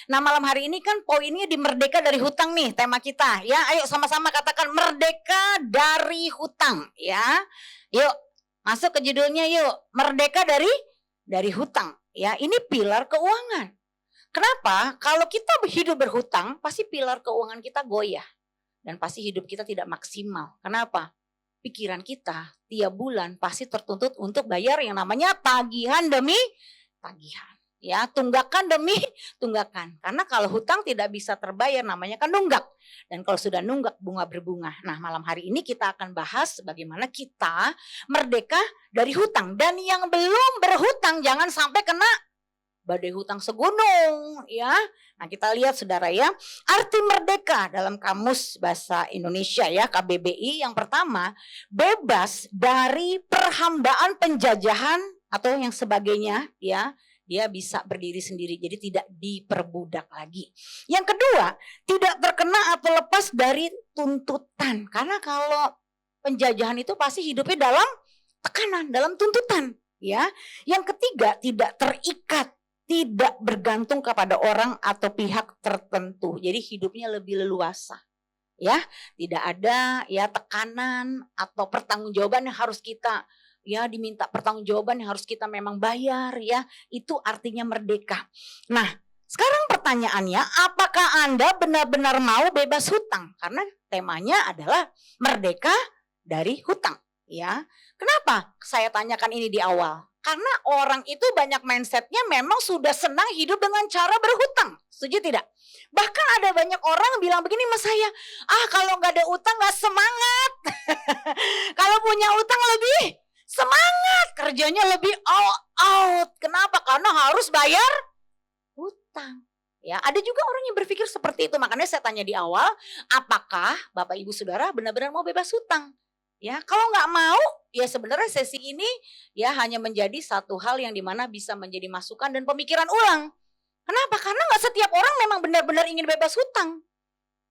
Nah, malam hari ini kan poinnya di merdeka dari hutang nih, tema kita ya. Ayo sama-sama katakan merdeka dari hutang ya. Yuk, masuk ke judulnya yuk. Merdeka dari hutang ya. Ini pilar keuangan. Kenapa? Kalau kita hidup berhutang, pasti pilar keuangan kita goyah dan pasti hidup kita tidak maksimal. Kenapa? Pikiran kita tiap bulan pasti tertuntut untuk bayar yang namanya tagihan demi tagihan. Ya, tunggakan demi tunggakan. Karena kalau hutang tidak bisa terbayar namanya kan nunggak. Dan kalau sudah nunggak bunga berbunga. Nah, malam hari ini kita akan bahas bagaimana kita merdeka dari hutang. Dan yang belum berhutang jangan sampai kena badai hutang segunung ya. Nah, kita lihat saudara ya, arti merdeka dalam kamus bahasa Indonesia ya, KBBI yang pertama, bebas dari perhambaan penjajahan atau yang sebagainya ya. Dia bisa berdiri sendiri, jadi tidak diperbudak lagi. Yang kedua, tidak terkena atau lepas dari tuntutan. Karena kalau penjajahan itu pasti hidupnya dalam tekanan, dalam tuntutan ya. Yang ketiga, tidak terikat, tidak bergantung kepada orang atau pihak tertentu. Jadi hidupnya lebih leluasa. Ya, tidak ada ya tekanan atau pertanggungjawaban yang harus kita ya diminta pertanggungjawaban yang harus kita memang bayar ya. Itu artinya merdeka. Nah, sekarang pertanyaannya, apakah Anda benar-benar mau bebas hutang? Karena temanya adalah merdeka dari hutang ya. Kenapa saya tanyakan ini di awal? Karena orang itu banyak mindsetnya memang sudah senang hidup dengan cara berhutang. Setuju tidak? Bahkan ada banyak orang yang bilang begini sama saya, kalau gak ada utang gak semangat. Kalau punya utang lebih semangat, kerjanya lebih all out. Kenapa? Karena harus bayar hutang. Ya, ada juga orang yang berpikir seperti itu. Makanya saya tanya di awal, apakah Bapak Ibu Saudara benar-benar mau bebas hutang? Ya, kalau nggak mau, ya sebenarnya sesi ini ya hanya menjadi satu hal yang dimana bisa menjadi masukan dan pemikiran ulang. Kenapa? Karena nggak setiap orang memang benar-benar ingin bebas hutang.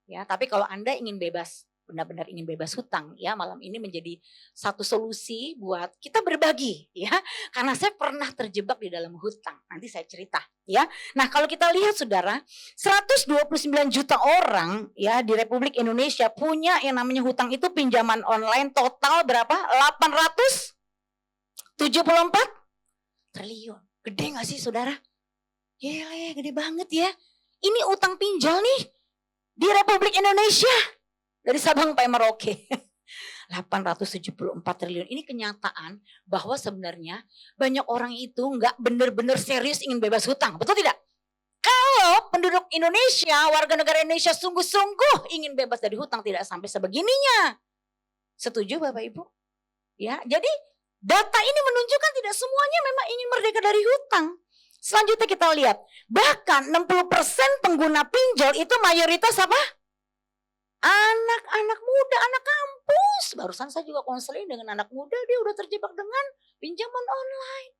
Ya, tapi kalau Anda ingin bebas, benar-benar ingin bebas hutang, ya malam ini menjadi satu solusi buat kita berbagi, ya. Karena saya pernah terjebak di dalam hutang. Nanti saya cerita, ya. Nah, kalau kita lihat Saudara, 129 juta orang ya di Republik Indonesia punya yang namanya hutang itu pinjaman online total berapa? 874 triliun. Gede gak sih Saudara? Gila, gede banget ya. Ini utang pinjol nih di Republik Indonesia. Dari Sabang sampai Merauke. 874 triliun. Ini kenyataan bahwa sebenarnya banyak orang itu nggak benar-benar serius ingin bebas hutang. Betul tidak? Kalau penduduk Indonesia, warga negara Indonesia sungguh-sungguh ingin bebas dari hutang, tidak sampai sebegininya. Setuju Bapak Ibu? Ya, jadi data ini menunjukkan tidak semuanya memang ingin merdeka dari hutang. Selanjutnya kita lihat, bahkan 60% pengguna pinjol itu mayoritas apa? Anak-anak muda, anak kampus. Barusan saya juga konseling dengan anak muda, dia udah terjebak dengan pinjaman online.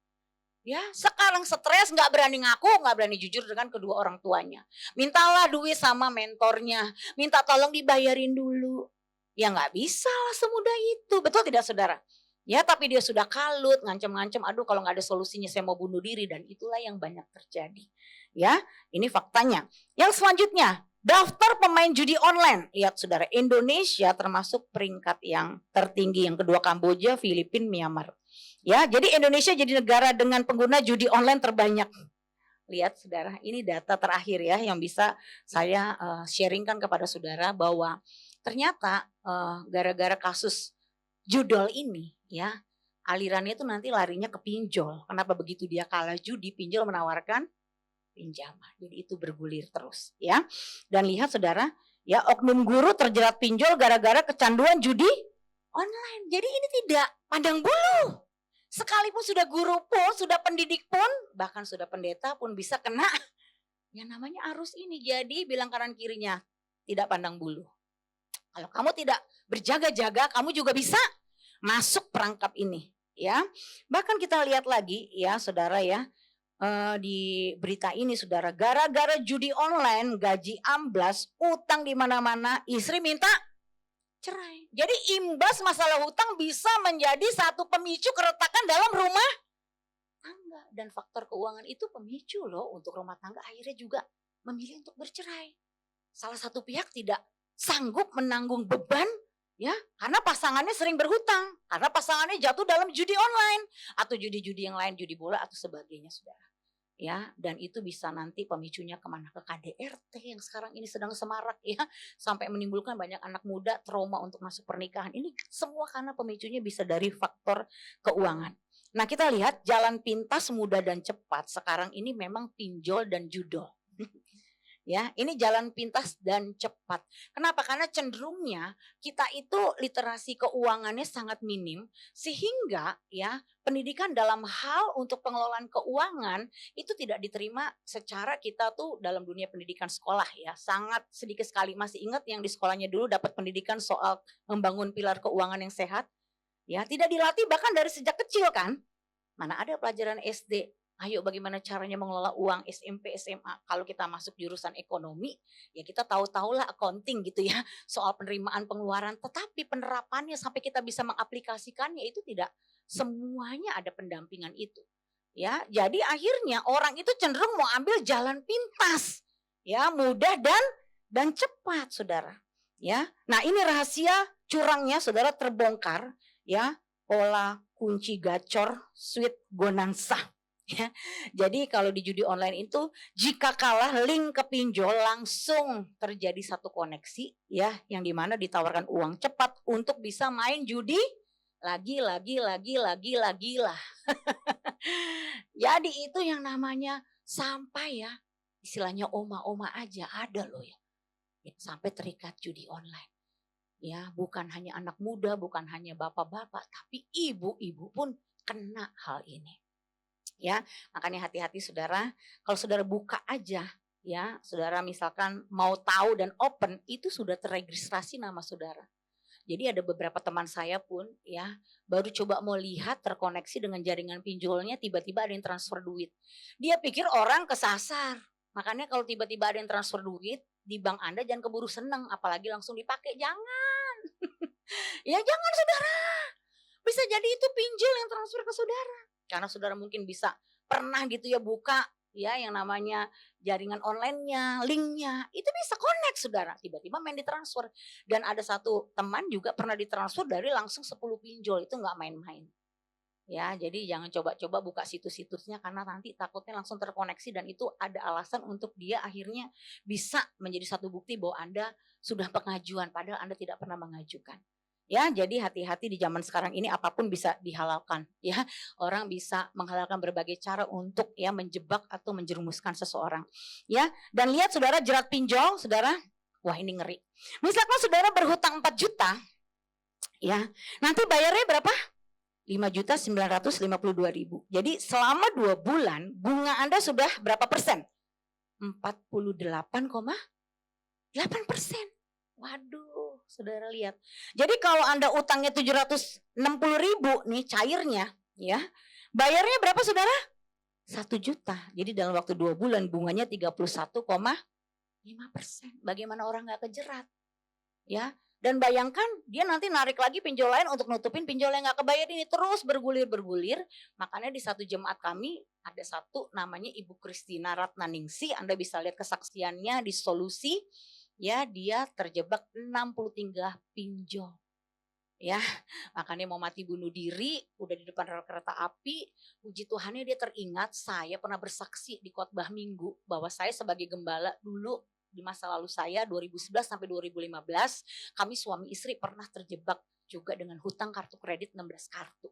Ya, sekarang stres, nggak berani ngaku, nggak berani jujur dengan kedua orang tuanya. Mintalah duit sama mentornya, minta tolong dibayarin dulu. Ya nggak bisa lah semudah itu, betul tidak Saudara? Ya, tapi dia sudah kalut, ngancem-ngancem, aduh kalau nggak ada solusinya saya mau bunuh diri, dan itulah yang banyak terjadi. Ya, ini faktanya. Yang selanjutnya, daftar pemain judi online. Lihat Saudara, Indonesia termasuk peringkat yang tertinggi, yang kedua Kamboja, Filipina, Myanmar. Ya, jadi Indonesia jadi negara dengan pengguna judi online terbanyak. Lihat Saudara, ini data terakhir ya yang bisa saya sharingkan kepada Saudara bahwa ternyata gara-gara kasus judol ini ya, alirannya itu nanti larinya ke pinjol. Kenapa begitu dia kalah judi, pinjol menawarkan pinjaman. Jadi itu bergulir terus ya. Dan lihat Saudara, ya oknum guru terjerat pinjol gara-gara kecanduan judi online. Jadi ini tidak pandang bulu. Sekalipun sudah guru pun, sudah pendidik pun, bahkan sudah pendeta pun bisa kena yang namanya arus ini. Jadi bilang kanan kirinya tidak pandang bulu. Kalau kamu tidak berjaga-jaga, kamu juga bisa masuk perangkap ini ya. Bahkan kita lihat lagi ya Saudara ya, di berita ini Saudara, gara-gara judi online gaji amblas, utang di mana-mana, istri minta cerai. Jadi imbas masalah hutang bisa menjadi satu pemicu keretakan dalam rumah tangga, dan faktor keuangan itu pemicu loh untuk rumah tangga akhirnya juga memilih untuk bercerai. Salah satu pihak tidak sanggup menanggung beban, ya, karena pasangannya sering berhutang, karena pasangannya jatuh dalam judi online atau judi-judi yang lain, judi bola atau sebagainya, saudara. Ya, dan itu bisa nanti pemicunya kemana, ke KDRT yang sekarang ini sedang semarak, ya, sampai menimbulkan banyak anak muda trauma untuk masuk pernikahan. Ini semua karena pemicunya bisa dari faktor keuangan. Nah, kita lihat jalan pintas, mudah dan cepat sekarang ini memang pinjol dan judol. Ya, ini jalan pintas dan cepat. Kenapa? Karena cenderungnya kita itu literasi keuangannya sangat minim, sehingga ya pendidikan dalam hal untuk pengelolaan keuangan itu tidak diterima secara kita tuh dalam dunia pendidikan sekolah, ya. Sangat sedikit sekali. Masih ingat yang di sekolahnya dulu dapat pendidikan soal membangun pilar keuangan yang sehat? Ya, tidak dilatih bahkan dari sejak kecil kan? Mana ada pelajaran SD? Ayo bagaimana caranya mengelola uang SMP, SMA. Kalau kita masuk jurusan ekonomi, ya kita tahu-tahulah accounting gitu ya. Soal penerimaan pengeluaran. Tetapi penerapannya sampai kita bisa mengaplikasikannya itu tidak semuanya ada pendampingan itu. Ya, jadi akhirnya orang itu cenderung mau ambil jalan pintas. Ya, mudah dan cepat, saudara. Ya. Nah, ini rahasia curangnya, saudara, terbongkar, ya. Pola kunci gacor sweet bonanza. Ya, jadi kalau di judi online itu jika kalah link ke pinjol langsung terjadi satu koneksi, ya, yang dimana ditawarkan uang cepat untuk bisa main judi lagi lah. Jadi itu yang namanya sampai ya istilahnya oma-oma aja ada loh ya, sampai terikat judi online. Ya, bukan hanya anak muda, bukan hanya bapak-bapak, tapi ibu-ibu pun kena hal ini. Ya, makanya hati-hati saudara, kalau saudara buka aja ya, saudara misalkan mau tahu dan open itu sudah terregistrasi nama saudara. Jadi ada beberapa teman saya pun ya, baru coba mau lihat terkoneksi dengan jaringan pinjolnya, tiba-tiba ada yang transfer duit. Dia pikir orang kesasar. Makanya kalau tiba-tiba ada yang transfer duit di bank Anda jangan keburu seneng, apalagi langsung dipakai, jangan. Ya jangan saudara. Bisa jadi itu pinjol yang transfer ke saudara. Karena saudara mungkin bisa pernah gitu ya buka ya yang namanya jaringan online-nya, link-nya, itu bisa connect saudara. Tiba-tiba main ditransfer. Dan ada satu teman juga pernah ditransfer dari langsung 10 pinjol, itu nggak main-main. Ya, jadi jangan coba-coba buka situs-situsnya karena nanti takutnya langsung terkoneksi dan itu ada alasan untuk dia akhirnya bisa menjadi satu bukti bahwa Anda sudah pengajuan padahal Anda tidak pernah mengajukan. Ya, jadi hati-hati di zaman sekarang ini apapun bisa dihalalkan. Ya, orang bisa menghalalkan berbagai cara untuk ya menjebak atau menjerumuskan seseorang. Ya, dan lihat saudara jerat pinjol, saudara. Wah, ini ngeri. Misalkan saudara berhutang 4 juta, ya, nanti bayarnya berapa? 5.952.000. Jadi selama 2 bulan bunga Anda sudah berapa persen? 48,8%. Waduh, saudara lihat. Jadi kalau Anda utangnya 760.000 nih cairnya, ya, bayarnya berapa saudara? 1 juta. Jadi dalam waktu 2 bulan bunganya 31,5%. Bagaimana orang nggak kejerat? Ya, dan bayangkan dia nanti narik lagi pinjol lain untuk nutupin pinjol yang nggak kebayar ini terus bergulir. Makanya di satu jemaat kami ada satu namanya Ibu Kristina Ratnaningsi. Anda bisa lihat kesaksiannya di Solusi. Ya, dia terjebak 63 pinjol. Ya, makanya mau mati bunuh diri, udah di depan rel kereta api. Puji Tuhannya dia teringat, saya pernah bersaksi di khotbah minggu bahwa saya sebagai gembala dulu di masa lalu saya 2011 sampai 2015, kami suami istri pernah terjebak juga dengan hutang kartu kredit 16 kartu.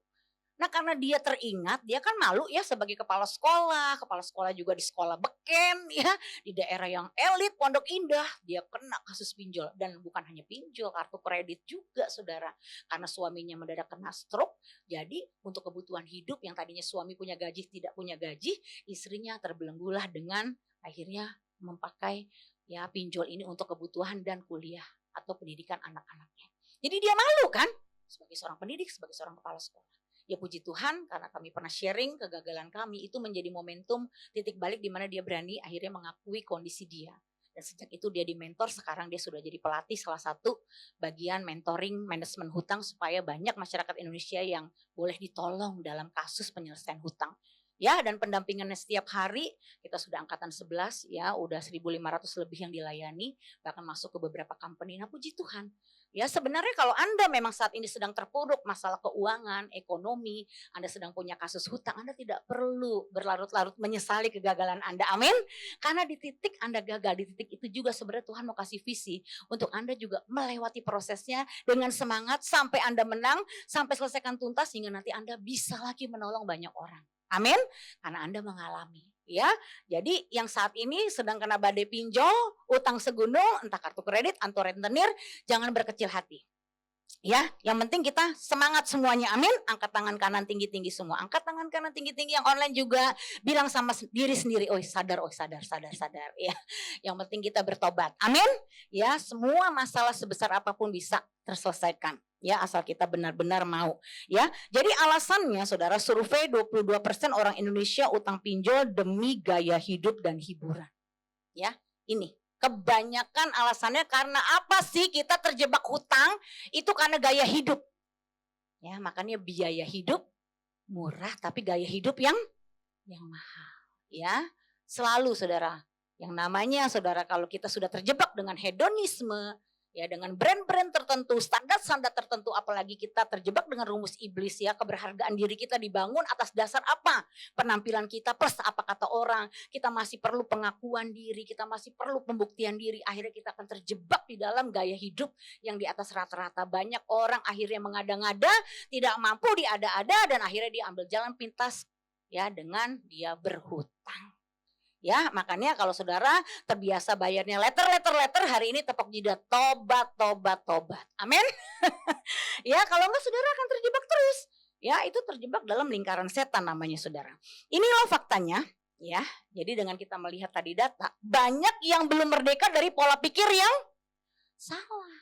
Nah karena dia teringat, dia kan malu ya sebagai kepala sekolah juga di sekolah beken ya, di daerah yang elit, Pondok Indah, dia kena kasus pinjol. Dan bukan hanya pinjol, kartu kredit juga saudara. Karena suaminya mendadak kena stroke, jadi untuk kebutuhan hidup yang tadinya suami punya gaji tidak punya gaji, istrinya terbelenggulah dengan akhirnya memakai ya pinjol ini untuk kebutuhan dan kuliah atau pendidikan anak-anaknya. Jadi dia malu kan sebagai seorang pendidik, sebagai seorang kepala sekolah. Ya puji Tuhan karena kami pernah sharing kegagalan kami itu menjadi momentum titik balik di mana dia berani akhirnya mengakui kondisi dia. Dan sejak itu dia dimentor, sekarang dia sudah jadi pelatih salah satu bagian mentoring manajemen hutang supaya banyak masyarakat Indonesia yang boleh ditolong dalam kasus penyelesaian hutang. Ya, dan pendampingannya setiap hari kita sudah angkatan 11 ya, udah 1.500 lebih yang dilayani, bahkan masuk ke beberapa company. Nah, puji Tuhan. Ya, sebenarnya kalau Anda memang saat ini sedang terpuruk masalah keuangan, ekonomi, Anda sedang punya kasus hutang, Anda tidak perlu berlarut-larut menyesali kegagalan Anda. Amin. Karena di titik Anda gagal, di titik itu juga sebenarnya Tuhan mau kasih visi untuk Anda juga melewati prosesnya dengan semangat sampai Anda menang, sampai selesaikan tuntas sehingga nanti Anda bisa lagi menolong banyak orang. Amin, karena Anda mengalami ya. Jadi yang saat ini sedang kena badai pinjol, utang segunung, entah kartu kredit atau rentenir, jangan berkecil hati. Ya, yang penting kita semangat semuanya. Amin. Angkat tangan kanan tinggi-tinggi semua. Angkat tangan kanan tinggi-tinggi yang online juga. Bilang sama diri sendiri, sadar. Ya, yang penting kita bertobat. Amin. Ya, semua masalah sebesar apapun bisa terselesaikan. Ya, asal kita benar-benar mau. Ya, jadi alasannya saudara, survei 22% orang Indonesia utang pinjol demi gaya hidup dan hiburan. Ya, ini. Kebanyakan alasannya karena apa sih kita terjebak hutang? Itu karena gaya hidup. Ya, makanya biaya hidup murah tapi gaya hidup yang mahal. Ya, selalu saudara. Yang namanya saudara kalau kita sudah terjebak dengan hedonisme, ya dengan brand-brand tertentu, standar-standar tertentu, apalagi kita terjebak dengan rumus iblis ya, keberhargaan diri kita dibangun atas dasar apa? Penampilan kita plus apa kata orang, kita masih perlu pengakuan diri, kita masih perlu pembuktian diri, akhirnya kita akan terjebak di dalam gaya hidup yang di atas rata-rata. Banyak orang akhirnya mengada-ngada, tidak mampu diada-ada dan akhirnya dia ambil jalan pintas ya dengan dia berhutang. Ya, makanya kalau saudara terbiasa bayarnya letter, hari ini tepuk jidat, tobat. Amin. Ya, kalau enggak saudara akan terjebak terus. Ya, itu terjebak dalam lingkaran setan namanya saudara. Inilah faktanya, ya. Jadi dengan kita melihat tadi data, banyak yang belum merdeka dari pola pikir yang salah.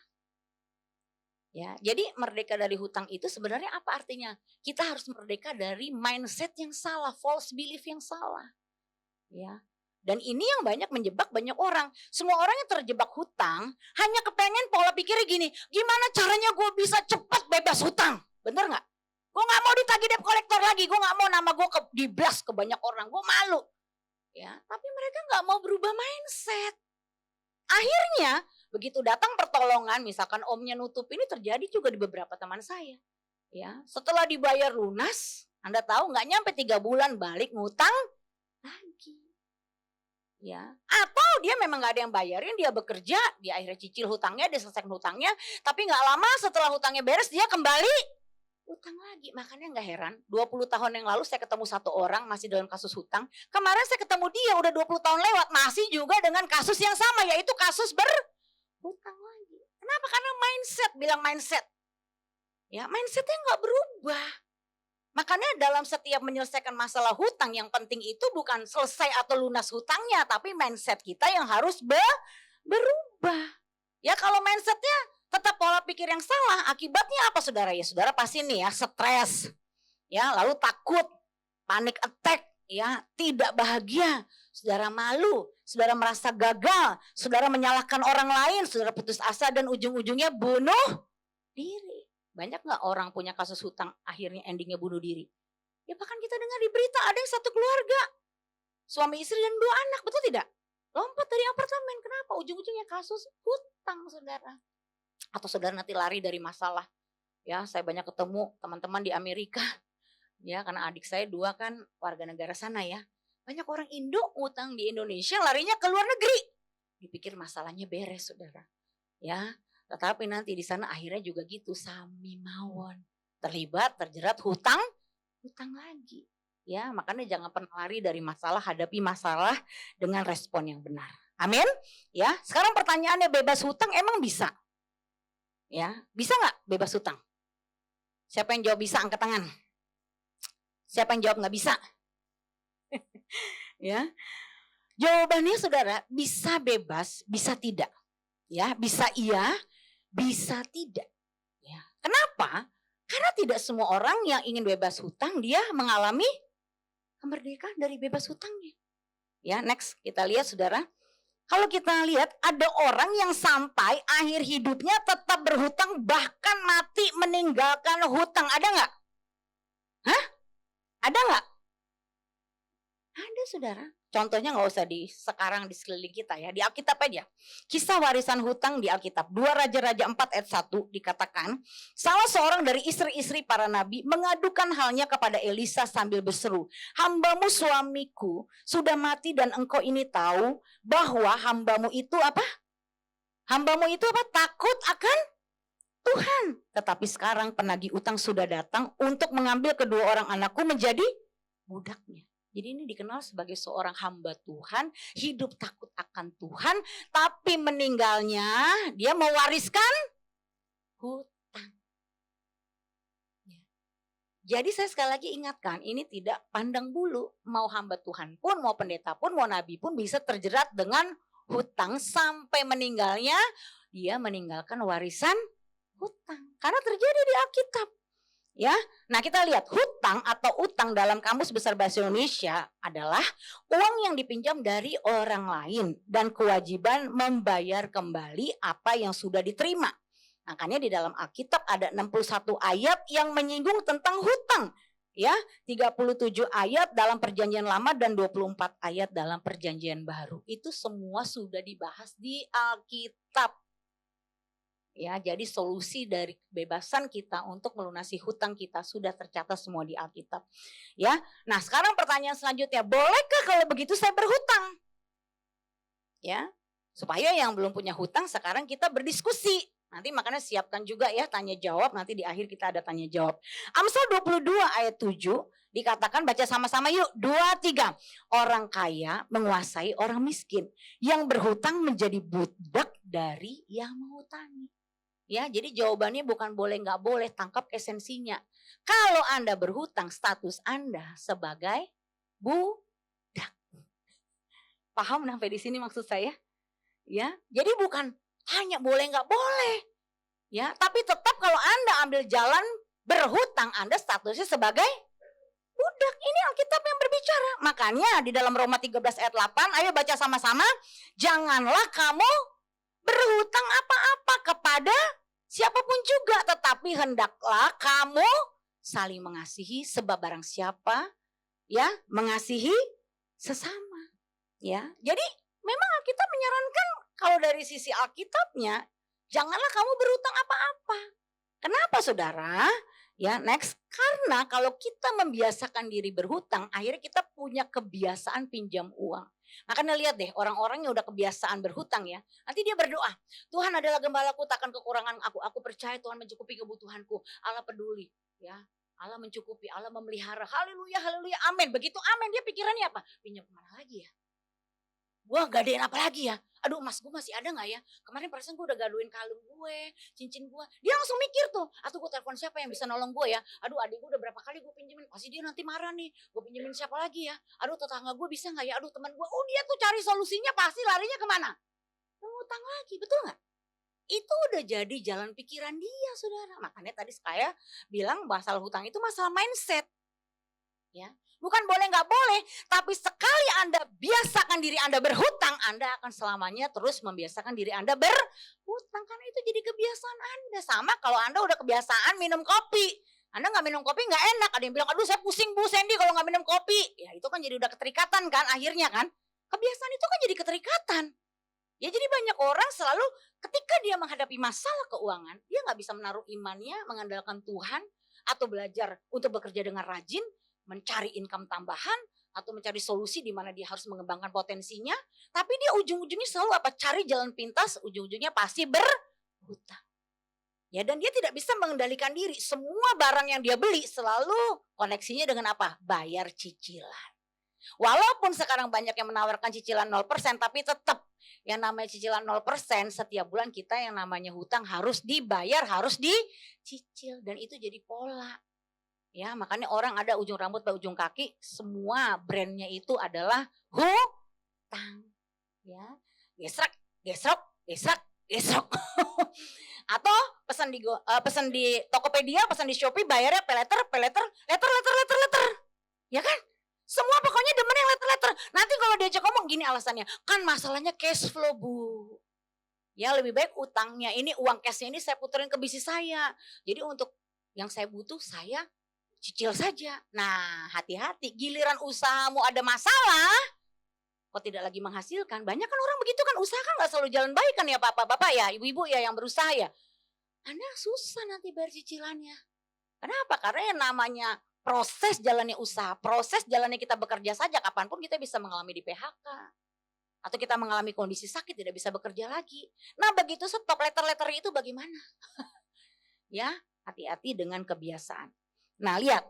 Ya, jadi merdeka dari hutang itu sebenarnya apa artinya? Kita harus merdeka dari mindset yang salah, false belief yang salah. Ya. Dan ini yang banyak menjebak banyak orang. Semua orang yang terjebak hutang hanya kepengen pola pikirnya gini, gimana caranya gue bisa cepat bebas hutang? Bener gak? Gue gak mau ditagih debt collector lagi, gue gak mau nama gue diblas ke banyak orang, gue malu. Ya, tapi mereka gak mau berubah mindset. Akhirnya begitu datang pertolongan, misalkan omnya nutup, ini terjadi juga di beberapa teman saya. Ya, setelah dibayar lunas, Anda tahu gak nyampe 3 bulan balik ngutang lagi. Ya, atau dia memang nggak ada yang bayarin, dia bekerja, dia akhirnya cicil hutangnya, dia selesaikan hutangnya, tapi nggak lama setelah hutangnya beres dia kembali hutang lagi. Makanya nggak heran, 20 tahun yang lalu saya ketemu satu orang masih dalam kasus hutang, kemarin saya ketemu dia udah 20 tahun lewat masih juga dengan kasus yang sama, yaitu kasus berhutang lagi. Kenapa? Karena mindset, ya mindsetnya nggak berubah. Makanya dalam setiap menyelesaikan masalah hutang yang penting itu bukan selesai atau lunas hutangnya, tapi mindset kita yang harus berubah. Ya kalau mindsetnya tetap pola pikir yang salah, akibatnya apa saudara? Ya saudara pasti nih ya stres, ya lalu takut, panic attack, ya tidak bahagia, saudara malu, saudara merasa gagal, saudara menyalahkan orang lain, saudara putus asa dan ujung-ujungnya bunuh diri. Banyak gak orang punya kasus hutang akhirnya endingnya bunuh diri? Ya bahkan kita dengar di berita ada yang satu keluarga, suami istri dan 2 anak, betul tidak? Lompat dari apartemen, kenapa? Ujung-ujungnya kasus hutang saudara. Atau saudara nanti lari dari masalah. Ya saya banyak ketemu teman-teman di Amerika. Ya karena adik saya 2 kan warga negara sana ya. Banyak orang Indo utang di Indonesia larinya ke luar negeri. Dipikir masalahnya beres saudara. Ya. Tetapi nanti di sana akhirnya juga gitu, sami mawon, terlibat, terjerat hutang lagi. Ya, makanya jangan pernah lari dari masalah, hadapi masalah dengan respon yang benar. Amin. Ya, sekarang pertanyaannya bebas hutang emang bisa? Ya, bisa nggak bebas hutang? Siapa yang jawab bisa angkat tangan? Siapa yang jawab nggak bisa? Ya, jawabannya saudara bisa bebas, bisa tidak. Ya, bisa iya, bisa tidak. Ya. Kenapa? Karena tidak semua orang yang ingin bebas hutang dia mengalami kemerdekaan dari bebas hutangnya. Ya, next kita lihat saudara. Kalau kita lihat ada orang yang sampai akhir hidupnya tetap berhutang bahkan mati meninggalkan hutang. Ada nggak? Hah? Ada nggak? Ada saudara. Contohnya nggak usah sekarang di sekeliling kita ya. Di Alkitab aja. Kisah warisan hutang di Alkitab. 2 Raja-Raja 4 ayat 1 dikatakan. Salah seorang dari istri-istri para nabi mengadukan halnya kepada Elisa sambil berseru. Hambamu suamiku sudah mati dan engkau ini tahu bahwa hambamu itu apa? Hambamu itu apa? Takut akan Tuhan. Tetapi sekarang penagih utang sudah datang untuk mengambil kedua orang anakku menjadi budaknya. Jadi ini dikenal sebagai seorang hamba Tuhan, hidup takut akan Tuhan, tapi meninggalnya dia mewariskan hutang. Jadi saya sekali lagi ingatkan, ini tidak pandang bulu, mau hamba Tuhan pun, mau pendeta pun, mau nabi pun bisa terjerat dengan hutang sampai meninggalnya dia meninggalkan warisan hutang. Karena terjadi di Alkitab. Ya, nah kita lihat hutang atau utang dalam Kamus Besar Bahasa Indonesia adalah uang yang dipinjam dari orang lain dan kewajiban membayar kembali apa yang sudah diterima. Makanya di dalam Alkitab ada 61 ayat yang menyinggung tentang hutang. Ya, 37 ayat dalam Perjanjian Lama dan 24 ayat dalam Perjanjian Baru. Itu semua sudah dibahas di Alkitab. Ya, jadi solusi dari kebebasan kita untuk melunasi hutang kita sudah tercatat semua di Alkitab. Ya, nah sekarang pertanyaan selanjutnya, bolehkah kalau begitu saya berhutang? Ya, supaya yang belum punya hutang sekarang kita berdiskusi. Nanti makanya siapkan juga ya tanya jawab, nanti di akhir kita ada tanya jawab. Amsal 22 ayat 7 dikatakan, baca sama-sama yuk, 2, 3. Orang kaya menguasai orang miskin, yang berhutang menjadi budak dari yang menghutangi. Ya, jadi jawabannya bukan boleh nggak boleh, tangkap esensinya. Kalau Anda berhutang, status Anda sebagai budak. Paham sampai di sini maksud saya? Ya, jadi bukan hanya boleh nggak boleh. Ya, tapi tetap kalau Anda ambil jalan berhutang, Anda statusnya sebagai budak. Ini Alkitab yang berbicara. Makanya di dalam Roma 13 ayat 8, ayo baca sama-sama. Janganlah kamu berhutang apa-apa kepada siapapun juga, tetapi hendaklah kamu saling mengasihi, sebab barang siapa ya mengasihi sesama. Ya, jadi memang Alkitab menyarankan kalau dari sisi Alkitabnya, janganlah kamu berhutang apa-apa. Kenapa saudara? Ya, next, karena kalau kita membiasakan diri berhutang, akhirnya kita punya kebiasaan pinjam uang. Makanya lihat deh, orang-orang yang udah kebiasaan berhutang ya, nanti dia berdoa, Tuhan adalah gembalaku, takkan kekurangan aku percaya Tuhan mencukupi kebutuhanku, Allah peduli, ya, Allah mencukupi, Allah memelihara, haleluya, haleluya, amin. Begitu amin, dia pikirannya apa? Pinjam kemana lagi ya? Gua gadein apa lagi ya? Aduh, emas gue masih ada gak ya? Kemarin perasaan gue udah gaduin kalung gue, cincin gue. Dia langsung mikir tuh, atau gue telepon siapa yang bisa nolong gue ya? Aduh, adik gue udah berapa kali gue pinjemin, pasti dia nanti marah nih. Gue pinjemin siapa lagi ya? Aduh, tetangga gue bisa gak ya? Aduh, teman gue. Oh, dia tuh cari solusinya pasti larinya kemana? Ngutang lagi, betul gak? Itu udah jadi jalan pikiran dia, saudara. Makanya tadi saya bilang masalah hutang itu masalah mindset. Ya, bukan boleh nggak boleh, tapi sekali Anda biasakan diri Anda berhutang, Anda akan selamanya terus membiasakan diri Anda berhutang, karena itu jadi kebiasaan Anda. Sama kalau Anda udah kebiasaan minum kopi, Anda nggak minum kopi nggak enak, ada yang bilang, aduh saya pusing Bu Sandy kalau nggak minum kopi, ya itu kan jadi udah keterikatan kan akhirnya kan, kebiasaan itu kan jadi keterikatan. Ya, jadi banyak orang selalu ketika dia menghadapi masalah keuangan, dia nggak bisa menaruh imannya, mengandalkan Tuhan, atau belajar untuk bekerja dengan rajin, mencari income tambahan atau mencari solusi di mana dia harus mengembangkan potensinya, tapi dia ujung-ujungnya selalu apa? Cari jalan pintas, ujung-ujungnya pasti berhutang. Ya, dan dia tidak bisa mengendalikan diri. Semua barang yang dia beli selalu koneksinya dengan apa? Bayar cicilan. Walaupun sekarang banyak yang menawarkan cicilan 0%, tapi tetap yang namanya cicilan 0% setiap bulan kita yang namanya hutang harus dibayar, harus dicicil, dan itu jadi pola. Ya, makanya orang ada ujung rambut sampai ujung kaki, semua brandnya itu adalah hutang. Ya, gesrek, gesrok, gesrek, gesrok. Atau pesan di Tokopedia, pesan di Shopee, bayarnya pay letter. Ya kan? Semua pokoknya demen yang letter. Nanti kalau diajak ngomong gini alasannya, kan masalahnya cash flow Bu. Ya, lebih baik utangnya ini, uang cashnya ini saya puterin ke bisnis saya. Jadi untuk yang saya butuh saya cicil saja. Nah, hati-hati, giliran usahamu ada masalah, kok tidak lagi menghasilkan. Banyak kan orang begitu kan, usaha kan gak selalu jalan baik kan ya bapak-bapak ya, ibu-ibu ya yang berusaha ya. Anda susah nanti bayar cicilannya. Kenapa? Karena yang namanya proses jalannya usaha, proses jalannya kita bekerja saja, kapanpun kita bisa mengalami di PHK. Atau kita mengalami kondisi sakit, tidak bisa bekerja lagi. Nah begitu stop letter-letter itu bagaimana? Ya, hati-hati dengan kebiasaan. Nah lihat,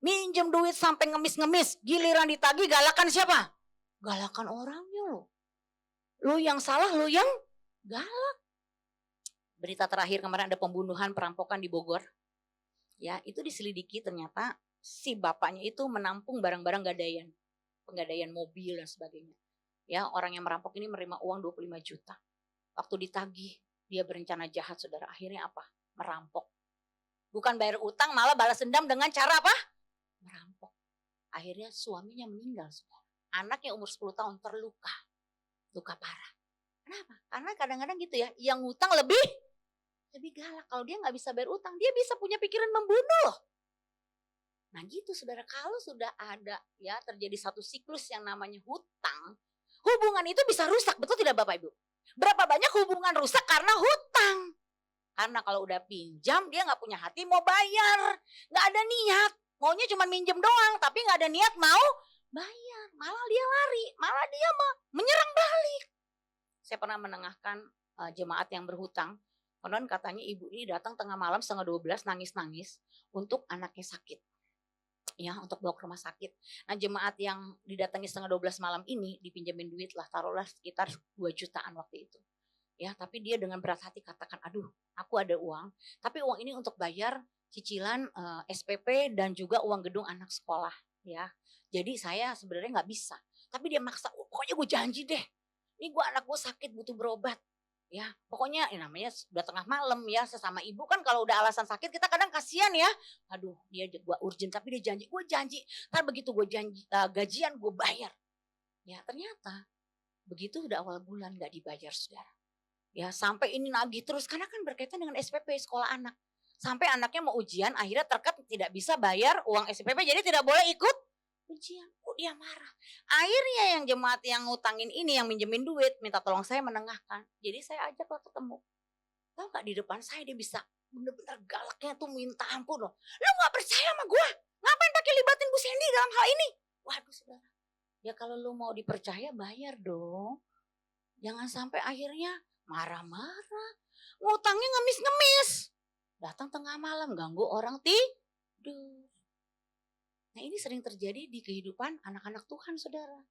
minjem duit sampai ngemis-ngemis, giliran ditagih galakan siapa? Galakan orangnya loh. Lu yang salah, lu yang galak. Berita terakhir kemarin ada pembunuhan, perampokan di Bogor. Ya, itu diselidiki ternyata si bapaknya itu menampung barang-barang gadaian. Penggadaian mobil dan sebagainya. Ya, orang yang merampok ini menerima uang 25 juta. Waktu ditagih, dia berencana jahat, saudara. Akhirnya apa? Merampok. Bukan bayar utang, malah balas dendam dengan cara apa? Merampok. Akhirnya suaminya meninggal, saudara. Anaknya umur 10 tahun terluka. Luka parah. Kenapa? Karena kadang-kadang gitu ya, yang utang lebih galak. Kalau dia nggak bisa bayar utang, dia bisa punya pikiran membunuh. Nah gitu saudara, kalau sudah ada ya terjadi satu siklus yang namanya hutang, hubungan itu bisa rusak, betul tidak Bapak Ibu? Berapa banyak hubungan rusak karena hutang? Karena kalau udah pinjam, dia nggak punya hati mau bayar, nggak ada niat, maunya cuma minjem doang, tapi nggak ada niat mau bayar, malah dia lari, malah dia menyerang balik. Saya pernah menengahkan jemaat yang berhutang. Konon katanya ibu ini datang tengah malam 11:30 nangis-nangis untuk anaknya sakit. Ya, untuk bawa ke rumah sakit. Nah, jemaat yang didatangi 11:30 malam ini dipinjemin duit lah, taruhlah sekitar 2 jutaan waktu itu. Ya, tapi dia dengan berat hati katakan, "Aduh, aku ada uang, tapi uang ini untuk bayar cicilan SPP dan juga uang gedung anak sekolah." Ya. Jadi saya sebenarnya nggak bisa. Tapi dia maksa, "Pokoknya gue janji deh. Ini anak gue sakit butuh berobat." Ya, pokoknya namanya udah tengah malam ya, sesama ibu kan kalau udah alasan sakit kita kadang kasihan ya. Aduh, dia gua urgent tapi dia janji, gue janji. Ntar begitu gue janji gajian gue bayar. Ya, ternyata begitu udah awal bulan gak dibayar, saudara. Ya, sampai ini nagih terus karena kan berkaitan dengan SPP sekolah anak. Sampai anaknya mau ujian akhirnya terkat tidak bisa bayar uang SPP jadi tidak boleh ikut ujian. Dia marah. Akhirnya yang jemaat yang ngutangin ini, yang minjemin duit, minta tolong saya menengahkan. Jadi saya ajak lah ketemu. Tahu gak di depan saya dia bisa bener-bener galaknya tuh minta ampun loh. Lu gak percaya sama gue? Ngapain pakai libatin Bu Sandy dalam hal ini? Waduh saudara. Ya kalau lu mau dipercaya bayar dong. Jangan sampai akhirnya marah-marah. Ngutangnya ngemis-ngemis. Datang tengah malam ganggu orang tidur. Nah ini sering terjadi di kehidupan anak-anak Tuhan saudara.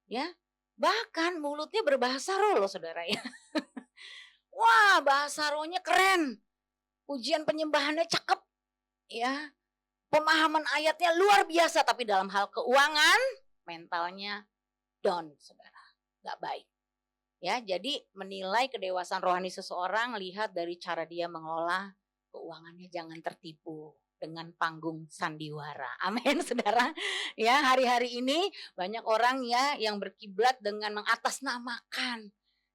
Ya, bahkan mulutnya berbahasa roh loh saudara ya. Wah bahasa rohnya keren. Ujian penyembahannya cakep. Ya, pemahaman ayatnya luar biasa. Tapi dalam hal keuangan mentalnya down saudara. Gak baik. Ya, jadi menilai kedewasaan rohani seseorang lihat dari cara dia mengelola keuangannya, jangan tertipu dengan panggung sandiwara. Amin, saudara. Ya, hari-hari ini banyak orang ya yang berkiblat dengan mengatasnamakan.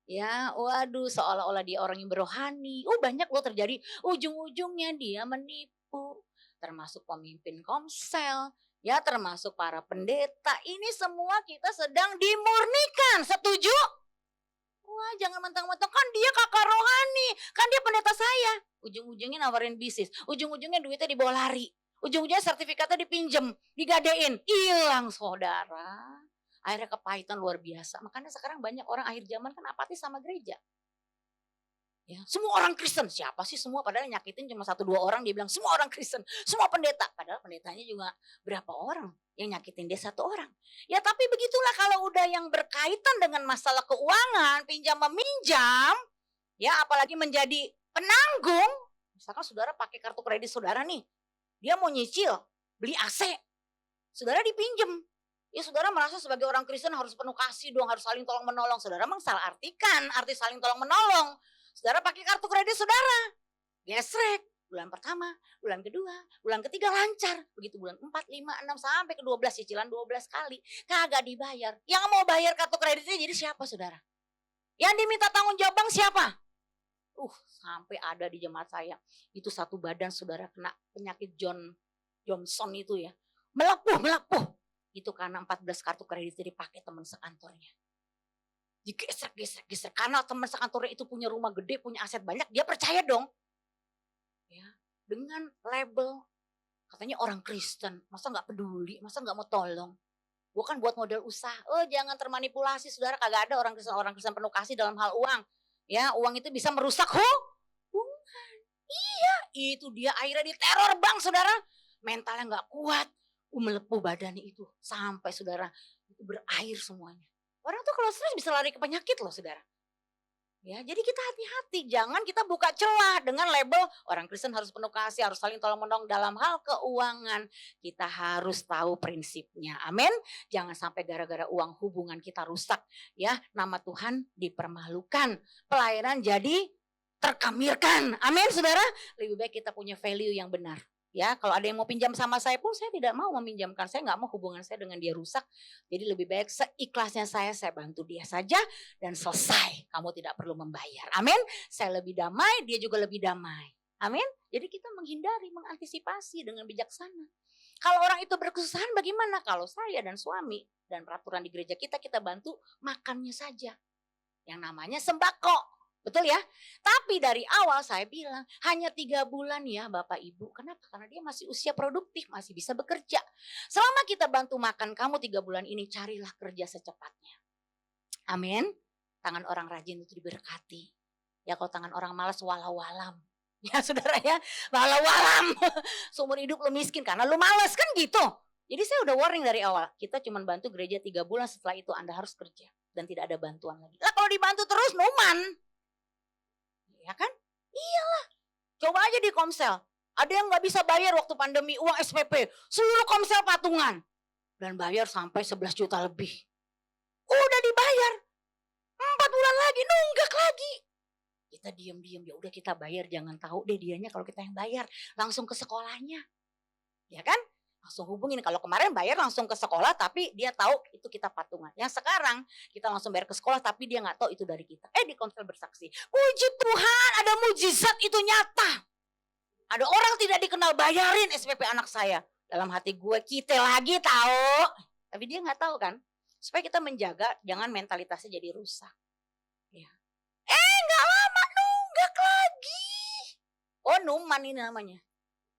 Ya, waduh, seolah-olah dia orang yang berohani. Banyak loh terjadi. Ujung-ujungnya dia menipu. Termasuk pemimpin komsel, ya termasuk para pendeta. Ini semua kita sedang dimurnikan. Setuju? Wah, jangan mentang-mentang kan dia kakak rohani, kan dia pendeta saya. Ujung-ujungnya nawarin bisnis, ujung-ujungnya duitnya dibawa lari, ujung-ujungnya sertifikatnya dipinjem, digadein, hilang saudara. Akhirnya kepahitan luar biasa. Makanya sekarang banyak orang akhir zaman kan apatis sama gereja. Ya, semua orang Kristen, siapa sih semua? Padahal nyakitin cuma 1-2 orang, dia bilang semua orang Kristen, semua pendeta. Padahal pendetanya juga berapa orang yang nyakitin dia 1 orang. Ya tapi begitulah kalau udah yang berkaitan dengan masalah keuangan, pinjam meminjam, ya apalagi menjadi penanggung. Misalkan saudara pakai kartu kredit saudara nih, dia mau nyicil, beli AC, saudara dipinjem. Ya saudara merasa sebagai orang Kristen harus penuh kasih dong, harus saling tolong menolong. Saudara memang salah artikan arti saling tolong menolong. Saudara pakai kartu kredit saudara, gesrek, bulan pertama, bulan kedua, bulan ketiga lancar. Begitu bulan 4, 5, 6 sampai ke 12, cicilan 12 kali. Kagak dibayar. Yang mau bayar kartu kreditnya jadi siapa saudara? Yang diminta tanggung jawab bank siapa? Sampai ada di jemaat saya. Itu satu badan saudara kena penyakit John Johnson itu ya. Melepuh. Itu karena 14 kartu kredit dipakai teman sekantornya. Digeser. Karena teman sekantornya itu punya rumah gede, punya aset banyak, dia percaya dong. Ya, dengan label katanya orang Kristen, masa nggak peduli, masa nggak mau tolong. Gue kan buat modal usaha. Jangan termanipulasi, saudara. Kagak ada orang Kristen penuh kasih dalam hal uang. Ya, uang itu bisa merusak hubungan. Iya, itu dia akhirnya diteror bang, saudara. Mentalnya nggak kuat, melepuh badannya itu sampai saudara itu berair semuanya. Orang tuh kalau stres bisa lari ke penyakit loh, saudara. Ya, jadi kita hati-hati, jangan kita buka celah dengan label orang Kristen harus penuh kasih, harus saling tolong menolong dalam hal keuangan. Kita harus tahu prinsipnya. Amin. Jangan sampai gara-gara uang hubungan kita rusak, ya. Nama Tuhan dipermalukan, pelayanan jadi terkamirkan. Amin, saudara. Lebih baik kita punya value yang benar. Ya, kalau ada yang mau pinjam sama saya pun saya tidak mau meminjamkan. Saya nggak mau hubungan saya dengan dia rusak. Jadi lebih baik seikhlasnya saya bantu dia saja dan selesai. Kamu tidak perlu membayar. Amin. Saya lebih damai, dia juga lebih damai. Amin. Jadi kita menghindari, mengantisipasi dengan bijaksana. Kalau orang itu berkesusahan bagaimana? Kalau saya dan suami dan peraturan di gereja kita bantu makannya saja. Yang namanya sembako. Betul ya? Tapi dari awal saya bilang hanya 3 bulan ya Bapak Ibu. Kenapa? Karena dia masih usia produktif, masih bisa bekerja. Selama kita bantu makan kamu 3 bulan ini, carilah kerja secepatnya. Amin. Tangan orang rajin itu diberkati. Ya kalau tangan orang malas walau-walam. Ya saudara ya, walau-walam. Seumur hidup lu miskin karena lu malas kan gitu. Jadi saya udah warning dari awal. Kita cuma bantu gereja 3 bulan, setelah itu Anda harus kerja. Dan tidak ada bantuan lagi. Lah kalau dibantu terus numan. Ya kan? Iyalah. Coba aja di Komsel. Ada yang gak bisa bayar waktu pandemi uang SPP. Seluruh Komsel patungan. Dan bayar sampai 11 juta lebih. Udah dibayar. 4 bulan lagi nunggak lagi. Kita diem-diem. Ya udah kita bayar. Jangan tahu deh dianya kalau kita yang bayar. Langsung ke sekolahnya. Ya kan? Langsung hubungin. Kalau kemarin bayar langsung ke sekolah tapi dia tahu itu kita patungan. Yang sekarang kita langsung bayar ke sekolah tapi dia gak tahu itu dari kita. Di Komsel bersaksi. Puji Tuhan ada mujizat itu nyata. Ada orang tidak dikenal bayarin SPP anak saya. Dalam hati gue kita lagi tahu. Tapi dia gak tahu kan. Supaya kita menjaga jangan mentalitasnya jadi rusak. Ya. Gak lama nunggak lagi. Oh Numan ini namanya.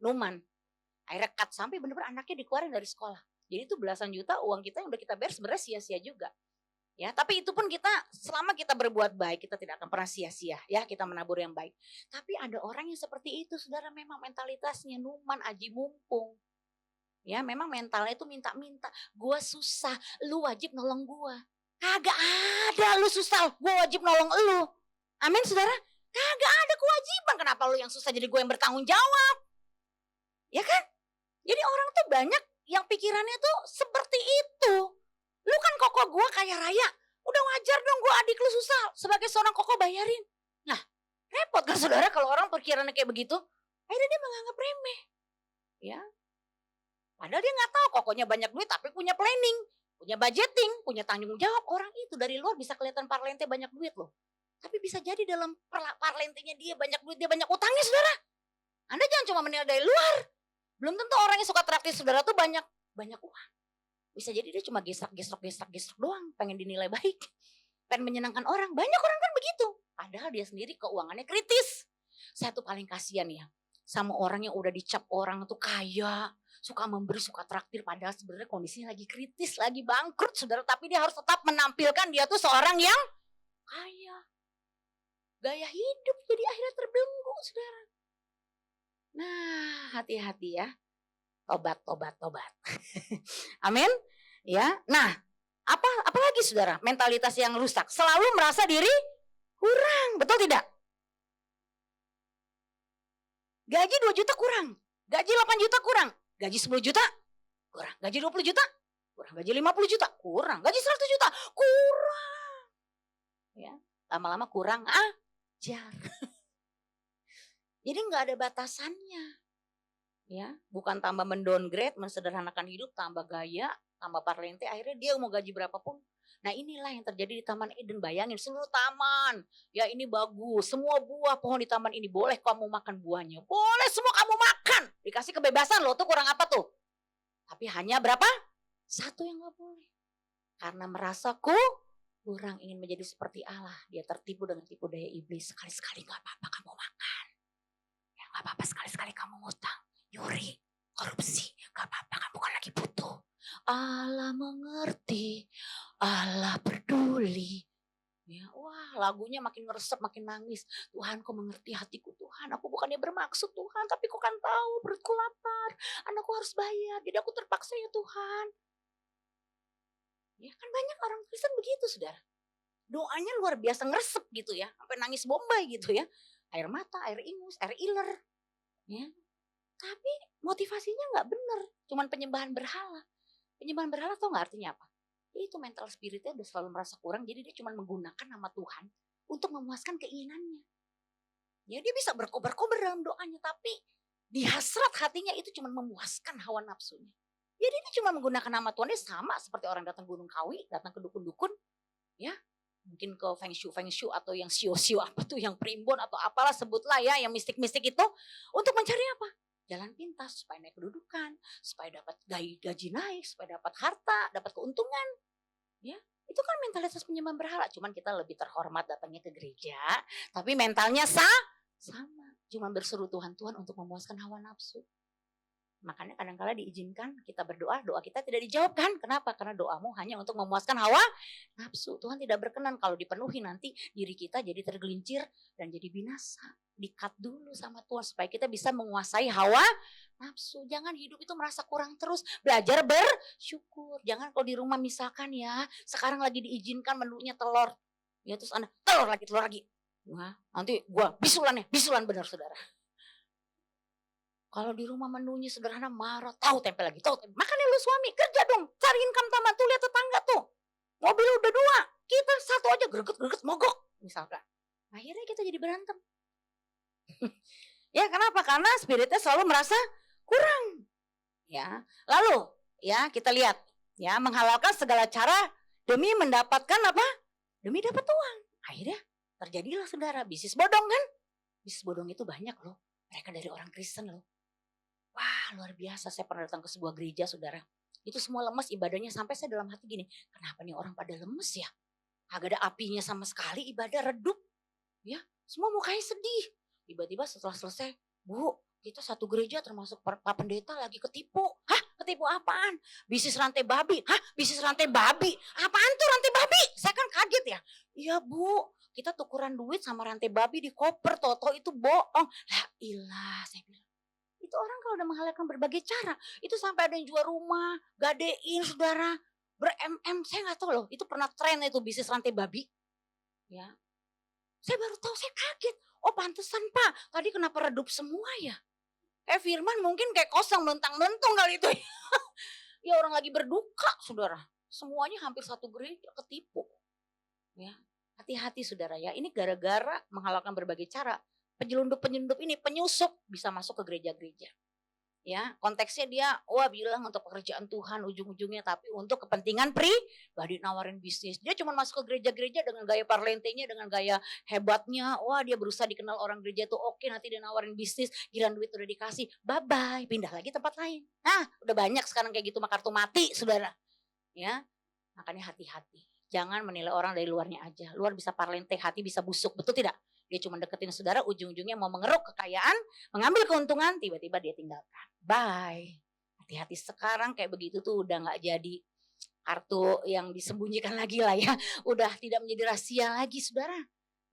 Numan. Akhirnya cut sampai benar-benar anaknya dikeluarin dari sekolah. Jadi itu belasan juta uang kita yang udah kita bayar sebenarnya sia-sia juga. Ya, tapi itu pun kita selama kita berbuat baik kita tidak akan pernah sia-sia ya, kita menabur yang baik. Tapi ada orang yang seperti itu, saudara, memang mentalitasnya Numan aji mumpung. Ya, memang mentalnya itu minta-minta. Gua susah, lu wajib nolong gua. Kagak ada lu susah, gua wajib nolong lu. Amin, saudara. Kagak ada kewajiban. Kenapa lu yang susah jadi gua yang bertanggung jawab? Ya kan? Jadi orang tuh banyak yang pikirannya tuh seperti itu. Lu kan koko gue kaya raya. Udah wajar dong gue adik lu susah. Sebagai seorang koko bayarin. Nah repot kan saudara kalau orang pikirannya kayak begitu. Akhirnya dia menganggap remeh. Ya. Padahal dia gak tahu kokonya banyak duit tapi punya planning. Punya budgeting. Punya tanggung jawab. Orang itu dari luar bisa kelihatan parlente banyak duit loh. Tapi bisa jadi dalam parlentenya dia banyak duit. Dia banyak utangnya saudara. Anda jangan cuma menilai dari luar. Belum tentu orang yang suka traktir saudara tuh banyak uang. Bisa jadi dia cuma gesrak doang. Pengen dinilai baik. Pengen menyenangkan orang. Banyak orang kan begitu. Padahal dia sendiri keuangannya kritis. Saya tuh paling kasihan ya. Sama orang yang udah dicap orang tuh kaya. Suka memberi, suka traktir. Padahal sebenarnya kondisinya lagi kritis. Lagi bangkrut saudara. Tapi dia harus tetap menampilkan dia tuh seorang yang kaya. Gaya hidup jadi akhirnya terbelenggu saudara. Nah, hati-hati ya. Tobat. Amin. Ya. Nah, apa lagi saudara? Mentalitas yang rusak. Selalu merasa diri kurang. Betul tidak? Gaji 2 juta kurang. Gaji 8 juta kurang. Gaji 10 juta kurang. Gaji 20 juta kurang. Gaji 50 juta kurang. Gaji 100 juta kurang. Ya, lama-lama kurang ajar. Jadi nggak ada batasannya, ya. Bukan tambah mendowngrade, mensederhanakan hidup, tambah gaya, tambah parlente. Akhirnya dia mau gaji berapapun, Nah inilah yang terjadi di Taman Eden. Bayangin seluruh taman. Ya ini bagus. Semua buah pohon di taman ini boleh kamu makan buahnya. Boleh semua kamu makan. Dikasih kebebasan loh, tuh kurang apa tuh? Tapi hanya berapa? Satu yang gak boleh. Karena merasa kurang ingin menjadi seperti Allah. Dia tertipu dengan tipu daya iblis. Sekali-sekali gak apa-apa kamu makan. Ya gak apa-apa sekali-sekali kamu ngutang. Nyuri, korupsi. Gak apa-apa kamu kan lagi butuh. Allah mengerti. Allah peduli. Ya, wah lagunya makin ngeresep, makin nangis. Tuhan kau mengerti hatiku Tuhan. Aku bukannya bermaksud Tuhan. Tapi kau kan tahu perutku lapar. Anakku harus bayar. Jadi aku terpaksa ya Tuhan. Ya kan banyak orang Kristen begitu saudara. Doanya luar biasa ngeresep gitu ya. Sampai nangis bombay gitu ya. Air mata, air ingus, air iler. Ya. Tapi motivasinya gak benar. Cuman penyembahan berhala. Penyembahan berhala tau gak artinya apa? Itu mental spiritnya udah selalu merasa kurang, jadi dia cuma menggunakan nama Tuhan untuk memuaskan keinginannya. Ya dia bisa berkobar-kobar dalam doanya, tapi di hasrat hatinya itu cuma memuaskan hawa nafsunya. Jadi dia cuma menggunakan nama Tuhan, dia sama seperti orang datang Gunung Kawi, datang ke dukun-dukun, ya mungkin ke feng shui atau yang sio-sio apa tuh, yang primbon atau apalah sebutlah ya, yang mistik-mistik itu untuk mencari apa? Jalan pintas supaya naik kedudukan, supaya dapat gaji naik, supaya dapat harta, dapat keuntungan. Ya, itu kan mentalitas penyembahan berhala. Cuman kita lebih terhormat datangnya ke gereja, tapi mentalnya sama. Cuman berseru Tuhan untuk memuaskan hawa nafsu. Makanya kadang-kala diizinkan kita berdoa, doa kita tidak dijawab kan? Kenapa? Karena doamu hanya untuk memuaskan hawa nafsu. Tuhan tidak berkenan kalau dipenuhi, nanti diri kita jadi tergelincir dan jadi binasa. Di-cut dulu sama Tuhan supaya kita bisa menguasai hawa nafsu. Jangan hidup itu merasa kurang terus. Belajar bersyukur. Jangan kalau di rumah misalkan ya, sekarang lagi diizinkan menunya telur. Ya terus Anda telur lagi. Wah, nanti gua bisulan benar saudara. Kalau di rumah menunya sederhana, marah, tahu tempe lagi. Makanya lu suami kerja dong, cari income tambahan tuh, lihat tetangga tuh. Mobil udah 2, kita 1 aja greget mogok misalkan. Akhirnya kita jadi berantem. Ya kenapa? Karena spiritnya selalu merasa kurang. Ya, lalu ya kita lihat ya, menghalalkan segala cara demi mendapatkan apa? Demi dapat uang. Akhirnya terjadilah saudara bisnis bodong kan? Bisnis bodong itu banyak loh. Mereka dari orang Kristen loh. Wah luar biasa, saya pernah datang ke sebuah gereja saudara. Itu semua lemes ibadahnya, sampai saya dalam hati gini, kenapa nih orang pada lemes ya? Agak ada apinya sama sekali, ibadah redup. Ya, semua mukanya sedih. Tiba-tiba setelah selesai, Bu, kita satu gereja termasuk Pak Pendeta lagi ketipu. Hah? Ketipu apaan? Bisnis rantai babi. Hah? Bisnis rantai babi? Apaan tuh rantai babi? Saya kan kaget ya. Iya Bu, kita tukeran duit sama rantai babi di koper, toto itu bohong. Lah ilah, saya bilang. Itu orang kalau udah menghalalkan berbagai cara, itu sampai ada yang jual rumah, gadein saudara, ber-MM, saya nggak tahu loh, itu pernah tren itu bisnis rantai babi. Ya, saya baru tahu, saya kaget. Oh pantesan Pak, tadi kenapa redup semua ya? Firman mungkin kayak kosong, melentang-melentung kali itu. Ya orang lagi berduka saudara, semuanya hampir satu gereja ketipu. Ya, hati-hati saudara ya, ini gara-gara menghalalkan berbagai cara. Penyelundup ini penyusup bisa masuk ke gereja-gereja. Ya, konteksnya dia bilang untuk pekerjaan Tuhan ujung-ujungnya, tapi untuk kepentingan pribadi nawarin bisnis. Dia cuma masuk ke gereja-gereja dengan gaya parlentenya, dengan gaya hebatnya. Wah, dia berusaha dikenal orang gereja tuh oke, nanti dia nawarin bisnis, giliran duit udah dikasih, bye-bye, pindah lagi tempat lain. Nah, udah banyak sekarang kayak gitu, kartu mati, saudara. Ya, makanya hati-hati. Jangan menilai orang dari luarnya aja. Luar bisa parlente, hati bisa busuk, betul tidak? Dia cuma deketin saudara, ujung-ujungnya mau mengeruk kekayaan, mengambil keuntungan, tiba-tiba dia tinggalkan. Bye. Hati-hati sekarang kayak begitu tuh udah gak jadi kartu yang disembunyikan lagi lah ya. Udah tidak menjadi rahasia lagi saudara.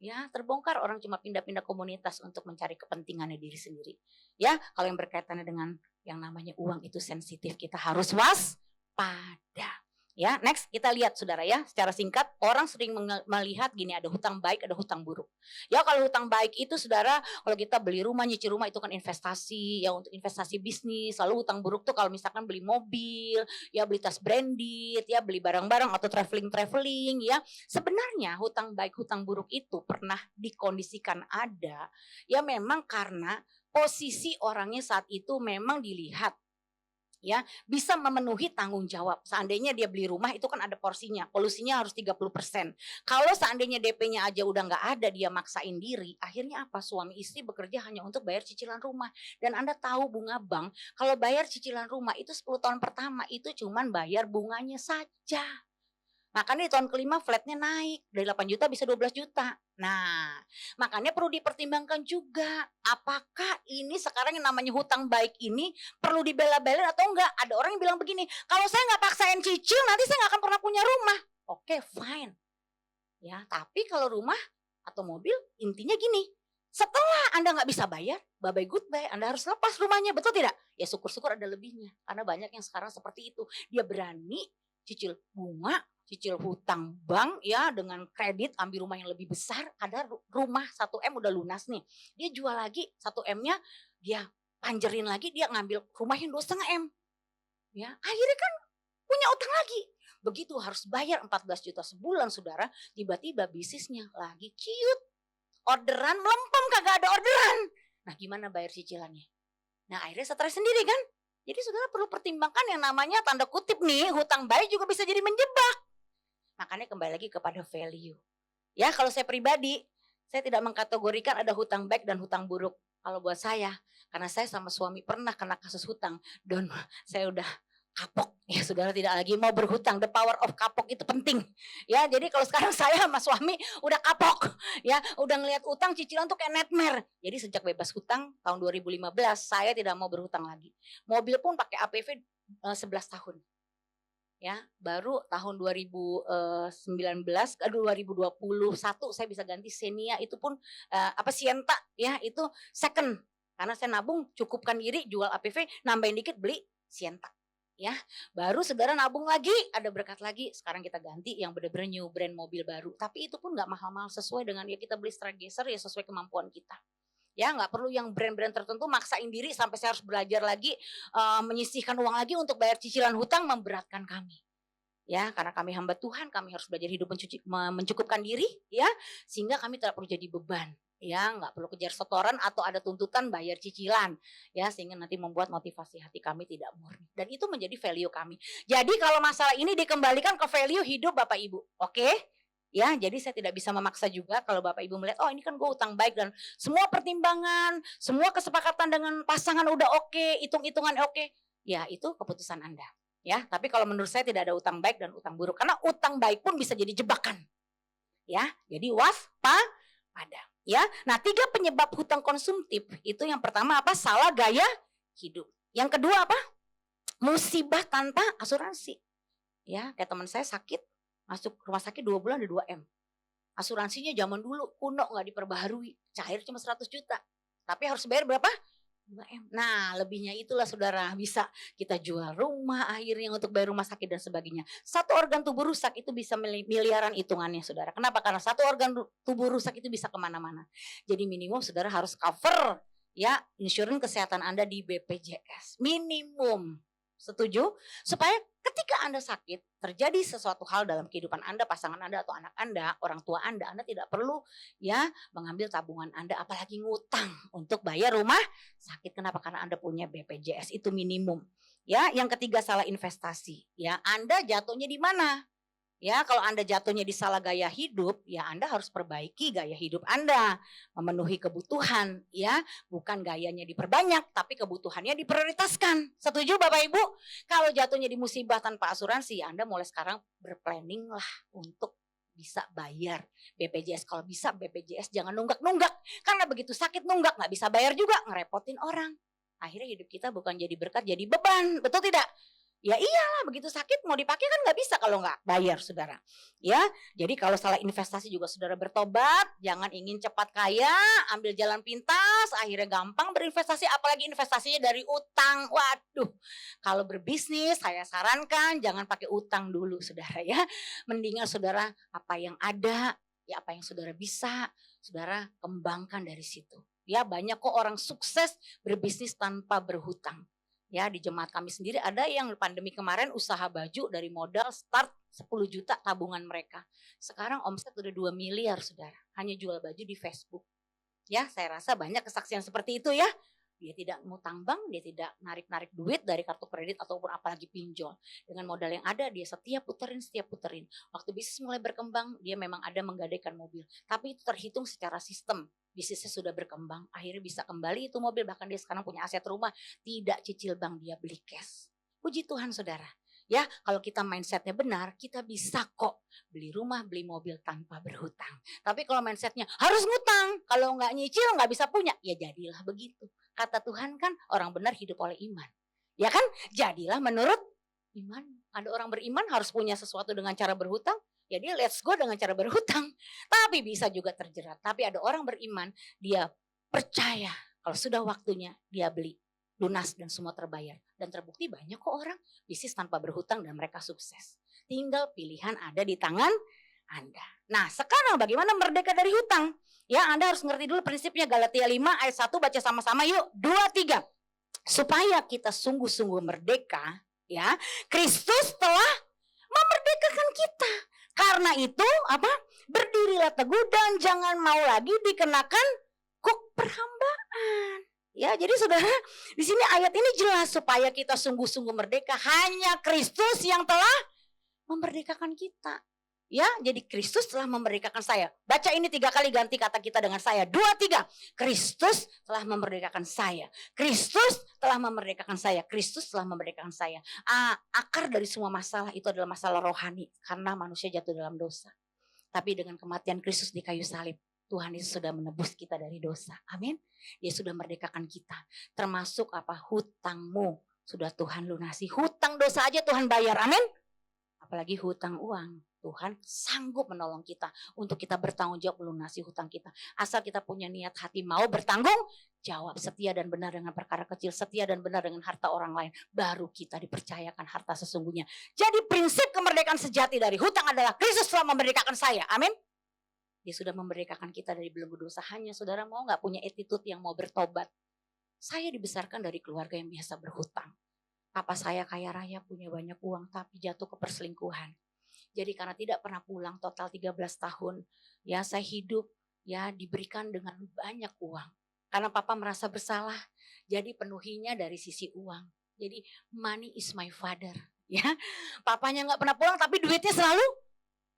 Ya terbongkar, orang cuma pindah-pindah komunitas untuk mencari kepentingannya diri sendiri. Ya kalau yang berkaitannya dengan yang namanya uang itu sensitif, kita harus waspada. Ya, next kita lihat saudara ya, secara singkat orang sering melihat gini, ada hutang baik, ada hutang buruk. Ya kalau hutang baik itu saudara, kalau kita beli rumah, nyicil rumah itu kan investasi, ya untuk investasi bisnis. Lalu hutang buruk tuh kalau misalkan beli mobil, ya beli tas branded, ya beli barang-barang atau traveling, ya. Sebenarnya hutang baik, hutang buruk itu pernah dikondisikan ada, ya memang karena posisi orangnya saat itu memang dilihat. Ya, bisa memenuhi tanggung jawab. Seandainya dia beli rumah itu kan ada porsinya, polusinya harus 30%. Kalau seandainya DP-nya aja udah nggak ada, dia maksain diri, akhirnya apa? Suami istri bekerja hanya untuk bayar cicilan rumah. Dan Anda tahu bunga bank, kalau bayar cicilan rumah itu 10 tahun pertama itu cuman bayar bunganya saja. Makanya di tahun kelima flatnya naik dari 8 juta bisa 12 juta. Nah, makanya perlu dipertimbangkan juga apakah ini sekarang yang namanya hutang baik ini perlu dibela-belain atau enggak. Ada orang yang bilang begini, kalau saya nggak paksain cicil nanti saya nggak akan pernah punya rumah. Oke, fine. Ya, tapi kalau rumah atau mobil intinya gini, setelah Anda nggak bisa bayar, bye-bye goodbye, Anda harus lepas rumahnya, betul tidak? Ya syukur-syukur ada lebihnya. Karena banyak yang sekarang seperti itu. Dia berani cicil bunga, cicil hutang bank ya dengan kredit ambil rumah yang lebih besar, ada rumah 1 M udah lunas nih. Dia jual lagi 1 M-nya, dia panjerin lagi, dia ngambil rumah yang 2,5 M. Ya, akhirnya kan punya utang lagi. Begitu harus bayar 14 juta sebulan saudara, tiba-tiba bisnisnya lagi ciut. Orderan melempem kagak ada orderan. Nah, gimana bayar cicilannya? Nah, akhirnya stres sendiri kan? Jadi saudara perlu pertimbangkan yang namanya tanda kutip nih, hutang baik juga bisa jadi menjebak. Makanya kembali lagi kepada value. Ya, kalau saya pribadi, saya tidak mengkategorikan ada hutang baik dan hutang buruk. Kalau buat saya, karena saya sama suami pernah kena kasus hutang dan saya udah kapok. Ya, saudara tidak lagi mau berhutang. The power of kapok itu penting. Ya, jadi kalau sekarang saya sama suami udah kapok. Ya, udah ngelihat utang cicilan tuh kayak nightmare. Jadi sejak bebas hutang tahun 2015 saya tidak mau berhutang lagi. Mobil pun pakai APV 11 tahun. Ya, baru tahun 2019 ke 2021 saya bisa ganti Xenia itu pun Sienta ya, itu second. Karena saya nabung cukupkan diri jual APV, nambahin dikit beli Sienta. Ya, baru saudara nabung lagi, ada berkat lagi. Sekarang kita ganti yang benar-benar new brand mobil baru. Tapi itu pun nggak mahal-mahal, sesuai dengan ya kita beli Stargazer ya sesuai kemampuan kita. Ya, nggak perlu yang brand-brand tertentu maksain diri sampai saya harus belajar lagi menyisihkan uang lagi untuk bayar cicilan hutang, memberatkan kami. Ya, karena kami hamba Tuhan, kami harus belajar hidup mencukupkan diri, ya, sehingga kami tidak perlu jadi beban. Ya, nggak perlu kejar setoran atau ada tuntutan bayar cicilan, ya, sehingga nanti membuat motivasi hati kami tidak murni. Dan itu menjadi value kami. Jadi kalau masalah ini dikembalikan ke value hidup Bapak Ibu, oke? Ya, jadi saya tidak bisa memaksa juga kalau Bapak Ibu melihat, oh ini kan gue utang baik dan semua pertimbangan, semua kesepakatan dengan pasangan udah oke, hitung-hitungan oke. Ya, itu keputusan Anda. Ya, tapi kalau menurut saya tidak ada utang baik dan utang buruk, karena utang baik pun bisa jadi jebakan. Ya, jadi waspada. Ya, nah 3 penyebab hutang konsumtif itu yang pertama apa? Salah gaya hidup. Yang kedua apa? Musibah tanpa asuransi. Ya, kayak teman saya sakit, masuk rumah sakit 2 bulan ada 2 M. Asuransinya zaman dulu kuno nggak diperbaharui, cair cuma 100 juta. Tapi harus bayar berapa? 2 M. Nah, lebihnya itulah saudara, bisa kita jual rumah akhirnya untuk bayar rumah sakit dan sebagainya. Satu organ tubuh rusak itu bisa miliaran hitungannya saudara. Kenapa? Karena satu organ tubuh rusak itu bisa kemana-mana. Jadi minimum saudara harus cover ya insurans kesehatan Anda di BPJS. Minimum. Setuju? Supaya ketika Anda sakit, terjadi sesuatu hal dalam kehidupan Anda, pasangan Anda atau anak Anda, orang tua Anda tidak perlu ya mengambil tabungan Anda apalagi ngutang untuk bayar rumah sakit. Kenapa? Karena Anda punya BPJS, itu minimum. Ya, yang ketiga salah investasi. Ya, Anda jatuhnya di mana? Ya, kalau Anda jatuhnya di salah gaya hidup, ya Anda harus perbaiki gaya hidup Anda, memenuhi kebutuhan, ya, bukan gayanya diperbanyak, tapi kebutuhannya diprioritaskan. Setuju Bapak Ibu? Kalau jatuhnya di musibah tanpa asuransi, Anda mulai sekarang berplanning lah untuk bisa bayar BPJS. Kalau bisa BPJS jangan nunggak-nunggak, karena begitu sakit nunggak nggak bisa bayar juga, ngerepotin orang. Akhirnya hidup kita bukan jadi berkat, jadi beban, betul tidak? Ya iyalah, begitu sakit mau dipakai kan nggak bisa kalau nggak bayar saudara. Ya, jadi kalau salah investasi juga saudara bertobat, jangan ingin cepat kaya, ambil jalan pintas, akhirnya gampang berinvestasi, apalagi investasinya dari utang. Waduh, kalau berbisnis saya sarankan jangan pakai utang dulu saudara ya. Mendingan saudara apa yang ada, ya apa yang saudara bisa, saudara kembangkan dari situ. Ya banyak kok orang sukses berbisnis tanpa berhutang. Ya, di jemaat kami sendiri ada yang pandemi kemarin usaha baju dari modal start 10 juta tabungan mereka. Sekarang omset udah 2 miliar saudara. Hanya jual baju di Facebook. Ya, saya rasa banyak kesaksian seperti itu ya. Dia tidak ngutang bank, dia tidak narik-narik duit dari kartu kredit ataupun apalagi pinjol. Dengan modal yang ada dia setia puterin. Waktu bisnis mulai berkembang dia memang ada menggadaikan mobil. Tapi itu terhitung secara sistem. Bisnisnya sudah berkembang, akhirnya bisa kembali itu mobil. Bahkan dia sekarang punya aset rumah, tidak cicil bank, dia beli cash. Puji Tuhan saudara. Ya, kalau kita mindsetnya benar, kita bisa kok beli rumah, beli mobil tanpa berhutang. Tapi kalau mindsetnya harus ngutang, kalau nggak nyicil nggak bisa punya, ya jadilah begitu. Kata Tuhan kan orang benar hidup oleh iman. Ya kan? Jadilah menurut iman. Ada orang beriman harus punya sesuatu dengan cara berhutang, ya dia let's go dengan cara berhutang. Tapi bisa juga terjerat. Tapi ada orang beriman, dia percaya kalau sudah waktunya dia beli. Lunas dan semua terbayar. Dan terbukti banyak kok orang bisnis tanpa berhutang dan mereka sukses. Tinggal pilihan ada di tangan Anda. Nah sekarang bagaimana merdeka dari hutang? Ya Anda harus ngerti dulu prinsipnya. Galatia 5 ayat 1 baca sama-sama yuk. 2, 3. Supaya kita sungguh-sungguh merdeka. Ya, Kristus telah memerdekakan kita. Karena itu apa? Berdirilah teguh dan jangan mau lagi dikenakan kuk perhambaan. Ya, jadi saudara, di sini ayat ini jelas supaya kita sungguh-sungguh merdeka. Hanya Kristus yang telah memerdekakan kita. Ya, jadi Kristus telah memerdekakan saya. Baca ini 3 kali, ganti kata kita dengan saya. 2, 3. Kristus telah memerdekakan saya. Kristus telah memerdekakan saya. Kristus telah memerdekakan saya. Akar dari semua masalah itu adalah masalah rohani. Karena manusia jatuh dalam dosa. Tapi dengan kematian Kristus di kayu salib, Tuhan Yesus sudah menebus kita dari dosa. Amin. Dia sudah merdekakan kita. Termasuk apa? Hutangmu sudah Tuhan lunasi. Hutang dosa aja Tuhan bayar. Amin. Apalagi hutang uang. Tuhan sanggup menolong kita untuk kita bertanggung jawab melunasi hutang kita. Asal kita punya niat hati mau bertanggung jawab, setia dan benar dengan perkara kecil, setia dan benar dengan harta orang lain, baru kita dipercayakan harta sesungguhnya. Jadi prinsip kemerdekaan sejati dari hutang adalah Kristus telah memerdekakan saya. Amin. Dia sudah memerdekakan kita dari belenggu dosa. Hanya saudara mau gak punya attitude yang mau bertobat. Saya dibesarkan dari keluarga yang biasa berhutang. Papa saya kaya raya, punya banyak uang, tapi jatuh ke perselingkuhan. Jadi karena tidak pernah pulang total 13 tahun, ya saya hidup ya diberikan dengan banyak uang. Karena papa merasa bersalah, jadi penuhinya dari sisi uang. Jadi money is my father, ya. Papanya nggak pernah pulang tapi duitnya selalu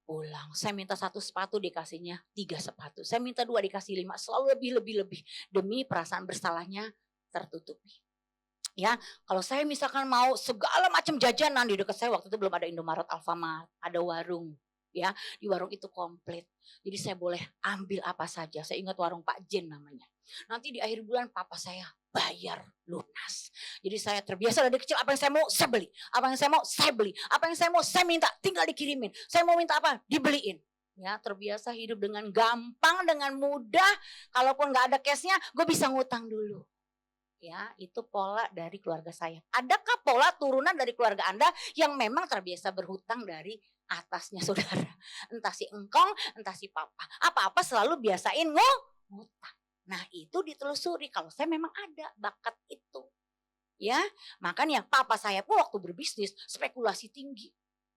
pulang. Saya minta 1 sepatu dikasihnya 3 sepatu. Saya minta 2 dikasih 5, selalu lebih demi perasaan bersalahnya tertutupi. Ya, kalau saya misalkan mau segala macam jajanan di dekat saya, waktu itu belum ada Indomaret, Alfamart, ada warung. Ya, di warung itu komplit. Jadi saya boleh ambil apa saja. Saya ingat warung Pak Jen namanya. Nanti di akhir bulan papa saya bayar lunas. Jadi saya terbiasa dari kecil, apa yang saya mau saya beli. Apa yang saya mau saya beli. Apa yang saya mau saya minta, tinggal dikirimin. Saya mau minta apa, dibeliin. Ya, terbiasa hidup dengan gampang, dengan mudah. Kalaupun gak ada cashnya, gue bisa ngutang dulu. Ya, itu pola dari keluarga saya. Adakah pola turunan dari keluarga Anda yang memang terbiasa berhutang dari atasnya saudara? Entah si engkong, entah si papa. Apa-apa selalu biasain ngutang. Nah itu ditelusuri kalau saya memang ada bakat itu. Ya, makanya papa saya pun waktu berbisnis spekulasi tinggi.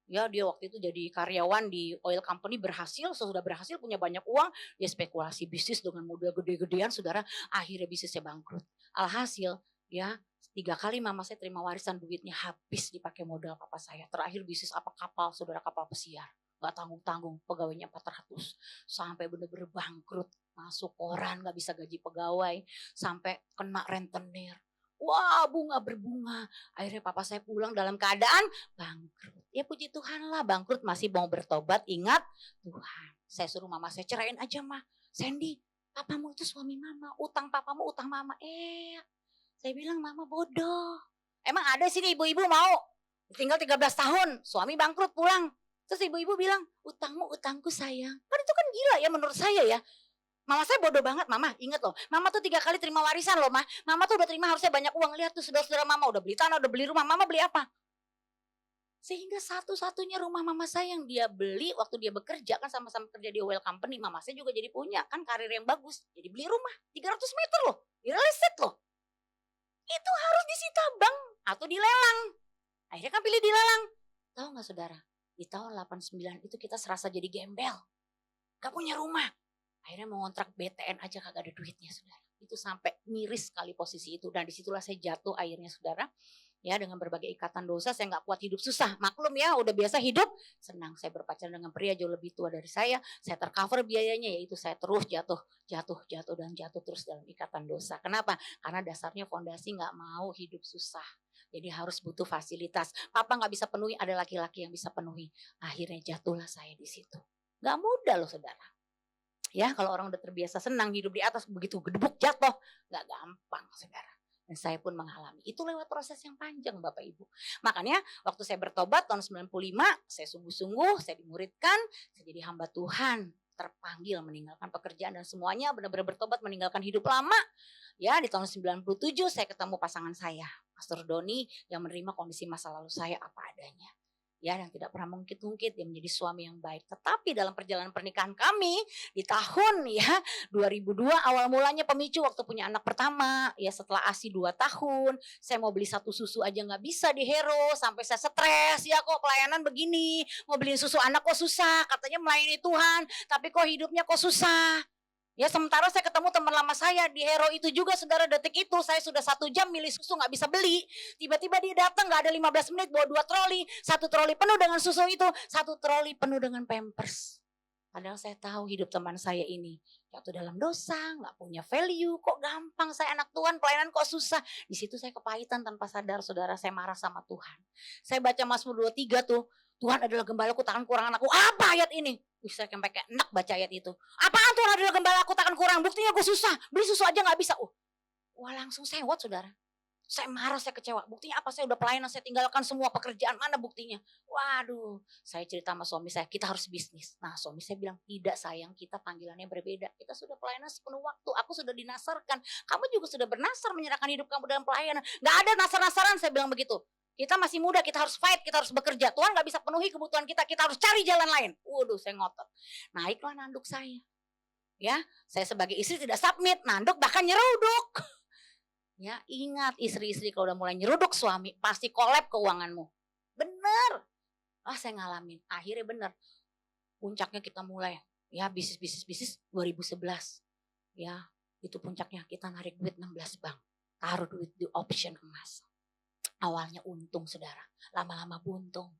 Ya, dia waktu itu jadi karyawan di oil company, berhasil, sesudah berhasil punya banyak uang, dia spekulasi bisnis dengan modal gede-gedean, saudara, akhirnya bisnisnya bangkrut. Alhasil, ya 3 kali mama saya terima warisan, duitnya habis dipakai modal papa saya. Terakhir bisnis apa, kapal, saudara, kapal pesiar. Gak tanggung-tanggung, pegawainya 400. Sampai bener-bener bangkrut, masuk koran, gak bisa gaji pegawai, sampai kena rentenir. Wah, bunga berbunga. Akhirnya papa saya pulang dalam keadaan bangkrut. Ya puji Tuhan lah, bangkrut masih mau bertobat, ingat Tuhan. Saya suruh mama saya, ceraiin aja mah. Sandy, papamu itu suami mama, utang papamu utang mama. Saya bilang mama bodoh. Emang ada sih ibu-ibu mau tinggal 13 tahun, suami bangkrut pulang. Terus ibu-ibu bilang, utangmu utangku sayang. Kan itu kan gila ya menurut saya ya. Mama saya bodoh banget, mama inget loh. Mama tuh 3 kali terima warisan loh, mah. Mama tuh udah terima harusnya banyak uang. Lihat tuh saudara-saudara mama udah beli tanah, udah beli rumah. Mama beli apa? Sehingga satu-satunya rumah mama saya yang dia beli waktu dia bekerja, kan sama-sama kerja di oil company. Mama saya juga jadi punya kan karir yang bagus. Jadi beli rumah 300 meter loh, di real estate loh. Itu harus disita bank atau dilelang. Akhirnya kan pilih dilelang. Tahu gak saudara? Di tahun 89 itu kita serasa jadi gembel. Gak punya rumah. Akhirnya mau ngontrak BTN aja kagak ada duitnya saudara. Itu sampai miris sekali posisi itu. Dan disitulah saya jatuh akhirnya saudara. Ya, dengan berbagai ikatan dosa saya nggak kuat hidup susah. Maklum ya, udah biasa hidup senang. Saya berpacaran dengan pria jauh lebih tua dari saya tercover biayanya, yaitu saya terus jatuh dan jatuh terus dalam ikatan dosa. Kenapa? Karena dasarnya fondasi nggak mau hidup susah. Jadi harus butuh fasilitas. Papa nggak bisa penuhi, ada laki-laki yang bisa penuhi. Akhirnya jatuhlah saya di situ. Nggak mudah loh saudara. Ya, kalau orang udah terbiasa senang hidup di atas, begitu gedebuk jatuh, nggak gampang saudara. Dan saya pun mengalami. Itu lewat proses yang panjang Bapak Ibu. Makanya waktu saya bertobat tahun 95, saya sungguh-sungguh, saya dimuridkan, saya jadi hamba Tuhan. Terpanggil meninggalkan pekerjaan dan semuanya, benar-benar bertobat meninggalkan hidup lama. Ya, di tahun 97 saya ketemu pasangan saya, Pastor Doni, yang menerima kondisi masa lalu saya apa adanya. Ya, dan tidak pernah mungkit-mungkit, dia menjadi suami yang baik. Tetapi dalam perjalanan pernikahan kami di tahun 2002 awal mulanya pemicu waktu punya anak pertama. Ya, setelah ASI 2 tahun, saya mau beli satu susu aja nggak bisa di Hero, sampai saya stres. Ya, kok pelayanan begini, mau beliin susu anak kok susah, katanya melayani Tuhan, tapi kok hidupnya kok susah. Ya, sementara saya ketemu teman lama saya di Hero itu juga saudara, detik itu saya sudah 1 jam milih susu nggak bisa beli. Tiba-tiba dia datang nggak ada 15 menit bawa 2 troli. 1 troli penuh dengan susu itu, 1 troli penuh dengan Pampers. Padahal saya tahu hidup teman saya ini jatuh dalam dosa, nggak punya value, kok gampang saya anak Tuhan, pelayanan kok susah. Di situ saya kepahitan tanpa sadar saudara, saya marah sama Tuhan. Saya baca Mazmur 23 tuh, Tuhan adalah gembalaku, takkan kurang anakku. Apa ayat ini? Saya sampai kayak enak baca ayat itu. Apaan Tuhan adalah gembalaku, takkan kurang. Buktinya gue susah, beli susu aja gak bisa. Wah, langsung sewot saudara. Saya marah, saya kecewa. Buktinya apa? Saya udah pelayanan, saya tinggalkan semua pekerjaan. Mana buktinya? Waduh, saya cerita sama suami saya, kita harus bisnis. Nah, suami saya bilang, tidak sayang, kita panggilannya berbeda. Kita sudah pelayanan sepenuh waktu. Aku sudah dinasarkan. Kamu juga sudah bernasar menyerahkan hidup kamu dalam pelayanan. Gak ada nasar-nasaran, saya bilang begitu. Kita masih muda, kita harus fight, kita harus bekerja. Tuhan gak bisa penuhi kebutuhan kita harus cari jalan lain. Waduh, saya ngotot. Naiklah nanduk saya. Ya, saya sebagai istri tidak submit, nanduk bahkan nyeruduk. Ya, ingat istri-istri kalau udah mulai nyeruduk suami, pasti kolab keuanganmu. Bener. Saya ngalamin. Akhirnya bener. Puncaknya kita mulai. Ya, bisnis 2011. Ya, itu puncaknya kita narik duit 16 bank. Taruh duit di option emas. Awalnya untung saudara, lama-lama buntung.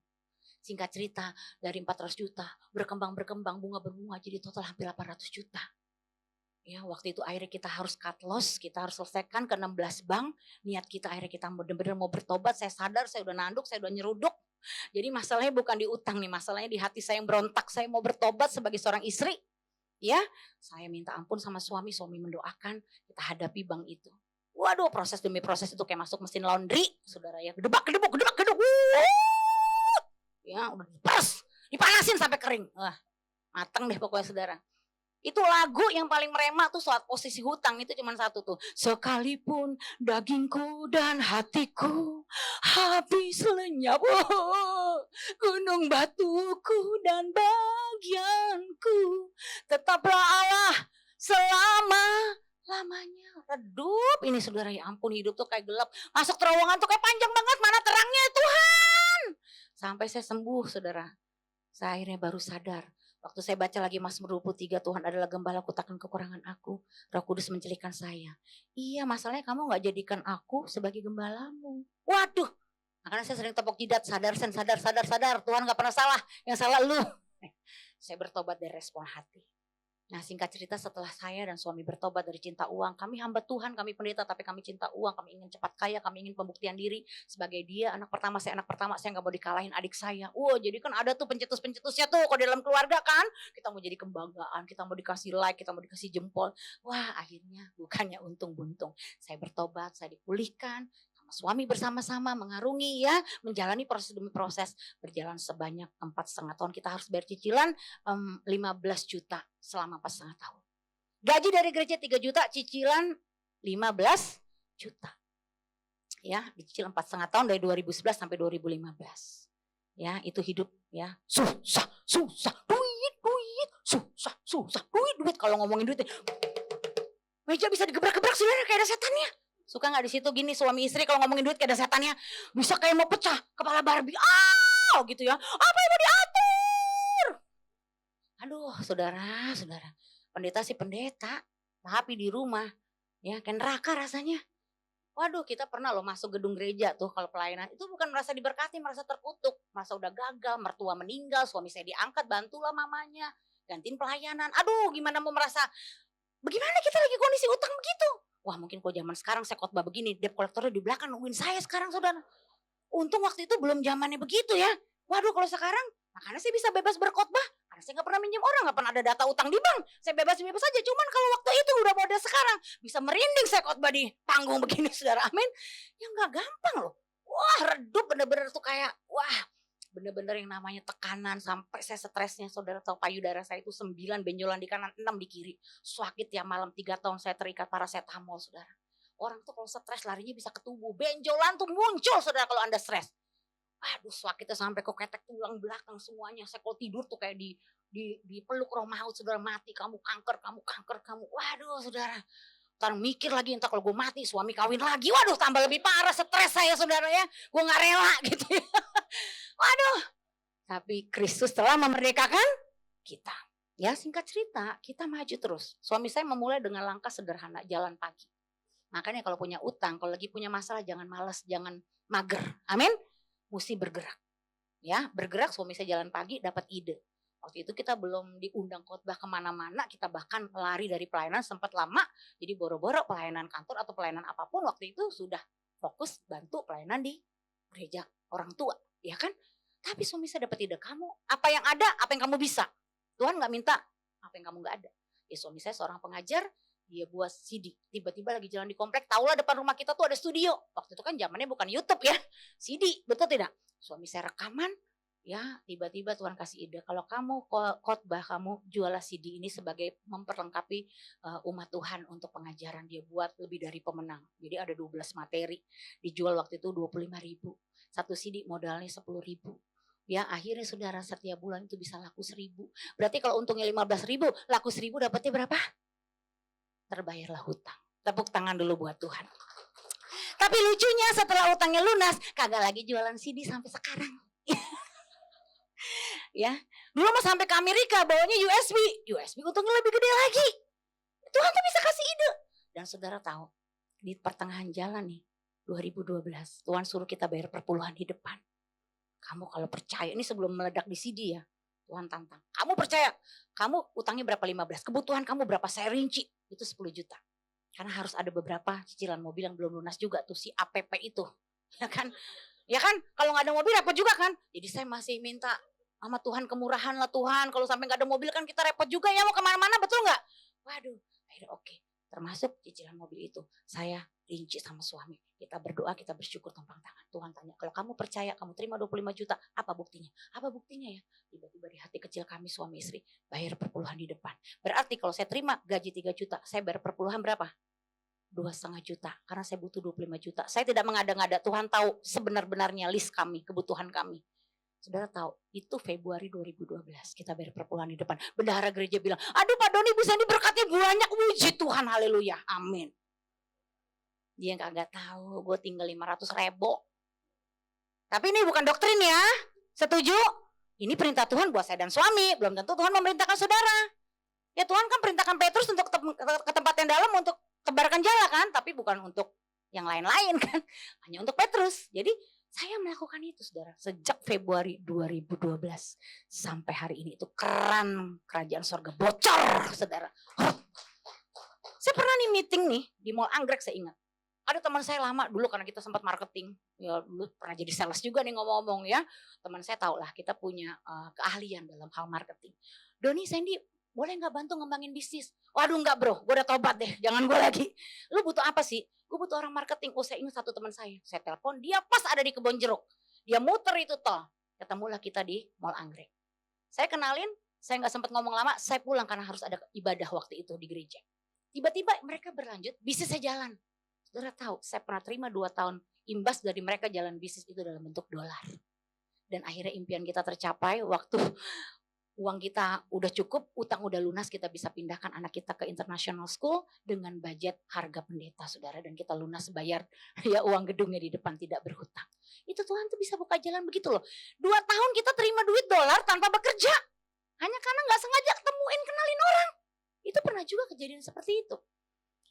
Singkat cerita, dari 400 juta, berkembang, bunga berbunga, jadi total hampir 800 juta. Ya, waktu itu akhirnya kita harus cut loss, kita harus selesaikan ke 16 bank. Niat kita akhirnya kita benar-benar mau bertobat, saya sadar saya udah nanduk, saya udah nyeruduk. Jadi masalahnya bukan di utang nih, masalahnya di hati saya yang berontak, saya mau bertobat sebagai seorang istri. Ya, saya minta ampun sama suami mendoakan, kita hadapi bank itu. Waduh, proses demi proses itu kayak masuk mesin laundry, saudara ya. Gedebuk. Ya, udah dipanasin sampai kering. Wah, mateng deh pokoknya saudara. Itu lagu yang paling merema tuh saat posisi hutang itu cuma satu tuh. Sekalipun dagingku dan hatiku habis lenyap, gunung batuku dan bagianku, tetaplah Allah selama-lamanya. Redup ini saudara, ya ampun, hidup tuh kayak gelap. Masuk terowongan tuh kayak panjang banget, mana terangnya Tuhan. Sampai saya sembuh saudara. Saya akhirnya baru sadar. Waktu saya baca lagi Mazmur 23, Tuhan adalah gembalaku, takkan kekurangan aku. Roh Kudus mencelikakan saya. Iya, masalahnya kamu gak jadikan aku sebagai gembalamu. Waduh, makanya saya sering tepuk jidat, sadar. Tuhan gak pernah salah, yang salah lu. Saya bertobat dari respon hati. Nah, singkat cerita, setelah saya dan suami bertobat dari cinta uang, kami hamba Tuhan, kami pendeta, tapi kami cinta uang, kami ingin cepat kaya, kami ingin pembuktian diri. Sebagai dia anak pertama, saya gak mau dikalahin adik saya. Jadi kan ada tuh pencetus-pencetusnya tuh, kalau di dalam keluarga kan, kita mau jadi kebanggaan, kita mau dikasih like, kita mau dikasih jempol. Wah, akhirnya bukannya untung-buntung. Saya bertobat, saya dipulihkan, suami bersama-sama mengarungi ya, menjalani proses demi proses, berjalan sebanyak 4,5 tahun. Kita harus bayar cicilan 15 juta selama 4,5 tahun. Gaji dari gereja 3 juta, cicilan 15 juta. Ya, dicicil 4,5 tahun dari 2011 sampai 2015. Ya, itu hidup ya. Susah, duit, susah, duit. Kalau ngomongin duit, meja bisa digebrak-gebrak saudara, kayak ada setannya. Suka gak di situ gini suami istri kalau ngomongin duit kayak ada setannya. Bisa kayak mau pecah kepala Barbie. Gitu ya. Apa yang mau diatur? Aduh saudara. Pendeta sih pendeta. Tapi di rumah Ya, kayak neraka rasanya. Waduh, kita pernah loh masuk gedung gereja tuh kalau pelayanan. Itu bukan merasa diberkati, merasa terkutuk. Merasa udah gagal, mertua meninggal, suami saya diangkat, bantulah mamanya. Gantiin pelayanan. Aduh, gimana mau merasa, bagaimana kita lagi kondisi utang begitu? Wah, mungkin kalau zaman sekarang saya khotbah begini, debt collectornya di belakang nungguin saya sekarang, saudara. Untung waktu itu belum zamannya begitu ya. Waduh, kalau sekarang, makanya saya bisa bebas berkhotbah. Karena saya gak pernah minjem orang, gak pernah ada data utang di bank. Saya bebas-bebas aja. Cuman kalau waktu itu udah model sekarang, bisa merinding saya khotbah di panggung begini, saudara. Amin. Ya gak gampang loh. Wah, redup bener-bener tuh kayak, wah, bener-bener yang namanya tekanan. Sampai saya stresnya, saudara tahu payudara saya itu 9 benjolan di kanan, 6 di kiri. Sakit ya malam 3 tahun saya terikat paracetamol, saudara. Orang tuh kalau stres larinya bisa ke tubuh. Benjolan tuh muncul, saudara, kalau Anda stres. Aduh, sakitnya sampai ke ketek tulang belakang semuanya. Saya kalau tidur tuh kayak di peluk roh maut, saudara. Mati kamu, kanker kamu. Waduh, saudara. Ntar mikir lagi, entar kalau gue mati suami kawin lagi. Waduh, tambah lebih parah stres saya, saudara ya. Gue gak rela gitu ya. Waduh. Tapi Kristus telah memerdekakan kita. Ya, singkat cerita, kita maju terus. Suami saya memulai dengan langkah sederhana, jalan pagi. Makanya kalau punya utang, kalau lagi punya masalah, jangan malas, jangan mager. Amin. Mesti bergerak. Ya, bergerak. Suami saya jalan pagi dapat ide. Waktu itu kita belum diundang khotbah kemana-mana, kita bahkan lari dari pelayanan sempat lama. Jadi boro-boro pelayanan kantor atau pelayanan apapun waktu itu sudah fokus bantu pelayanan di gereja orang tua, ya kan? Tapi suami saya dapat ide, kamu apa yang ada, apa yang kamu bisa. Tuhan nggak minta apa yang kamu nggak ada. Ya, suami saya seorang pengajar, dia buat CD. Tiba-tiba lagi jalan di komplek, tahulah depan rumah kita tuh ada studio. Waktu itu kan zamannya bukan YouTube ya, CD, betul tidak? Suami saya rekaman, ya tiba-tiba Tuhan kasih ide. Kalau kamu khotbah, kamu jualah CD ini sebagai memperlengkapi umat Tuhan untuk pengajaran. Dia buat lebih dari pemenang. Jadi ada 12 materi. Dijual waktu itu 25.000. Satu CD modalnya 10.000. Ya akhirnya saudara setiap bulan itu bisa laku 1.000. Berarti kalau untungnya 15.000, laku 1.000 dapatnya berapa? Terbayarlah hutang. Tepuk tangan dulu buat Tuhan. Tapi lucunya setelah utangnya lunas, kagak lagi jualan CD sampai sekarang. Ya, dulu mah sampai ke Amerika bawanya USB untungnya lebih gede lagi. Tuhan tuh bisa kasih ide. Dan saudara tahu, di pertengahan jalan nih, 2012, Tuhan suruh kita bayar perpuluhan di depan. Kamu kalau percaya, ini sebelum meledak di CD ya, Tuhan tantang. Kamu percaya, kamu utangnya berapa 15, kebutuhan kamu berapa, saya rinci, itu 10 juta. Karena harus ada beberapa cicilan mobil yang belum lunas juga tuh, si APP itu. Ya kan, kalau gak ada mobil repot juga kan. Jadi saya masih minta sama Tuhan kemurahan lah Tuhan. Kalau sampai gak ada mobil kan kita repot juga ya, mau kemana-mana, betul gak? Waduh, akhirnya oke. Termasuk cicilan mobil itu, saya rinci sama suami. Kita berdoa, kita bersyukur tumpang tangan. Tuhan tanya, kalau kamu percaya, kamu terima 25 juta, apa buktinya? Apa buktinya ya? Tiba-tiba di hati kecil kami suami istri, bayar perpuluhan di depan. Berarti kalau saya terima gaji 3 juta, saya bayar perpuluhan berapa? 2,5 juta. Karena saya butuh 25 juta. Saya tidak mengada-ngada, Tuhan tahu sebenar-benarnya list kami, kebutuhan kami. Saudara tahu, itu Februari 2012 kita bayar perpuluhan di depan. Bendahara gereja bilang, aduh Pak Doni bisa diberkati banyak, puji Tuhan, haleluya, amin. Dia kagak tahu, gue tinggal 500.000. Tapi ini bukan doktrin ya, setuju? Ini perintah Tuhan buat saya dan suami, belum tentu Tuhan memerintahkan saudara. Ya Tuhan kan perintahkan Petrus untuk ke tempat yang dalam untuk tebarkan jala kan, tapi bukan untuk yang lain-lain kan, hanya untuk Petrus. Jadi saya melakukan itu saudara, sejak Februari 2012 sampai hari ini. Itu keran kerajaan sorga bocor saudara. Saya pernah nih meeting nih di Mall Anggrek, saya ingat. Ada teman saya lama dulu karena kita sempat marketing. Ya dulu pernah jadi sales juga nih ngomong-ngomong ya. Teman saya tahu lah kita punya keahlian dalam hal marketing. Doni, Sandy, boleh gak bantu ngembangin bisnis? Waduh enggak bro, gue udah tobat deh, jangan gue lagi. Lu butuh apa sih? Gue butuh orang marketing. Oh, saya ingat satu teman saya telepon, dia pas ada di Kebon Jeruk. Dia muter itu tol. Ketemulah kita di Mall Anggrek. Saya kenalin, saya gak sempat ngomong lama, saya pulang karena harus ada ibadah waktu itu di gereja. Tiba-tiba mereka berlanjut, bisnisnya jalan. Saudara tahu, saya pernah terima 2 tahun imbas dari mereka jalan bisnis itu dalam bentuk dolar. Dan akhirnya impian kita tercapai waktu uang kita udah cukup, utang udah lunas, kita bisa pindahkan anak kita ke international school dengan budget harga pendeta saudara. Dan kita lunas bayar ya uang gedungnya di depan, tidak berhutang. Itu Tuhan tuh bisa buka jalan begitu loh. 2 tahun kita terima duit dolar tanpa bekerja. Hanya karena gak sengaja ketemuin, kenalin orang. Itu pernah juga kejadian seperti itu.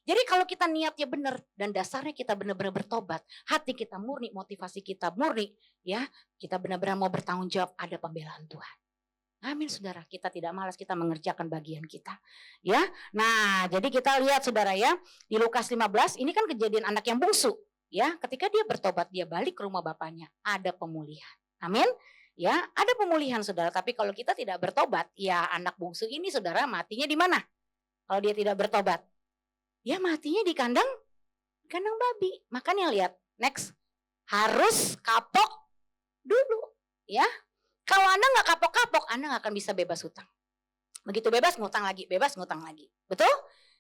Jadi kalau kita niatnya benar dan dasarnya kita benar-benar bertobat, hati kita murni, motivasi kita murni, ya, kita benar-benar mau bertanggung jawab, ada pembelaan Tuhan. Amin saudara, kita tidak malas, kita mengerjakan bagian kita. Ya, nah jadi kita lihat saudara ya, di Lukas 15 ini kan kejadian anak yang bungsu. Ya, ketika dia bertobat, dia balik ke rumah bapaknya, ada pemulihan. Amin. Ya, ada pemulihan saudara, tapi kalau kita tidak bertobat, ya anak bungsu ini saudara matinya di mana? Kalau dia tidak bertobat, ya matinya di kandang babi. Makanya lihat, next, harus kapok dulu, ya. Kalau Anda nggak kapok-kapok, Anda nggak akan bisa bebas hutang. Begitu bebas, ngutang lagi, bebas, ngutang lagi. Betul?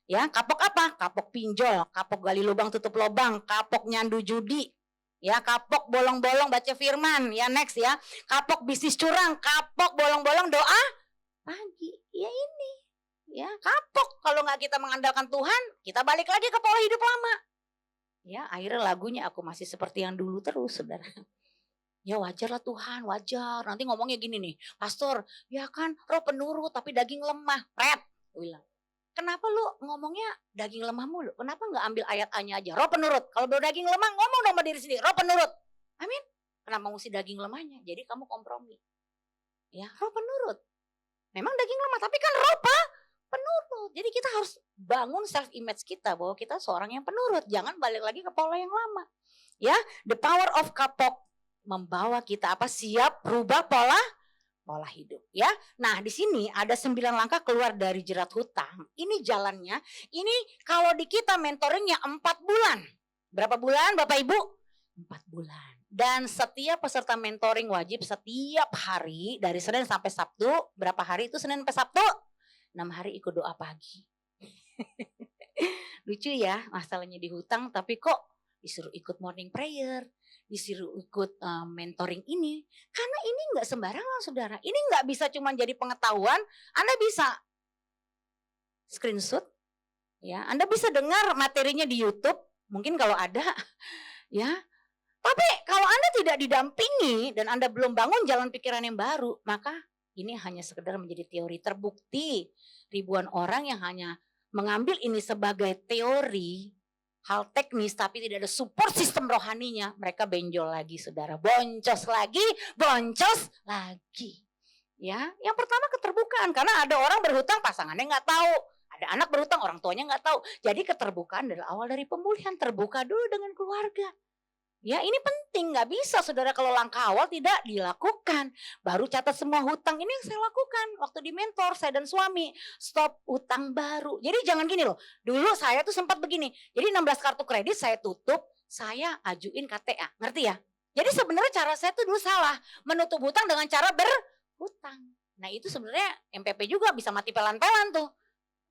Ya, kapok apa? Kapok pinjol, kapok gali lubang tutup lubang, kapok nyandu judi, ya, kapok bolong-bolong baca firman, ya next ya. Kapok bisnis curang, kapok bolong-bolong doa pagi. Ya ini, ya kapok. Kalau nggak kita mengandalkan Tuhan, kita balik lagi ke pola hidup lama. Ya, akhirnya lagunya aku masih seperti yang dulu terus, saudara. Ya wajar lah Tuhan, wajar. Nanti ngomongnya gini nih, pastor, ya kan roh penurut tapi daging lemah. Pret, bilang. Kenapa lu ngomongnya daging lemah mulu? Kenapa nggak ambil ayat A-nya aja? Roh penurut. Kalau daging lemah, ngomong dong sama diri sendiri. Roh penurut. Amin. Kenapa mesti daging lemahnya? Jadi kamu kompromi. Ya, roh penurut. Memang daging lemah, tapi kan roh penurut. Jadi kita harus bangun self image kita bahwa kita seorang yang penurut. Jangan balik lagi ke pola yang lama. Ya, the power of kapok membawa kita siap rubah pola hidup, ya. Nah, di sini ada 9 langkah keluar dari jerat hutang. Ini jalannya. Ini kalau di kita mentoringnya 4 bulan. Berapa bulan Bapak Ibu? 4 bulan. Dan setiap peserta mentoring wajib setiap hari dari Senin sampai Sabtu. Berapa hari itu Senin sampai Sabtu? 6 hari ikut doa pagi. Lucu ya, masalahnya di hutang tapi kok disuruh ikut morning prayer, disuruh ikut mentoring ini. Karena ini nggak sembarangan saudara. Ini nggak bisa cuma jadi pengetahuan. Anda bisa screenshot, ya. Anda bisa dengar materinya di YouTube, mungkin kalau ada, ya. Tapi kalau Anda tidak didampingi dan Anda belum bangun jalan pikiran yang baru, maka ini hanya sekedar menjadi teori. Terbukti ribuan orang yang hanya mengambil ini sebagai teori, hal teknis tapi tidak ada support sistem rohaninya, mereka benjol lagi saudara, boncos lagi. Ya, yang pertama keterbukaan, karena ada orang berhutang pasangannya nggak tahu, ada anak berhutang orang tuanya nggak tahu. Jadi keterbukaan adalah awal dari pemulihan. Terbuka dulu dengan keluarga. Ya ini penting, nggak bisa saudara kalau langkah awal tidak dilakukan. Baru catat semua hutang, ini yang saya lakukan waktu di mentor saya dan suami. Stop hutang baru. Jadi jangan gini loh, dulu saya tuh sempat begini. Jadi 16 kartu kredit saya tutup, saya ajuin KTA, ngerti ya? Jadi sebenarnya cara saya tuh dulu salah, menutup hutang dengan cara berhutang. Nah itu sebenarnya MPP juga bisa mati pelan-pelan tuh.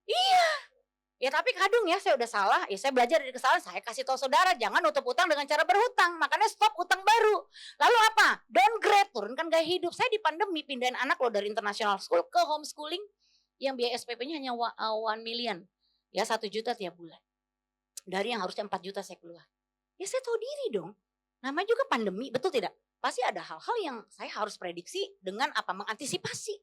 Iya. Ya tapi kadung ya saya udah salah, ya saya belajar dari kesalahan, saya kasih tahu saudara jangan nutup utang dengan cara berhutang, makanya stop utang baru. Lalu apa? Downgrade, turunkan gaya hidup. Saya di pandemi pindahin anak lo dari international school ke homeschooling yang biaya SPP-nya hanya 1 million, ya 1 juta tiap bulan. Dari yang harusnya 4 juta saya keluar. Ya saya tahu diri dong, namanya juga pandemi, betul tidak? Pasti ada hal-hal yang saya harus prediksi dengan mengantisipasi.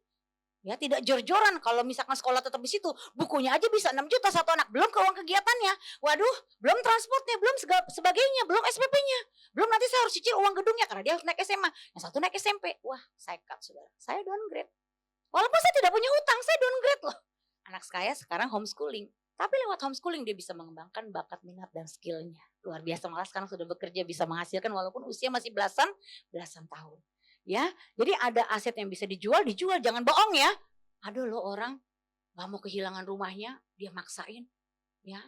Ya tidak jor-joran, kalau misalkan sekolah tetap di situ, bukunya aja bisa 6 juta satu anak, belum ke uang kegiatannya. Waduh, belum transportnya, belum sebagainya, belum SPP-nya. Belum nanti saya harus cicil uang gedungnya karena dia harus naik SMA, yang satu naik SMP. Wah, saya cut saudara, saya downgrade. Walaupun saya tidak punya hutang, saya downgrade loh. Anak saya sekarang homeschooling, tapi lewat homeschooling dia bisa mengembangkan bakat, minat, dan skillnya. Luar biasa, malah sekarang sudah bekerja, bisa menghasilkan walaupun usia masih belasan tahun. Ya, jadi ada aset yang bisa dijual, jangan bohong ya. Ada loh orang gak mau kehilangan rumahnya, dia maksain. Ya,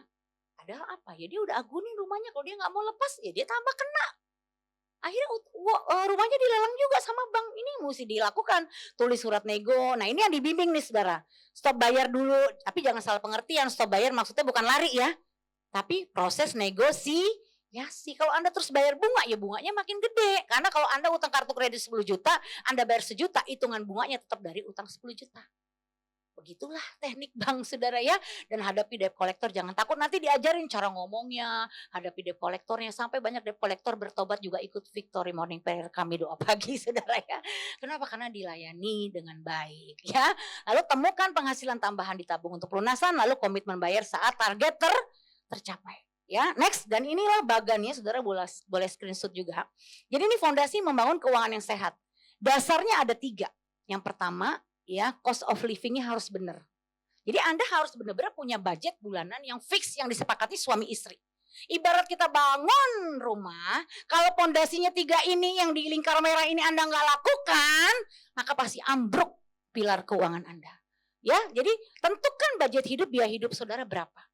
padahal apa? Ya dia udah agunin rumahnya, kalau dia gak mau lepas, ya dia tambah kena. Akhirnya rumahnya dilelang juga sama bank. Ini mesti dilakukan, tulis surat nego. Nah ini yang dibimbing nih saudara. Stop bayar dulu, tapi jangan salah pengertian. Stop bayar maksudnya bukan lari ya, tapi proses negosiasi. Ya sih, kalau Anda terus bayar bunga, ya bunganya makin gede. Karena kalau Anda utang kartu kredit 10 juta, Anda bayar 1 juta, hitungan bunganya tetap dari utang 10 juta. Begitulah teknik bank saudara ya. Dan hadapi debt collector, jangan takut, nanti diajarin cara ngomongnya, hadapi debt collectornya. Sampai banyak debt collector bertobat juga ikut Victory Morning Prayer kami doa pagi saudara ya. Kenapa? Karena dilayani dengan baik ya. Lalu temukan penghasilan tambahan ditabung untuk pelunasan, lalu komitmen bayar saat target tercapai. Ya, next, dan inilah bagannya, saudara boleh screenshot juga. Jadi ini fondasi membangun keuangan yang sehat. Dasarnya ada 3. Yang pertama, ya, cost of livingnya harus benar. Jadi Anda harus benar-benar punya budget bulanan yang fix, yang disepakati suami istri. Ibarat kita bangun rumah, kalau fondasinya 3 ini yang di lingkar merah ini Anda nggak lakukan, maka pasti ambruk pilar keuangan Anda. Ya, jadi tentukan budget hidup, biaya hidup saudara berapa.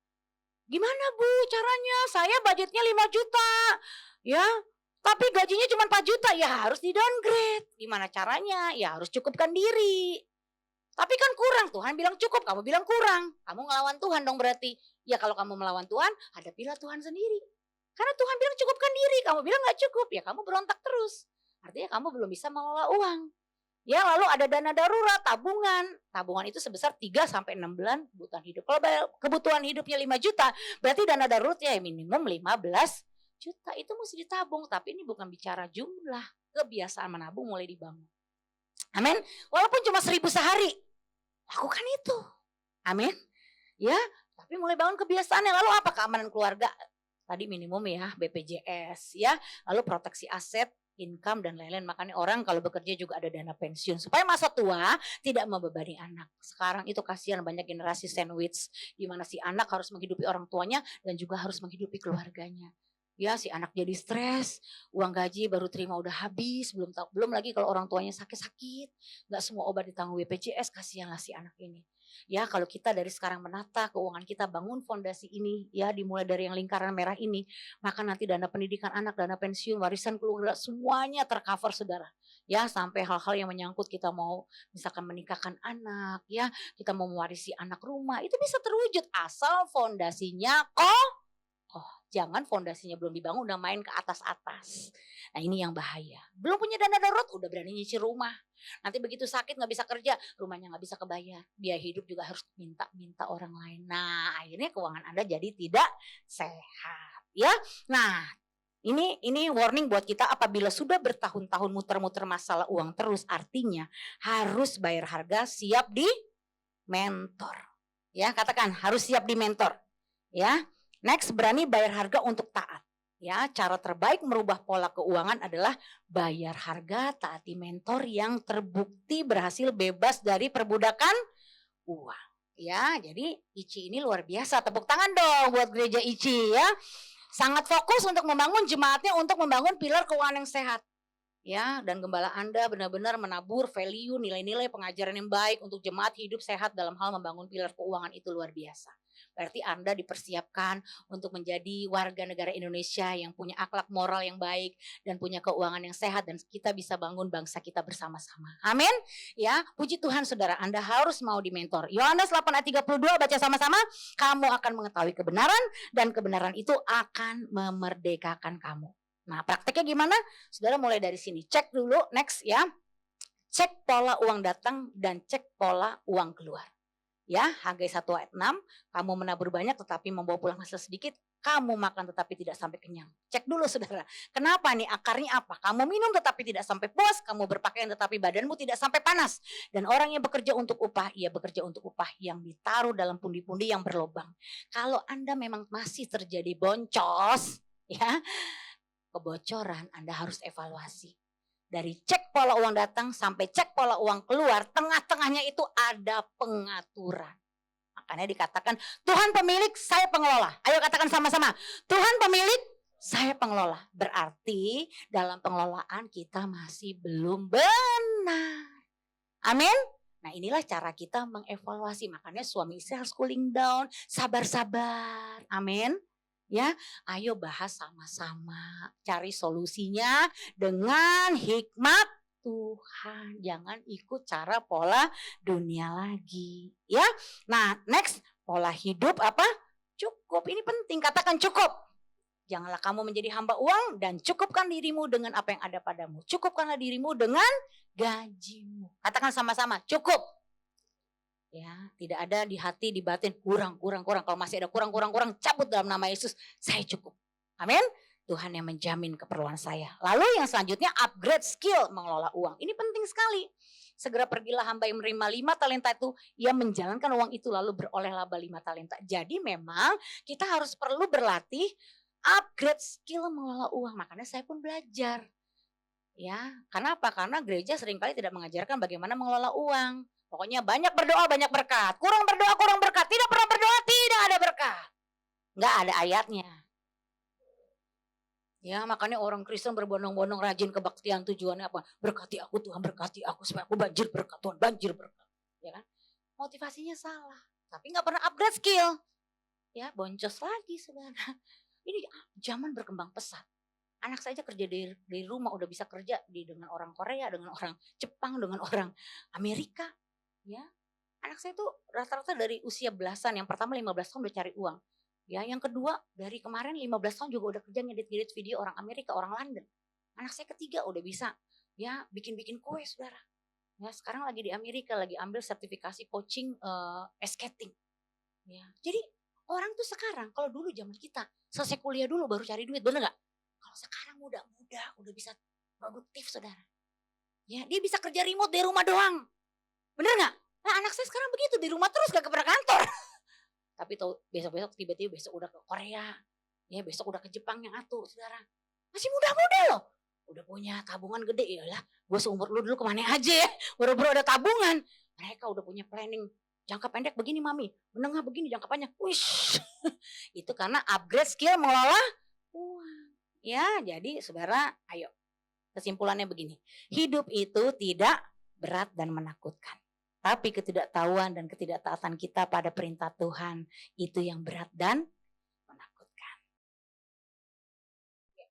Gimana Bu caranya? Saya budgetnya 5 juta. Ya, tapi gajinya cuma 4 juta. Ya harus di downgrade. Gimana caranya? Ya harus cukupkan diri. Tapi kan kurang, Tuhan bilang cukup, kamu bilang kurang. Kamu ngelawan Tuhan dong berarti. Ya kalau kamu melawan Tuhan, hadapilah Tuhan sendiri. Karena Tuhan bilang cukupkan diri, kamu bilang gak cukup. Ya kamu berontak terus. Artinya kamu belum bisa mengelola uang. Ya, lalu ada dana darurat, tabungan. Tabungan itu sebesar 3-6 bulan kebutuhan hidup. Kalau kebutuhan hidupnya 5 juta, berarti dana daruratnya minimum 15 juta. Itu mesti ditabung, tapi ini bukan bicara jumlah. Kebiasaan menabung mulai dibangun. Amin. Walaupun cuma 1.000 sehari, lakukan itu. Amin. Ya, tapi mulai bangun kebiasaannya. Lalu apa? Keamanan keluarga. Tadi minimum ya, BPJS ya. Lalu proteksi aset, income dan lain-lain. Makanya orang kalau bekerja juga ada dana pensiun supaya masa tua tidak membebani anak. Sekarang itu kasihan banyak generasi sandwich di mana si anak harus menghidupi orang tuanya dan juga harus menghidupi keluarganya. Ya, si anak jadi stres, uang gaji baru terima udah habis, belum lagi kalau orang tuanya sakit-sakit, nggak semua obat ditanggung BPJS, kasihanlah si anak ini. Ya, kalau kita dari sekarang menata keuangan kita, bangun fondasi ini, ya dimulai dari yang lingkaran merah ini, maka nanti dana pendidikan anak, dana pensiun, warisan keluarga, semuanya tercover saudara. Ya, sampai hal-hal yang menyangkut kita mau misalkan menikahkan anak, ya kita mau mewarisi anak rumah, itu bisa terwujud asal fondasinya jangan fondasinya belum dibangun udah main ke atas-atas. Nah ini yang bahaya. Belum punya dana darurat udah berani nyicil rumah. Nanti begitu sakit gak bisa kerja, rumahnya gak bisa kebayar. Biaya hidup juga harus minta orang lain. Nah akhirnya keuangan Anda jadi tidak sehat. Ya, nah ini warning buat kita apabila sudah bertahun-tahun muter-muter masalah uang terus, artinya harus bayar harga, siap di mentor. Ya, katakan harus siap di mentor. Ya. Next, berani bayar harga untuk taat. Ya, cara terbaik merubah pola keuangan adalah bayar harga, taati mentor yang terbukti berhasil bebas dari perbudakan uang. Ya, jadi ICI ini luar biasa. Tepuk tangan dong buat gereja ICI ya. Sangat fokus untuk membangun jemaatnya untuk membangun pilar keuangan yang sehat. Ya, dan gembala Anda benar-benar menabur value, nilai-nilai pengajaran yang baik untuk jemaat hidup sehat dalam hal membangun pilar keuangan itu luar biasa. Berarti Anda dipersiapkan untuk menjadi warga negara Indonesia yang punya akhlak moral yang baik dan punya keuangan yang sehat dan kita bisa bangun bangsa kita bersama-sama. Amin. Ya, puji Tuhan saudara, Anda harus mau dimentor. Yohanes 8 ayat 32 baca sama-sama. Kamu akan mengetahui kebenaran dan kebenaran itu akan memerdekakan kamu. Nah, prakteknya gimana? Saudara mulai dari sini. Cek dulu, next ya. Cek pola uang datang dan cek pola uang keluar. Ya, Hagai 1 ayat 6, kamu menabur banyak tetapi membawa pulang hasil sedikit, kamu makan tetapi tidak sampai kenyang. Cek dulu saudara, kenapa nih akarnya apa? Kamu minum tetapi tidak sampai puas, kamu berpakaian tetapi badanmu tidak sampai panas. Dan orang yang bekerja untuk upah, ia bekerja untuk upah yang ditaruh dalam pundi-pundi yang berlobang. Kalau Anda memang masih terjadi boncos, ya, kebocoran, Anda harus evaluasi. Dari cek pola uang datang sampai cek pola uang keluar, tengah-tengahnya itu ada pengaturan. Makanya dikatakan, Tuhan pemilik, saya pengelola. Ayo katakan sama-sama, Tuhan pemilik, saya pengelola. Berarti dalam pengelolaan kita masih belum benar. Amin. Nah inilah cara kita mengevaluasi. Makanya suami istri harus cooling down, sabar-sabar. Amin. Ya, ayo bahas sama-sama, cari solusinya dengan hikmat Tuhan. Jangan ikut cara pola dunia lagi, ya. Nah, next, pola hidup apa? Cukup. Ini penting, katakan cukup. Janganlah kamu menjadi hamba uang dan cukupkan dirimu dengan apa yang ada padamu. Cukupkanlah dirimu dengan gajimu. Katakan sama-sama, cukup. Ya, tidak ada di hati, di batin kurang. Kalau masih ada kurang, cabut dalam nama Yesus. Saya cukup. Amin. Tuhan yang menjamin keperluan saya. Lalu yang selanjutnya upgrade skill mengelola uang. Ini penting sekali. Segera pergilah hamba yang menerima 5 talenta itu, ia menjalankan uang itu lalu beroleh laba 5 talenta. Jadi memang kita harus perlu berlatih upgrade skill mengelola uang. Makanya saya pun belajar. Ya, karena apa? Karena gereja seringkali tidak mengajarkan bagaimana mengelola uang. Pokoknya banyak berdoa, banyak berkat. Kurang berdoa, kurang berkat. Tidak pernah berdoa, tidak ada berkat. Nggak ada ayatnya. Ya, makanya orang Kristen berbondong-bondong rajin kebaktian, tujuannya apa? Berkati aku Tuhan, berkati aku supaya aku banjir berkat Tuhan, banjir berkat. Ya kan? Motivasinya salah. Tapi nggak pernah upgrade skill. Ya, boncos lagi saudara. Ini zaman berkembang pesat. Anak saya aja kerja di rumah udah bisa kerja dengan orang Korea, dengan orang Jepang, dengan orang Amerika. Ya, anak saya tuh rata-rata dari usia belasan. Yang pertama 15 tahun udah cari uang. Ya, yang kedua dari kemarin 15 tahun juga udah kerja ngedit-ngedit video orang Amerika, orang London. Anak saya ketiga udah bisa ya bikin-bikin kue saudara. Ya, sekarang lagi di Amerika lagi ambil sertifikasi coaching skating. Ya, jadi orang tuh sekarang kalau dulu zaman kita selesai kuliah dulu baru cari duit, bener nggak? Kalau sekarang muda-muda udah bisa produktif saudara. Ya, dia bisa kerja remote dari rumah doang. Bener nggak? Nah, anak saya sekarang begitu di rumah terus gak pernah kantor. Tapi tahu besok-besok tiba-tiba besok udah ke Korea. Ya, besok udah ke Jepang yang atur, saudara. Masih muda-muda loh. Udah punya tabungan gede ya lah. Gue seumur lu dulu kemana aja ya. Baru-baru ada tabungan. Mereka udah punya planning. Jangka pendek begini mami. Menengah begini jangka panjang. Wish. Itu karena upgrade skill mengelola uang. Ya, jadi saudara ayo. Kesimpulannya begini. Hidup itu tidak berat dan menakutkan. Tapi ketidaktahuan dan ketidaktaatan kita pada perintah Tuhan itu yang berat dan menakutkan.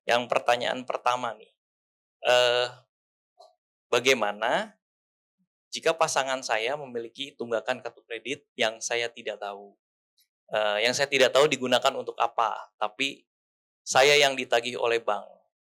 Yang pertanyaan pertama nih, bagaimana jika pasangan saya memiliki tunggakan kartu kredit yang saya tidak tahu? Yang saya tidak tahu digunakan untuk apa, tapi saya yang ditagih oleh bank.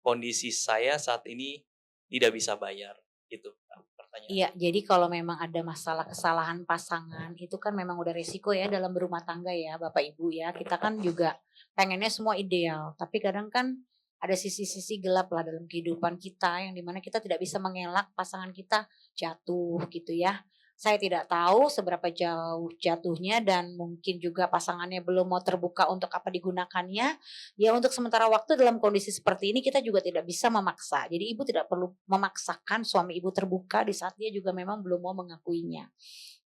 Kondisi saya saat ini tidak bisa bayar, gitu pertanyaan. Iya, jadi kalau memang ada masalah kesalahan pasangan itu kan memang udah resiko ya dalam berumah tangga ya Bapak Ibu ya. Kita kan juga pengennya semua ideal, tapi kadang kan ada sisi-sisi gelap lah dalam kehidupan kita yang dimana kita tidak bisa mengelak pasangan kita jatuh gitu ya. Saya tidak tahu seberapa jauh jatuhnya dan mungkin juga pasangannya belum mau terbuka untuk apa digunakannya. Ya untuk sementara waktu dalam kondisi seperti ini kita juga tidak bisa memaksa. Jadi ibu tidak perlu memaksakan suami ibu terbuka di saat dia juga memang belum mau mengakuinya.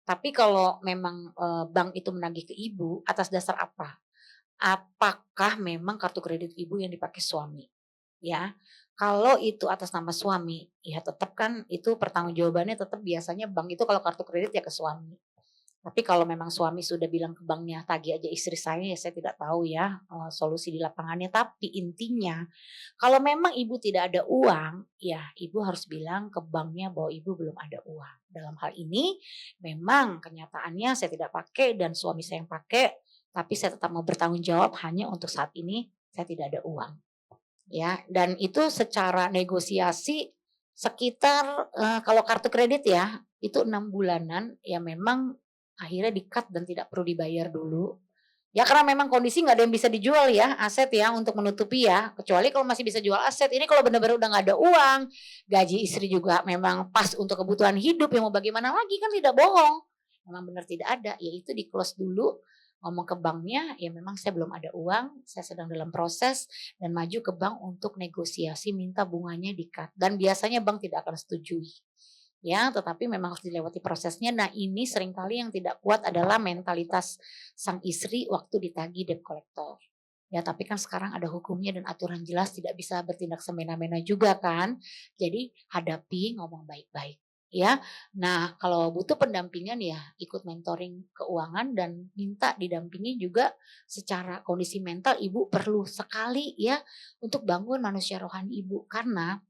Tapi kalau memang bank itu menagih ke ibu atas dasar apa? Apakah memang kartu kredit ibu yang dipakai suami? Ya, kalau itu atas nama suami, ya tetap kan itu pertanggungjawabannya tetap biasanya bank itu kalau kartu kredit ya ke suami. Tapi kalau memang suami sudah bilang ke banknya tagih aja istri saya, ya saya tidak tahu ya solusi di lapangannya. Tapi intinya kalau memang ibu tidak ada uang, ya ibu harus bilang ke banknya bahwa ibu belum ada uang. Dalam hal ini memang kenyataannya saya tidak pakai dan suami saya yang pakai, tapi saya tetap mau bertanggung jawab hanya untuk saat ini saya tidak ada uang. Ya, dan itu secara negosiasi sekitar kalau kartu kredit ya itu 6 bulanan ya memang akhirnya di-cut dan tidak perlu dibayar dulu. Ya karena memang kondisi nggak ada yang bisa dijual ya aset ya untuk menutupi ya. Kecuali kalau masih bisa jual aset. Ini kalau benar-benar udah nggak ada uang, gaji istri juga memang pas untuk kebutuhan hidup ya mau bagaimana lagi kan tidak bohong. Memang benar tidak ada, ya itu di-close dulu. Ngomong ke banknya, ya memang saya belum ada uang, saya sedang dalam proses dan maju ke bank untuk negosiasi minta bunganya di-cut. Dan biasanya bank tidak akan setujui. Ya, tetapi memang harus dilewati prosesnya. Nah, ini seringkali yang tidak kuat adalah mentalitas sang istri waktu ditagih debt collector. Ya, tapi kan sekarang ada hukumnya dan aturan jelas tidak bisa bertindak semena-mena juga kan. Jadi hadapi, ngomong baik-baik. Ya, nah kalau butuh pendampingan ya ikut mentoring keuangan dan minta didampingi juga secara kondisi mental ibu perlu sekali ya untuk bangun manusia rohani ibu karena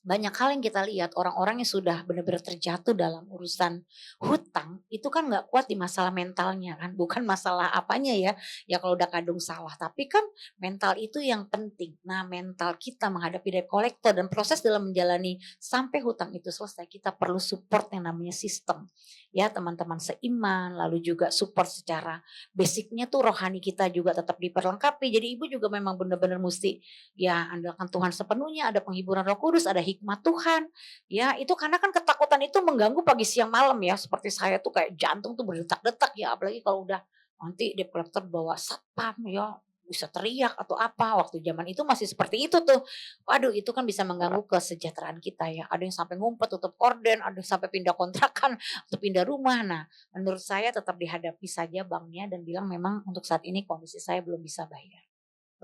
banyak hal yang kita lihat orang-orang yang sudah benar-benar terjatuh dalam urusan hutang itu kan nggak kuat di masalah mentalnya kan, bukan masalah apanya ya, ya kalau udah kadung salah, tapi kan mental itu yang penting. Nah, mental kita menghadapi debt collector dan proses dalam menjalani sampai hutang itu selesai, kita perlu support yang namanya sistem. Ya, teman-teman seiman, lalu juga support secara basicnya tuh rohani kita juga tetap diperlengkapi. Jadi ibu juga memang benar-benar mesti ya andalkan Tuhan sepenuhnya, ada penghiburan Roh Kudus, ada hikmat Tuhan. Ya, itu karena kan ketakutan itu mengganggu pagi siang malam ya. Seperti saya tuh kayak jantung tuh berdetak-detak ya, apalagi kalau udah nanti debt collector bawa satpam ya, bisa teriak atau apa. Waktu zaman itu masih seperti itu tuh. Waduh, itu kan bisa mengganggu kesejahteraan kita ya. Ada yang sampai ngumpet tutup korden, ada yang sampai pindah kontrakan atau pindah rumah. Nah, menurut saya tetap dihadapi saja banknya dan bilang memang untuk saat ini kondisi saya belum bisa bayar.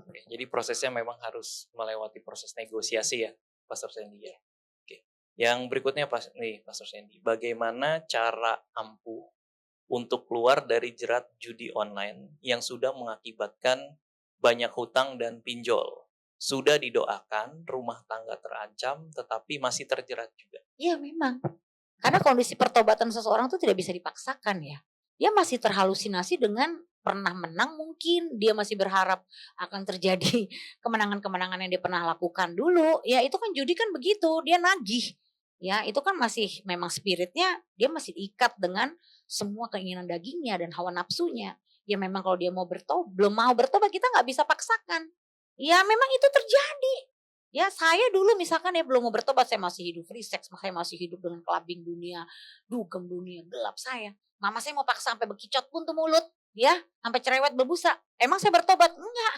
Oke, jadi prosesnya memang harus melewati proses negosiasi ya, Pastor Sandy ya. Oke. Yang berikutnya Pastor Sandy, bagaimana cara ampuh untuk keluar dari jerat judi online yang sudah mengakibatkan banyak hutang dan pinjol? Sudah didoakan, rumah tangga terancam, tetapi masih terjerat juga. Iya memang. Karena kondisi pertobatan seseorang itu tidak bisa dipaksakan ya. Dia masih terhalusinasi dengan pernah menang mungkin, dia masih berharap akan terjadi kemenangan-kemenangan yang dia pernah lakukan dulu. Ya itu kan judi kan begitu, dia nagih. Ya itu kan masih memang spiritnya dia masih diikat dengan semua keinginan dagingnya dan hawa nafsunya. Ya memang kalau dia mau bertobat, belum mau bertobat kita nggak bisa paksakan. Ya memang itu terjadi. Ya saya dulu misalkan ya belum mau bertobat, saya masih hidup free sex, saya masih hidup dengan kelabing dunia, dugem dunia gelap saya. Mama saya mau paksa sampai bekicot pun tuh mulut, ya, sampai cerewet berbusa. Emang saya bertobat? Enggak.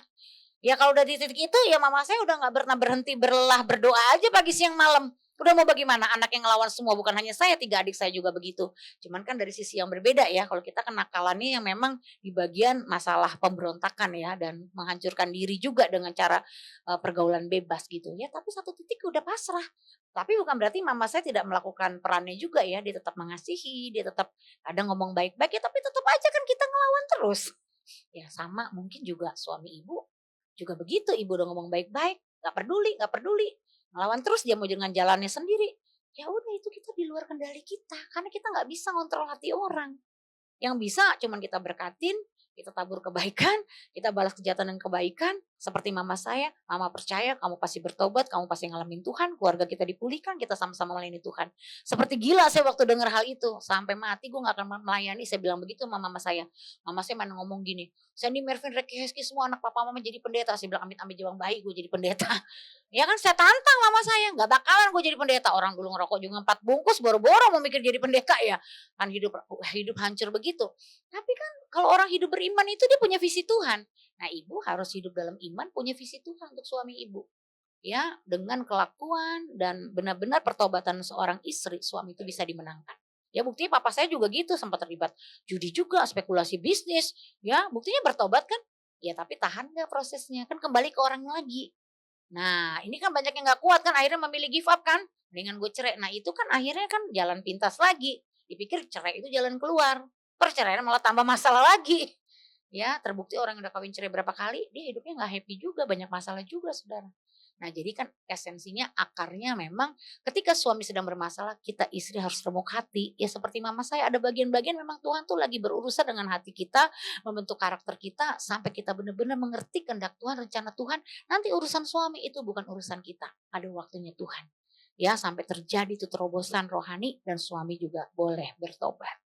Ya kalau udah di titik itu ya mama saya udah nggak pernah berhenti berlelah berdoa aja pagi siang malam. Udah mau bagaimana? Anak yang ngelawan semua, bukan hanya saya, 3 adik saya juga begitu. Cuman kan dari sisi yang berbeda ya. Kalau kita kenakalannya yang memang di bagian masalah pemberontakan ya dan menghancurkan diri juga dengan cara pergaulan bebas gitu. Ya tapi satu titik udah pasrah. Tapi bukan berarti mama saya tidak melakukan perannya juga ya. Dia tetap mengasihi, dia tetap kadang ngomong baik-baik ya, tapi tetap aja kan kita ngelawan terus. Ya sama mungkin juga suami ibu juga begitu, ibu udah ngomong baik-baik, nggak peduli, ngelawan terus dia mau dengan jalannya sendiri. Ya udah itu kita di luar kendali kita, karena kita nggak bisa ngontrol hati orang. Yang bisa cuman kita berkatin, kita tabur kebaikan, kita balas kejahatan dan kebaikan. Seperti mama saya, mama percaya kamu pasti bertobat, kamu pasti ngalamin Tuhan, keluarga kita dipulihkan, kita sama-sama melayani Tuhan. Seperti gila saya waktu dengar hal itu, sampai mati gue gak akan melayani, saya bilang begitu sama mama saya. Mama saya mana ngomong gini, Sandy, Mervin, Reki, Heski, semua anak papa mama jadi pendeta. Saya bilang amit-amit jawang bayi gue jadi pendeta. Ya kan saya tantang mama saya, gak bakalan gue jadi pendeta. Orang dulu ngerokok juga 4 bungkus, boro-boro mau mikir jadi pendeta ya. Kan hidup hancur begitu. Tapi kan kalau orang hidup beriman itu dia punya visi Tuhan. Nah ibu harus hidup dalam iman, punya visi Tuhan untuk suami ibu. Ya dengan kelakuan dan benar-benar pertobatan seorang istri, suami itu bisa dimenangkan. Ya buktinya papa saya juga gitu, sempat terlibat judi juga, spekulasi bisnis. Ya buktinya bertobat kan. Ya tapi tahan gak prosesnya, kan kembali ke orang lagi. Nah ini kan banyak yang gak kuat kan, akhirnya memilih give up kan. Mendingan gue cerai. Nah itu kan akhirnya kan jalan pintas lagi. Dipikir cerai itu jalan keluar. Perceraian malah tambah masalah lagi. Ya terbukti orang yang udah kawin cerai berapa kali, dia hidupnya gak happy juga, banyak masalah juga saudara. Nah jadi kan esensinya akarnya memang ketika suami sedang bermasalah, kita istri harus remuk hati. Ya seperti mama saya, ada bagian-bagian memang Tuhan tuh lagi berurusan dengan hati kita, membentuk karakter kita, sampai kita benar-benar mengerti kehendak Tuhan, rencana Tuhan. Nanti urusan suami itu bukan urusan kita, ada waktunya Tuhan. Ya sampai terjadi itu terobosan rohani dan suami juga boleh bertobat.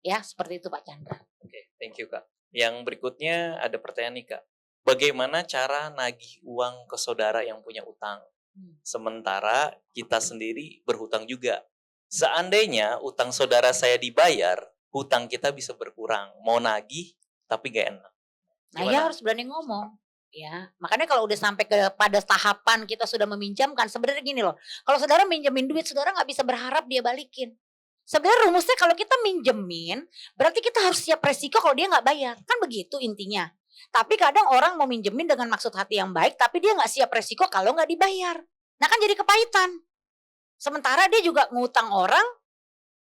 Ya seperti itu Pak Chandra. Oke, thank you Kak. Yang berikutnya ada pertanyaan nih Kak. Bagaimana cara nagih uang ke saudara yang punya utang? Sementara kita sendiri berhutang juga. Seandainya utang saudara saya dibayar, hutang kita bisa berkurang. Mau nagih, tapi gak enak. Nah ya harus berani ngomong. Ya, makanya kalau udah sampai pada tahapan kita sudah meminjamkan, sebenarnya gini loh. Kalau saudara minjemin duit, saudara nggak bisa berharap dia balikin. Sebenarnya rumusnya kalau kita minjemin, berarti kita harus siap resiko kalau dia nggak bayar. Kan begitu intinya. Tapi kadang orang mau minjemin dengan maksud hati yang baik, tapi dia nggak siap resiko kalau nggak dibayar. Nah kan jadi kepahitan. Sementara dia juga ngutang orang,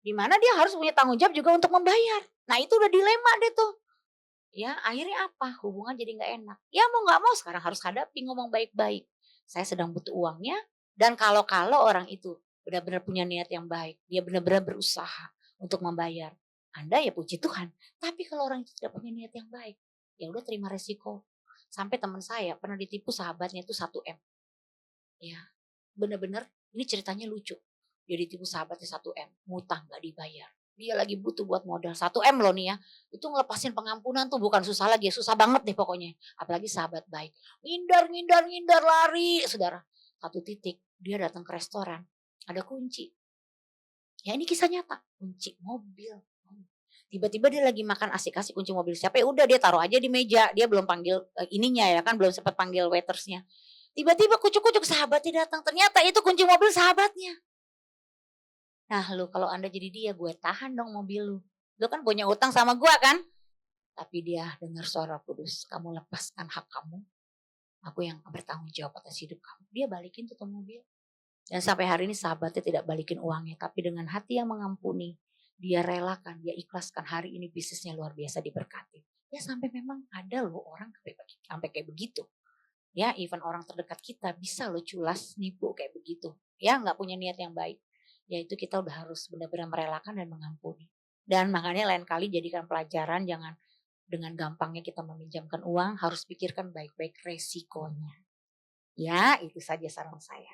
di mana dia harus punya tanggung jawab juga untuk membayar. Nah itu udah dilema deh tuh. Ya akhirnya apa? Hubungan jadi nggak enak. Ya mau nggak mau sekarang harus hadapi ngomong baik-baik. Saya sedang butuh uangnya, Dan kalau orang itu benar-benar punya niat yang baik, dia benar-benar berusaha untuk membayar, Anda ya puji Tuhan. Tapi kalau orang itu tidak punya niat yang baik, ya udah terima resiko. Sampai teman saya pernah ditipu sahabatnya itu 1 M. Ya, benar-benar ini ceritanya lucu. Dia ditipu sahabatnya 1 M, ngutang nggak dibayar. Dia lagi butuh buat modal 1 M loh nih ya. Itu ngelepasin pengampunan tuh bukan susah lagi, susah banget deh pokoknya. Apalagi sahabat baik. Ngindar lari, saudara. Satu titik dia datang ke restoran, ada kunci. Ya ini kisah nyata, kunci mobil. Tiba-tiba dia lagi makan asik-asik kunci mobil siapa, ya udah dia taruh aja di meja. Dia belum panggil ininya ya kan, belum sempat panggil waitersnya. Tiba-tiba kucuk-kucuk sahabatnya datang, ternyata itu kunci mobil sahabatnya. Nah lu kalau Anda jadi dia, gue tahan dong mobil lu. Lu kan punya utang sama gue kan? Tapi dia dengar suara kudus, kamu lepaskan hak kamu. Aku yang bertanggung jawab atas hidup kamu. Dia balikin tuh mobil. Dan sampai hari ini sahabatnya tidak balikin uangnya. Tapi dengan hati yang mengampuni, dia relakan, dia ikhlaskan. Hari ini bisnisnya luar biasa diberkati. Ya sampai memang ada loh orang sampai kayak begitu. Ya even orang terdekat kita bisa loh culas, nipu kayak begitu. Ya gak punya niat yang baik. Yaitu kita udah harus benar-benar merelakan dan mengampuni. Dan makanya lain kali jadikan pelajaran, jangan dengan gampangnya kita meminjamkan uang, harus pikirkan baik-baik resikonya. Ya itu saja saran saya.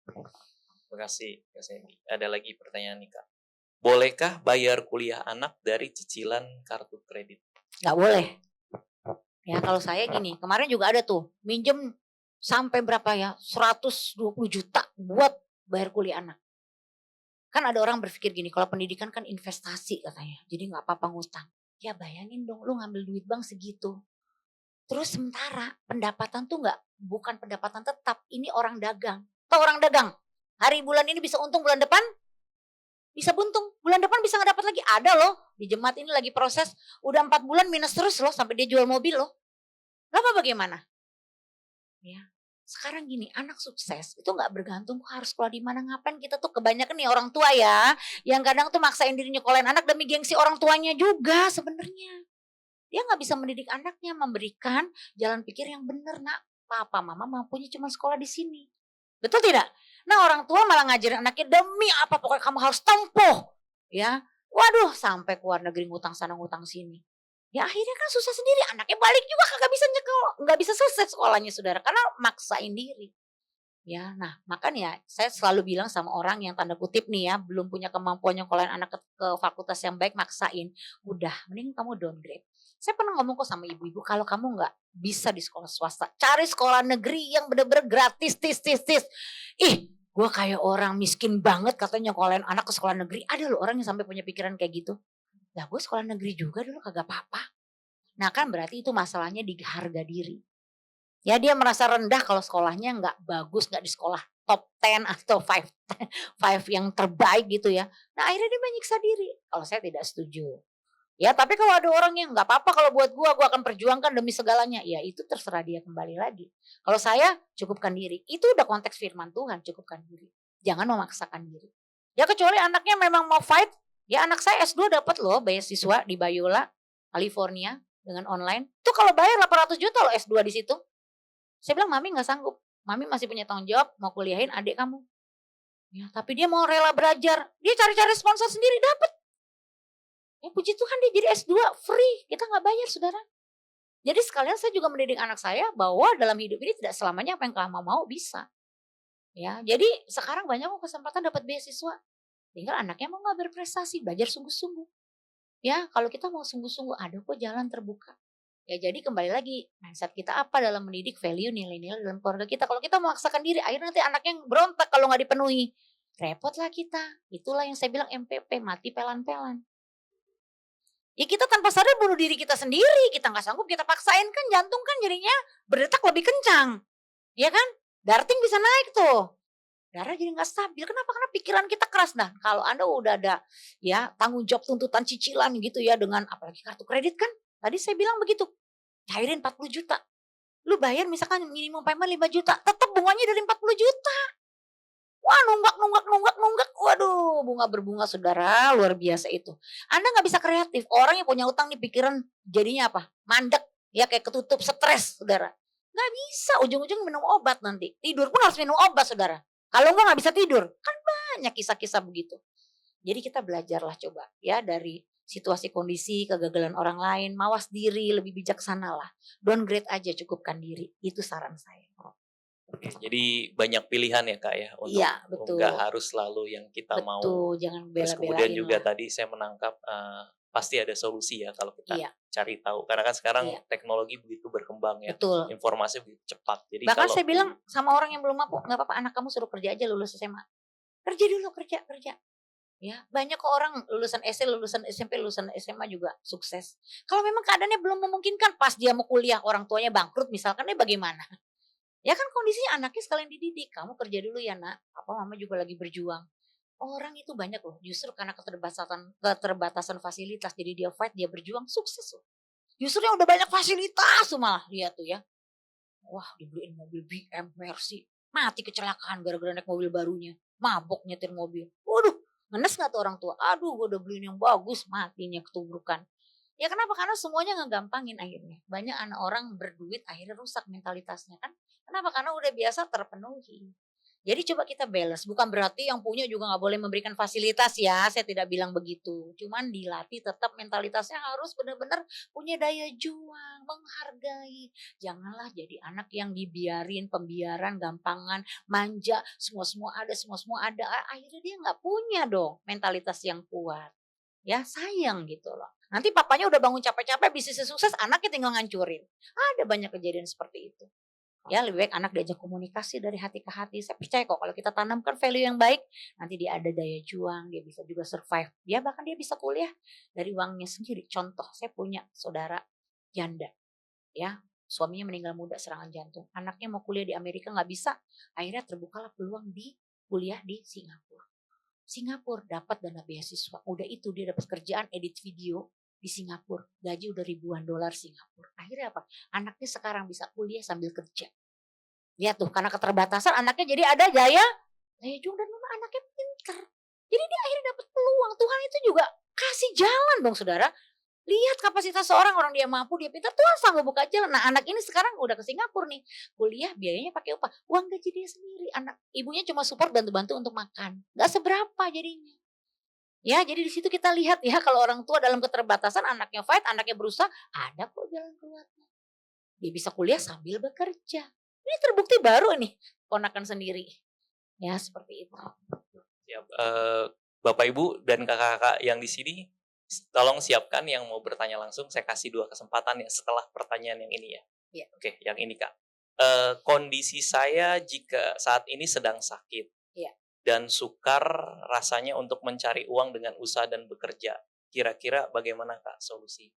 Terima kasih Kak Sandy. Ada lagi pertanyaan nih Kak. Bolehkah bayar kuliah anak dari cicilan kartu kredit? Gak boleh. Ya kalau saya gini, kemarin juga ada tuh, minjem sampai berapa ya, 120 juta buat bayar kuliah anak. Kan ada orang berpikir gini, kalau pendidikan kan investasi katanya, jadi gak apa-apa ngutang. Ya bayangin dong, lu ngambil duit bank segitu. Terus sementara pendapatan tuh bukan pendapatan tetap, ini orang dagang. Tahu orang dagang? Hari bulan ini bisa untung, bulan depan bisa buntung. Bulan depan bisa gak dapat lagi. Ada loh, di jemaat ini lagi proses, udah 4 bulan minus terus loh, sampai dia jual mobil loh. Lalu bagaimana? Ya. Sekarang gini, anak sukses itu gak bergantung harus sekolah di mana, ngapain. Kita tuh kebanyakan nih orang tua ya, yang kadang tuh maksain diri nyekolahin anak demi gengsi orang tuanya juga sebenarnya. Dia gak bisa mendidik anaknya, memberikan jalan pikir yang benar. Nak, papa mama mampunya cuma sekolah di sini. Betul tidak? Nah orang tua malah ngajarin anaknya, demi apa pokoknya kamu harus tempuh. Ya, waduh sampai ke luar negeri ngutang sana ngutang sini. Ya akhirnya kan susah sendiri, anaknya balik juga kagak bisa nggak bisa selesai sekolahnya saudara, karena maksain diri. Ya, nah makanya saya selalu bilang sama orang yang tanda kutip nih ya, belum punya kemampuan nyekolahin anak ke fakultas yang baik, maksain. Udah, mending kamu downgrade. Saya pernah ngomong kok sama ibu-ibu, kalau kamu nggak bisa di sekolah swasta, cari sekolah negeri yang bener-bener gratis, tis. Ih, gue kayak orang miskin banget katanya nyekolahin anak ke sekolah negeri. Ada loh orang yang sampai punya pikiran kayak gitu. Lah gue sekolah negeri juga dulu kagak apa-apa. Nah kan berarti itu masalahnya di harga diri. Ya dia merasa rendah kalau sekolahnya nggak bagus, nggak di sekolah top 10 atau 5 yang terbaik gitu ya. Nah akhirnya dia menyiksa diri. Kalau saya tidak setuju. Ya tapi kalau ada orang yang nggak apa-apa kalau buat gua akan perjuangkan demi segalanya. Ya itu terserah dia kembali lagi. Kalau saya cukupkan diri. Itu udah konteks firman Tuhan, cukupkan diri. Jangan memaksakan diri. Ya kecuali anaknya memang mau fight. Ya anak saya S2 dapat loh beasiswa di Biola, California dengan online. Itu kalau bayar 800 juta loh S2 di situ. Saya bilang mami nggak sanggup. Mami masih punya tanggung jawab mau kuliahin adik kamu. Ya, tapi dia mau rela belajar. Dia cari-cari sponsor sendiri dapat. Ya puji Tuhan dia jadi S2 free. Kita nggak bayar saudara. Jadi sekalian saya juga mendidik anak saya bahwa dalam hidup ini tidak selamanya apa yang kamu mau bisa. Ya, jadi sekarang banyak kesempatan dapat beasiswa. Tinggal anaknya mau nggak berprestasi, belajar sungguh-sungguh. Ya, kalau kita mau sungguh-sungguh ada kok jalan terbuka. Ya jadi kembali lagi mindset kita apa dalam mendidik value nilai-nilai dalam keluarga kita. Kalau kita memaksakan diri, akhirnya nanti anaknya berontak kalau nggak dipenuhi. Repotlah kita. Itulah yang saya bilang MPP, mati pelan-pelan. Ya kita tanpa sadar bunuh diri kita sendiri. Kita nggak sanggup, kita paksain kan jantung kan jadinya berdetak lebih kencang. Ya kan? Darting bisa naik tuh. Darah jadi nggak stabil. Kenapa? Karena pikiran kita keras. Nah kalau Anda udah ada ya tanggung jawab tuntutan cicilan gitu ya dengan apalagi kartu kredit kan. Tadi saya bilang begitu. Cairin 40 juta. Lu bayar misalkan minimum payment 5 juta. Tetap bunganya dari 40 juta. Wah nunggak. Waduh bunga berbunga saudara luar biasa itu. Anda gak bisa kreatif. Orang yang punya utang nih pikiran jadinya apa? Mandek. Ya kayak ketutup stres saudara. Gak bisa ujung-ujung minum obat nanti. Tidur pun harus minum obat saudara. Kalau enggak nggak bisa tidur. Kan banyak kisah-kisah begitu. Jadi kita belajarlah coba ya dari situasi kondisi, kegagalan orang lain, mawas diri, lebih bijaksana lah. Downgrade aja, cukupkan diri. Itu saran saya. Oke, jadi banyak pilihan ya Kak ya untuk Iya, nggak betul. harus selalu yang kita mau. Betul, jangan Terus kemudian bela-belain juga lah. tadi saya menangkap pasti ada solusi ya kalau kita Iya, cari tahu. Karena kan sekarang iya, teknologi begitu berkembang ya, betul. informasi begitu cepat. Jadi Bahkan kalau saya bilang sama orang yang belum mampu, nggak apa-apa anak kamu suruh kerja aja lulus SMA. Kerja dulu, kerja, kerja. Ya, banyak kok orang lulusan SD, lulusan SMP, lulusan SMA juga sukses. Kalau memang keadaannya belum memungkinkan, pas dia mau kuliah, orang tuanya bangkrut misalkan, bagaimana? Ya kan kondisinya anaknya sekalian dididik, kamu kerja dulu ya nak, apa mama juga lagi berjuang. Orang itu banyak loh, justru karena keterbatasan fasilitas, jadi dia fight, dia berjuang, sukses loh. Justru yang udah banyak fasilitas tuh malah, lihat tuh ya. Wah, dibeliin mobil BM, Mercy, mati kecelakaan gara-gara naik mobil barunya, mabok nyetir mobil. Waduh, ngenes gak tuh orang tua? Aduh, gue udah beliin yang bagus, matinya ketubrukan. Ya kenapa? Karena semuanya ngegampangin akhirnya. Banyak anak orang berduit akhirnya rusak mentalitasnya kan. Kenapa? Karena udah biasa terpenuhi. Jadi coba kita balance, bukan berarti yang punya juga nggak boleh memberikan fasilitas ya, saya tidak bilang begitu. Cuman dilatih tetap mentalitasnya harus benar-benar punya daya juang, menghargai. Janganlah jadi anak yang dibiarin, pembiaran, gampangan, manja, semua-semua ada, semua-semua ada. Akhirnya dia nggak punya dong mentalitas yang kuat. Ya sayang gitu loh. Nanti papanya udah bangun capek-capek, bisnisnya sukses, anaknya tinggal ngancurin. Ada banyak kejadian seperti itu. Ya lebih baik anak diajak komunikasi dari hati ke hati. Saya percaya kok kalau kita tanamkan value yang baik, nanti dia ada daya juang, dia bisa juga survive. Dia bahkan dia bisa kuliah dari uangnya sendiri. Contoh, saya punya saudara janda, ya suaminya meninggal muda serangan jantung. Anaknya mau kuliah di Amerika nggak bisa, akhirnya terbukalah peluang di kuliah di Singapura. Singapura dapat dana beasiswa. Udah itu dia dapat kerjaan edit video di Singapura. Gaji udah ribuan dolar Singapura. Akhirnya apa? Anaknya sekarang bisa kuliah sambil kerja. Lihat tuh, karena keterbatasan anaknya jadi ada daya juang dan memang anaknya pintar. Jadi dia akhirnya dapat peluang. Tuhan itu juga kasih jalan dong saudara. Lihat kapasitas seorang, orang dia mampu, dia pintar, Tuhan sanggup buka jalan. Nah anak ini sekarang udah ke Singapura nih. Kuliah biayanya pakai upah. Uang gaji dia sendiri. Anak ibunya cuma support bantu-bantu untuk makan. Gak seberapa jadinya. Ya, jadi di situ kita lihat ya kalau orang tua dalam keterbatasan anaknya fight, anaknya berusaha, ada kok jalan keluarnya. Dia bisa kuliah sambil bekerja. Ini terbukti baru nih, ponakan sendiri. Ya, seperti itu. siap, Bapak Ibu dan kakak-kakak yang di sini, tolong siapkan yang mau bertanya langsung. Saya kasih 2 kesempatan ya setelah pertanyaan yang ini ya. Iya. Oke, yang ini Kak. Kondisi saya jika saat ini sedang sakit. Iya. Dan sukar rasanya untuk mencari uang dengan usaha dan bekerja. Kira-kira bagaimana Kak solusi?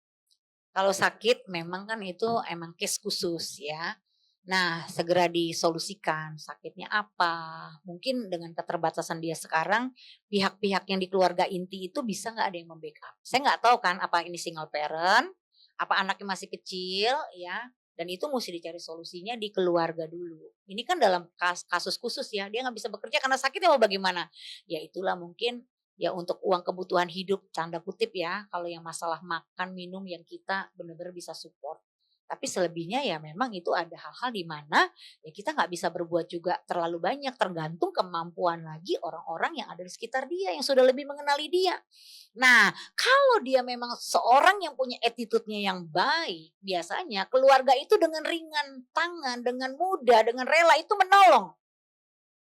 Kalau sakit memang kan itu emang case khusus ya. Nah, segera disolusikan sakitnya apa. Mungkin dengan keterbatasan dia sekarang, pihak-pihak yang di keluarga inti itu bisa nggak ada yang membackup. Saya nggak tahu kan apa ini single parent, apa anaknya masih kecil ya. Dan itu mesti dicari solusinya di keluarga dulu. Ini kan dalam kasus khusus ya, dia nggak bisa bekerja karena sakitnya mau bagaimana. Ya itulah mungkin ya untuk uang kebutuhan hidup, tanda kutip ya, kalau yang masalah makan, minum yang kita benar-benar bisa support. Tapi selebihnya ya memang itu ada hal-hal di mana ya kita nggak bisa berbuat juga terlalu banyak, tergantung kemampuan lagi orang-orang yang ada di sekitar dia yang sudah lebih mengenali dia. Nah, kalau dia memang seorang yang punya attitude-nya yang baik, biasanya keluarga itu dengan ringan tangan, dengan mudah, dengan rela itu menolong.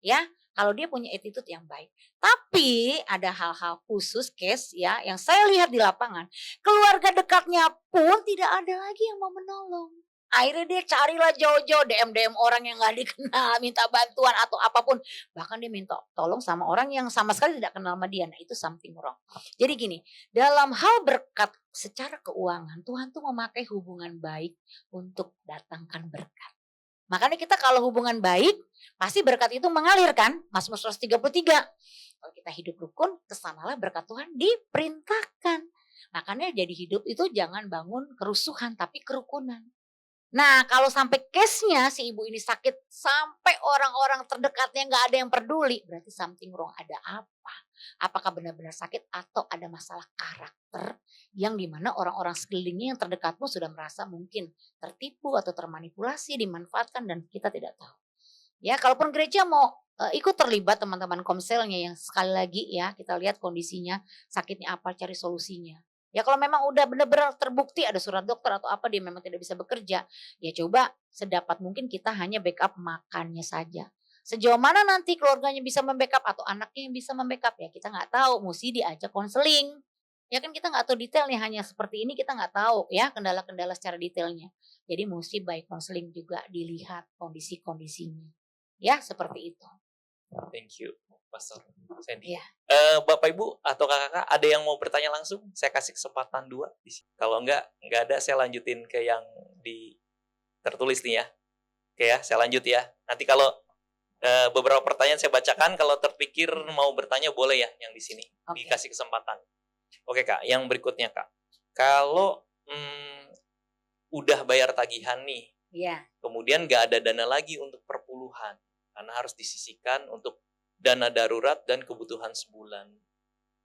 Ya, kalau dia punya attitude yang baik. Tapi ada hal-hal khusus case ya yang saya lihat di lapangan, keluarga dekatnya pun tidak ada lagi yang mau menolong. Akhirnya dia carilah jauh-jauh DM-DM orang yang gak dikenal, minta bantuan atau apapun. Bahkan dia minta tolong sama orang yang sama sekali tidak kenal sama dia. Nah itu something wrong. Jadi gini, dalam hal berkat secara keuangan, Tuhan tuh memakai hubungan baik untuk datangkan berkat. Makanya kita kalau hubungan baik, pasti berkat itu mengalir kan? Mazmur 133. Kalau kita hidup rukun, kesanalah berkat Tuhan diperintahkan. Makanya jadi hidup itu jangan bangun kerusuhan, tapi kerukunan. Nah kalau sampai case-nya si ibu ini sakit, sampai orang-orang terdekatnya gak ada yang peduli, berarti something wrong, ada apa? Apakah benar-benar sakit atau ada masalah karakter yang dimana orang-orang sekelilingnya yang terdekatmu sudah merasa mungkin tertipu atau termanipulasi, dimanfaatkan dan kita tidak tahu. Ya, kalaupun gereja mau ikut terlibat teman-teman komselnya yang sekali lagi ya kita lihat kondisinya sakitnya apa, cari solusinya. Ya kalau memang udah benar-benar terbukti ada surat dokter atau apa dia memang tidak bisa bekerja, ya coba sedapat mungkin kita hanya backup makannya saja. Sejauh mana nanti keluarganya bisa membackup atau anaknya yang bisa membackup ya kita nggak tahu, mesti diajak konseling. Ya kan kita nggak tahu detailnya hanya seperti ini kita nggak tahu ya kendala-kendala secara detailnya. Jadi mesti by konseling juga dilihat kondisi-kondisinya. Ya, seperti itu. Thank you, Pastor Sandy. Iya. Bapak Ibu atau kakak-kakak ada yang mau bertanya langsung? Saya kasih kesempatan 2 di sini. Kalau enggak ada saya lanjutin ke yang di tertulis nih ya. Oke ya, saya lanjut ya. Nanti kalau beberapa pertanyaan saya bacakan, kalau terpikir mau bertanya boleh ya yang di sini. Oke. Dikasih kesempatan. Oke Kak, yang berikutnya Kak. Kalau udah bayar tagihan nih, Iya. kemudian nggak ada dana lagi untuk perpuluhan, karena harus disisihkan untuk dana darurat dan kebutuhan sebulan.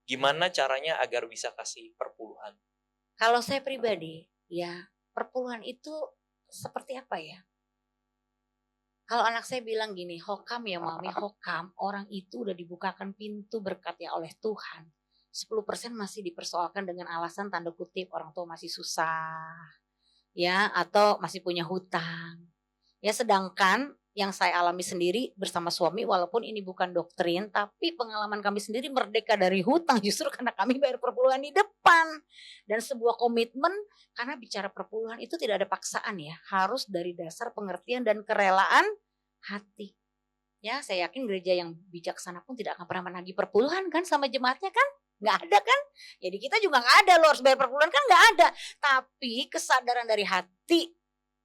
Gimana caranya agar bisa kasih perpuluhan? Kalau saya pribadi, ya perpuluhan itu seperti apa ya? Kalau anak saya bilang gini, "Hokam ya Mami, hokam, orang itu udah dibukakan pintu berkatnya oleh Tuhan. 10% masih dipersoalkan dengan alasan tanda kutip orang tua masih susah, ya atau masih punya hutang." Ya sedangkan yang saya alami sendiri bersama suami walaupun ini bukan doktrin tapi pengalaman kami sendiri merdeka dari hutang justru karena kami bayar perpuluhan di depan dan sebuah komitmen karena bicara perpuluhan itu tidak ada paksaan ya harus dari dasar pengertian dan kerelaan hati. Ya saya yakin gereja yang bijaksana pun tidak akan pernah menagih perpuluhan kan sama jemaatnya kan? Nggak ada kan? Jadi kita juga nggak ada lo harus bayar perpuluhan kan nggak ada. Tapi kesadaran dari hati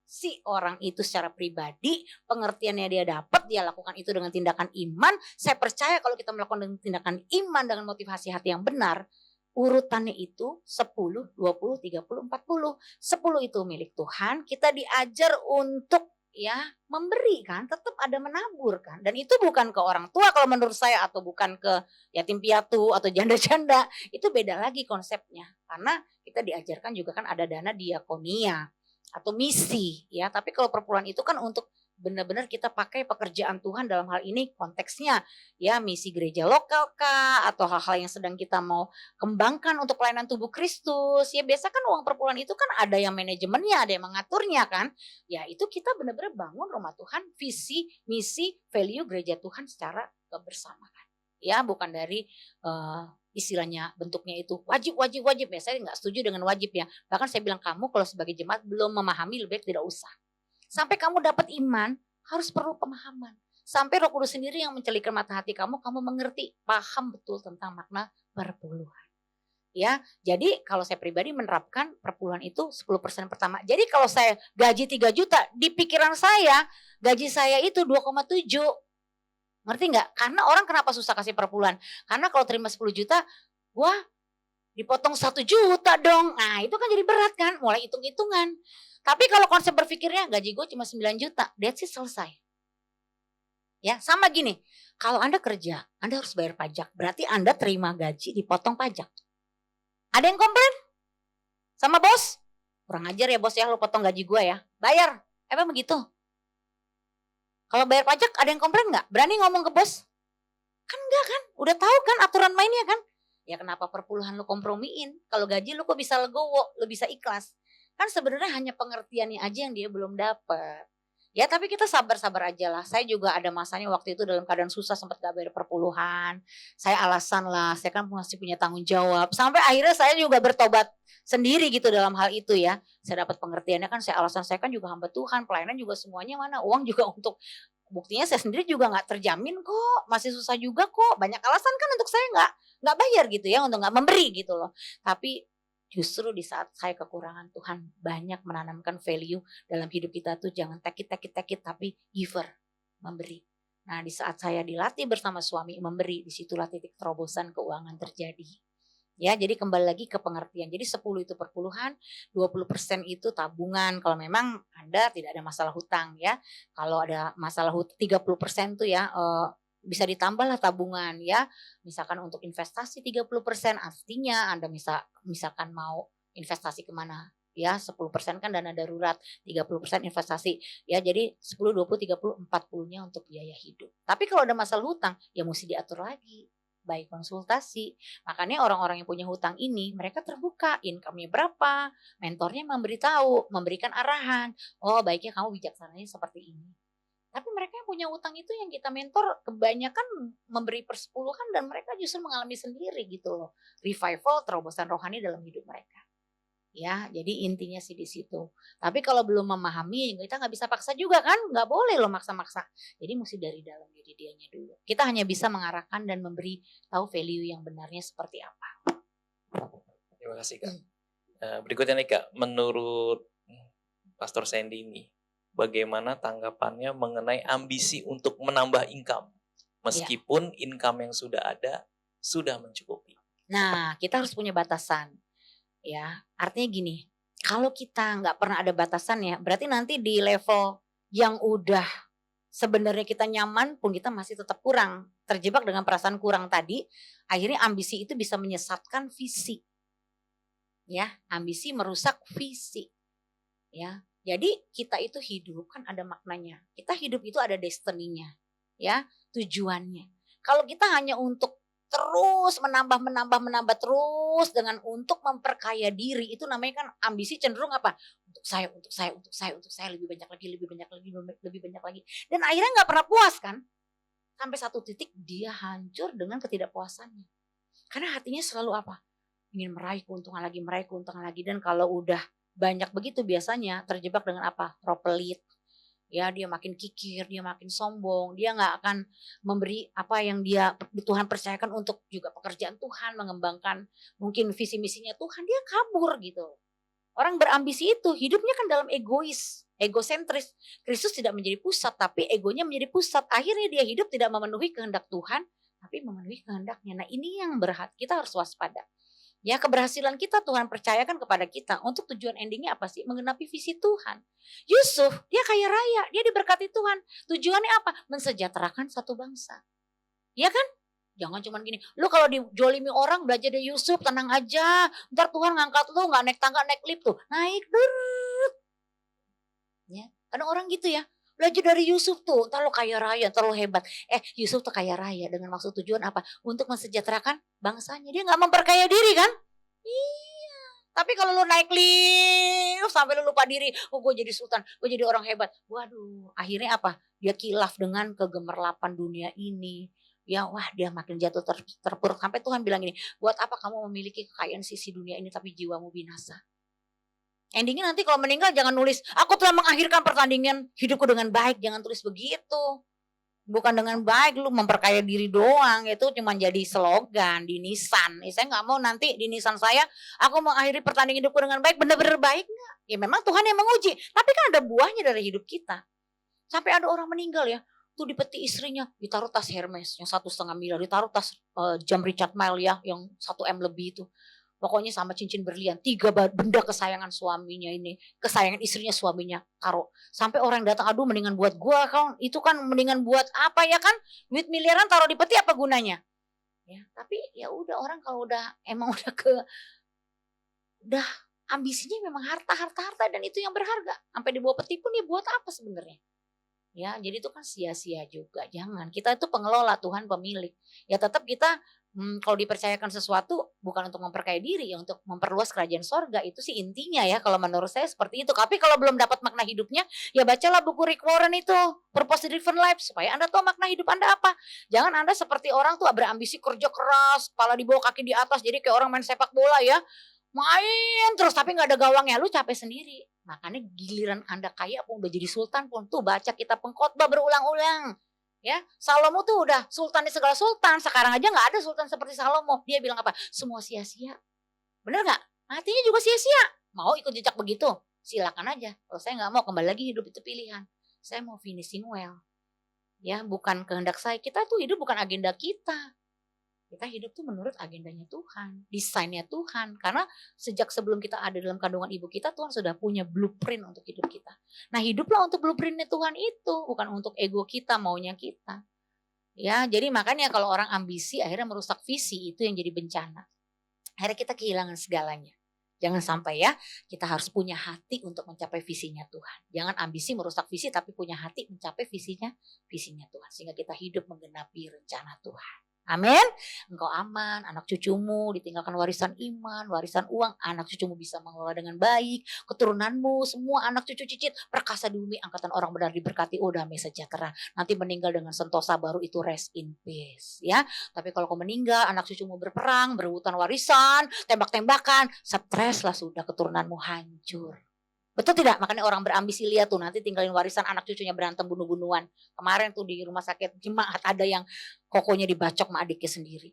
si orang itu secara pribadi, pengertiannya dia dapat, dia lakukan itu dengan tindakan iman. Saya percaya kalau kita melakukan dengan tindakan iman dengan motivasi hati yang benar, urutannya itu 10, 20, 30, 40. 10 itu milik Tuhan, kita diajar untuk ya memberi kan, tetap ada menabur kan. Dan itu bukan ke orang tua kalau menurut saya atau bukan ke yatim piatu atau janda-janda, itu beda lagi konsepnya. Karena kita diajarkan juga kan ada dana diakonia atau misi ya, tapi kalau perpuluhan itu kan untuk benar-benar kita pakai pekerjaan Tuhan dalam hal ini konteksnya ya misi gereja lokal kah atau hal-hal yang sedang kita mau kembangkan untuk pelayanan tubuh Kristus ya biasa kan uang perpuluhan itu kan ada yang manajemennya ada yang mengaturnya kan ya itu kita benar-benar bangun rumah Tuhan visi misi value gereja Tuhan secara kebersamaan ya bukan dari istilahnya bentuknya itu wajib ya saya nggak setuju dengan wajib ya bahkan saya bilang kamu kalau sebagai jemaat belum memahami lebih baik tidak usah sampai kamu dapat iman harus perlu pemahaman sampai Roh Kudus sendiri yang mencelikan mata hati kamu mengerti paham betul tentang makna perpuluhan ya jadi kalau saya pribadi menerapkan perpuluhan itu 10% pertama jadi kalau saya gaji 3 juta di pikiran saya gaji saya itu 2,7. Ngerti nggak? Karena orang kenapa susah kasih perpuluhan? Karena kalau terima 10 juta, wah dipotong 1 juta dong. Nah itu kan jadi berat kan, mulai hitung-hitungan. Tapi kalau konsep berpikirnya gaji gue cuma 9 juta, that's it selesai. Ya sama gini, kalau Anda kerja, Anda harus bayar pajak. Berarti Anda terima gaji dipotong pajak. Ada yang komplain? Sama bos? Kurang ajar ya bos ya, lo potong gaji gue ya. Bayar, emang begitu? Kalau bayar pajak ada yang komplain nggak? Berani ngomong ke bos? Kan enggak kan? Udah tahu kan aturan mainnya kan? Ya kenapa perpuluhan lu kompromiin? Kalau gaji lu kok bisa legowo, lu bisa ikhlas? Kan sebenarnya hanya pengertiannya aja yang dia belum dapat. Ya tapi kita sabar-sabar aja lah. Saya juga ada masanya waktu itu dalam keadaan susah sempat gak bayar perpuluhan. Saya alasan lah, saya kan masih punya tanggung jawab. Sampai akhirnya saya juga bertobat sendiri gitu dalam hal itu ya. Saya dapat pengertiannya kan saya alasan saya kan juga hamba Tuhan. Pelayanan juga semuanya mana. Uang juga untuk buktinya saya sendiri juga nggak terjamin kok. Masih susah juga kok. Banyak alasan kan untuk saya nggak bayar gitu ya. Untuk nggak memberi gitu loh. Tapi justru di saat saya kekurangan Tuhan banyak menanamkan value dalam hidup kita tuh jangan take it tapi giver, memberi. Nah di saat saya dilatih bersama suami memberi disitulah titik terobosan keuangan terjadi. Ya jadi kembali lagi ke pengertian. Jadi 10 itu perpuluhan, 20% itu tabungan kalau memang Anda tidak ada masalah hutang ya. Kalau ada masalah 30% tuh ya bisa ditambahlah tabungan ya. Misalkan untuk investasi 30% artinya Anda misalkan mau investasi kemana Ya 10% kan dana darurat, 30% investasi. Ya jadi 10, 20, 30, 40-nya untuk biaya hidup. Tapi kalau ada masalah hutang, ya mesti diatur lagi. Baik konsultasi. Makanya orang-orang yang punya hutang ini, mereka terbuka, income-nya berapa, mentornya memberitahu, memberikan arahan. Oh baiknya kamu bijaksananya seperti ini. Tapi mereka yang punya hutang itu yang kita mentor kebanyakan memberi persepuluhan dan mereka justru mengalami sendiri gitu loh. Revival, terobosan rohani dalam hidup mereka. Ya, jadi intinya sih di situ. Tapi kalau belum memahami, kita nggak bisa paksa juga kan, nggak boleh loh maksa-maksa. Jadi mesti dari dalam diri dianya dulu. Kita hanya bisa mengarahkan dan memberi tahu value yang benarnya seperti apa. Terima kasih Kak. Berikutnya nih Kak, menurut Pastor Sandy ini, bagaimana tanggapannya mengenai ambisi untuk menambah income, meskipun income yang sudah ada sudah mencukupi? Nah, kita harus punya batasan. Ya, artinya gini, kalau kita nggak pernah ada batasan ya, berarti nanti di level yang udah sebenarnya kita nyaman pun kita masih tetap kurang. Terjebak dengan perasaan kurang tadi, akhirnya ambisi itu bisa menyesatkan visi. Ya, ambisi merusak visi. Ya, jadi kita itu hidup kan ada maknanya. Kita hidup itu ada destiny-nya, ya, tujuannya. Kalau kita hanya untuk terus menambah terus dengan untuk memperkaya diri, itu namanya kan ambisi cenderung apa? Untuk saya lebih banyak lagi, lebih banyak lagi. Dan akhirnya nggak pernah puas kan? Sampai satu titik dia hancur dengan ketidakpuasannya. Karena hatinya selalu apa? Ingin meraih keuntungan lagi. Dan kalau udah banyak begitu biasanya terjebak dengan apa? Roh pelit. Ya, dia makin kikir, dia makin sombong, dia nggak akan memberi apa yang dia Tuhan percayakan untuk juga pekerjaan Tuhan, mengembangkan mungkin visi misinya Tuhan, dia kabur gitu. Orang berambisi itu hidupnya kan dalam egosentris. Kristus tidak menjadi pusat, tapi egonya menjadi pusat. Akhirnya dia hidup tidak memenuhi kehendak Tuhan, tapi memenuhi kehendaknya. Nah ini yang kita harus waspada. Ya keberhasilan kita Tuhan percayakan kepada kita untuk tujuan endingnya apa sih? Menggenapi visi Tuhan. Yusuf dia kaya raya, dia diberkati Tuhan. Tujuannya apa? Mensejahterakan satu bangsa. Ya kan? Jangan cuma gini, lu kalau dijolimi orang belajar dari Yusuf, tenang aja. Ntar Tuhan ngangkat lu gak naik tangga, naik lift tuh. Naik durut. Ya, kadang orang gitu ya. Belajar dari Yusuf tuh, ntar lu kaya raya, ntar lu hebat. Yusuf tuh kaya raya dengan maksud tujuan apa? Untuk mensejahterakan bangsanya. Dia gak memperkaya diri kan? Iya. Tapi kalau lu naik lift sampai lu lupa diri, oh gue jadi sultan, gue jadi orang hebat. Waduh, akhirnya apa? Dia kilaf dengan kegemerlapan dunia ini. Ya wah dia makin jatuh terpuruk. Sampai Tuhan bilang gini, buat apa kamu memiliki kekayaan sisi dunia ini tapi jiwamu binasa? Endingnya nanti kalau meninggal jangan nulis, aku telah mengakhirkan pertandingan hidupku dengan baik. Jangan tulis begitu. Bukan dengan baik, lu memperkaya diri doang. Itu cuma jadi slogan di Nissan. Saya gak mau nanti di Nissan saya, aku mengakhiri pertandingan hidupku dengan baik. Benar-benar baik gak? Ya memang Tuhan yang menguji. Tapi kan ada buahnya dari hidup kita. Sampai ada orang meninggal ya, tuh di peti istrinya ditaruh tas Hermes yang 1,5 miliar, ditaruh tas jam Richard Mille ya yang 1 M lebih itu. Pokoknya sama cincin berlian, 3 benda kesayangan suaminya ini, kesayangan istrinya suaminya taruh. Sampai orang yang datang, aduh mendingan buat gua kan, itu kan mendingan buat apa ya kan? Duit miliaran taruh di peti apa gunanya? Ya, tapi ya udah orang kalau udah emang udah ambisinya memang harta dan itu yang berharga. Sampai dibawa peti pun dia buat apa sebenarnya? Ya, jadi itu kan sia-sia juga. Jangan. Kita itu pengelola, Tuhan pemilik. Ya tetap kita kalau dipercayakan sesuatu bukan untuk memperkaya diri ya, untuk memperluas kerajaan sorga. Itu sih intinya ya kalau menurut saya seperti itu. Tapi kalau belum dapat makna hidupnya, ya bacalah buku Rick Warren itu, Purpose Driven Life, supaya Anda tahu makna hidup Anda apa. Jangan Anda seperti orang tuh berambisi kerja keras, kepala di bawah kaki di atas, jadi kayak orang main sepak bola ya. Main terus tapi gak ada gawangnya, lu capek sendiri. Makanya giliran Anda kaya pun udah jadi sultan pun tuh baca kitab pengkhotbah berulang-ulang. Ya, Salomo tuh udah sultan di segala sultan. Sekarang aja nggak ada sultan seperti Salomo. Dia bilang apa? Semua sia-sia. Bener nggak? Matinya juga sia-sia. Mau ikut jejak begitu? Silakan aja. Kalau saya nggak mau, kembali lagi hidup itu pilihan. Saya mau finishing well. Ya, bukan kehendak saya. Kita tuh hidup bukan agenda kita. Kita hidup tuh menurut agendanya Tuhan, desainnya Tuhan. Karena sejak sebelum kita ada dalam kandungan ibu kita, Tuhan sudah punya blueprint untuk hidup kita. Nah hiduplah untuk blueprintnya Tuhan itu, bukan untuk ego kita, maunya kita. Ya, jadi makanya kalau orang ambisi akhirnya merusak visi, itu yang jadi bencana. Akhirnya kita kehilangan segalanya. Jangan sampai ya, kita harus punya hati untuk mencapai visinya Tuhan. Jangan ambisi merusak visi, tapi punya hati mencapai visinya Tuhan. Sehingga kita hidup menggenapi rencana Tuhan. Amin. Engkau aman, anak cucumu ditinggalkan warisan iman, warisan uang, anak cucumu bisa mengelola dengan baik, keturunanmu, semua anak cucu cicit, perkasa di bumi, angkatan orang benar diberkati, damai sejahtera. Nanti meninggal dengan sentosa baru, itu rest in peace. Ya, tapi kalau kau meninggal, anak cucumu berperang, berebutan warisan, tembak-tembakan, stres lah sudah, keturunanmu hancur. Betul tidak? Makanya orang berambisi lihat tuh nanti tinggalin warisan, anak cucunya berantem bunuh-bunuhan. Kemarin tuh di rumah sakit jemaat ada yang kokonya dibacok sama adiknya sendiri.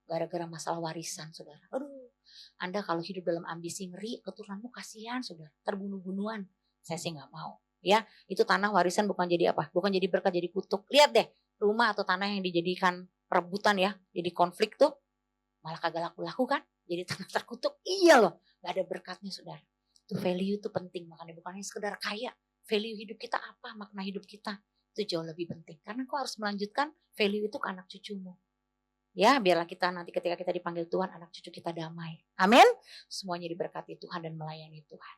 Gara-gara masalah warisan, saudara. Aduh, Anda kalau hidup dalam ambisi ngeri, keturunanmu kasihan, saudara. Terbunuh-bunuhan. Saya sih nggak mau. Ya, itu tanah warisan bukan jadi apa? Bukan jadi berkat, jadi kutuk. Lihat deh, rumah atau tanah yang dijadikan perebutan ya, jadi konflik tuh malah kagak laku-laku kan? Jadi tanah terkutuk. Iya loh, nggak ada berkatnya, saudara. Itu value itu penting, makanya bukan hanya sekedar kaya. Value hidup kita apa, makna hidup kita, itu jauh lebih penting. Karena kau harus melanjutkan value itu ke anak cucumu. Ya, biarlah kita nanti ketika kita dipanggil Tuhan, anak cucu kita damai. Amin. Semuanya diberkati Tuhan dan melayani Tuhan.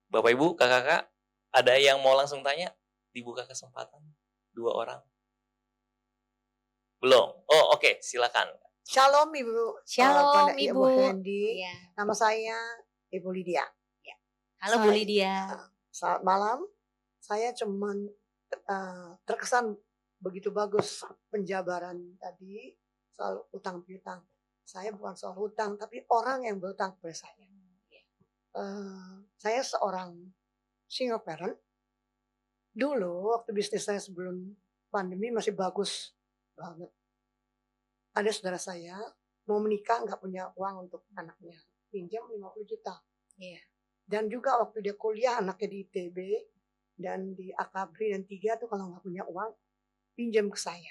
Bapak Ibu, kakak-kakak, ada yang mau langsung tanya? Dibuka kesempatan. 2 orang. Belum? Oh, oke, silakan. Shalom Ibu. Shalom pada Ibu. Hendy. Ya. Nama saya Ibu Lydia. Halo Bu Lydia. Selamat malam. Saya cuman terkesan begitu bagus penjabaran tadi soal utang piutang. Saya bukan soal hutang, tapi orang yang berutang kepada saya. Saya seorang single parent. Dulu waktu bisnis saya sebelum pandemi masih bagus banget. Ada saudara saya mau menikah nggak punya uang untuk anaknya, pinjam 50 juta. Iya. Dan juga waktu dia kuliah anaknya di ITB dan di Akabri dan 3 tuh kalau nggak punya uang pinjam ke saya.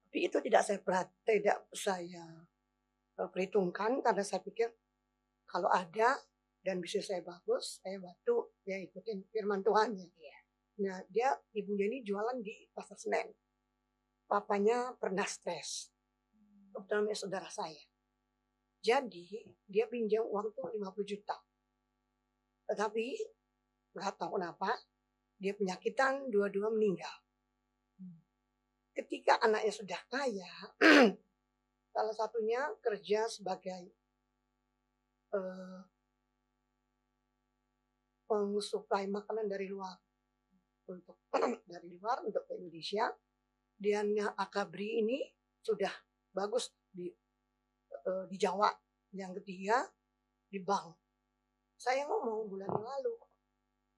Tapi itu tidak saya perhitungkan karena saya pikir kalau ada dan bisnis saya bagus, saya bantu ya ikutin firman Tuhan ya. Iya. Nah ibunya ini jualan di Pasar Senen. Papanya pernah stres. Terutama saudara saya. Jadi dia pinjam uang tuh 50 juta. Tetapi nggak tahu kenapa dia penyakitan, dua-dua meninggal. Ketika anaknya sudah kaya, salah satunya kerja sebagai pengsuplai makanan dari luar untuk ke Indonesia. Dan Akabri ini sudah bagus di Jawa. Yang ketiga di bank. Saya ngomong bulan yang lalu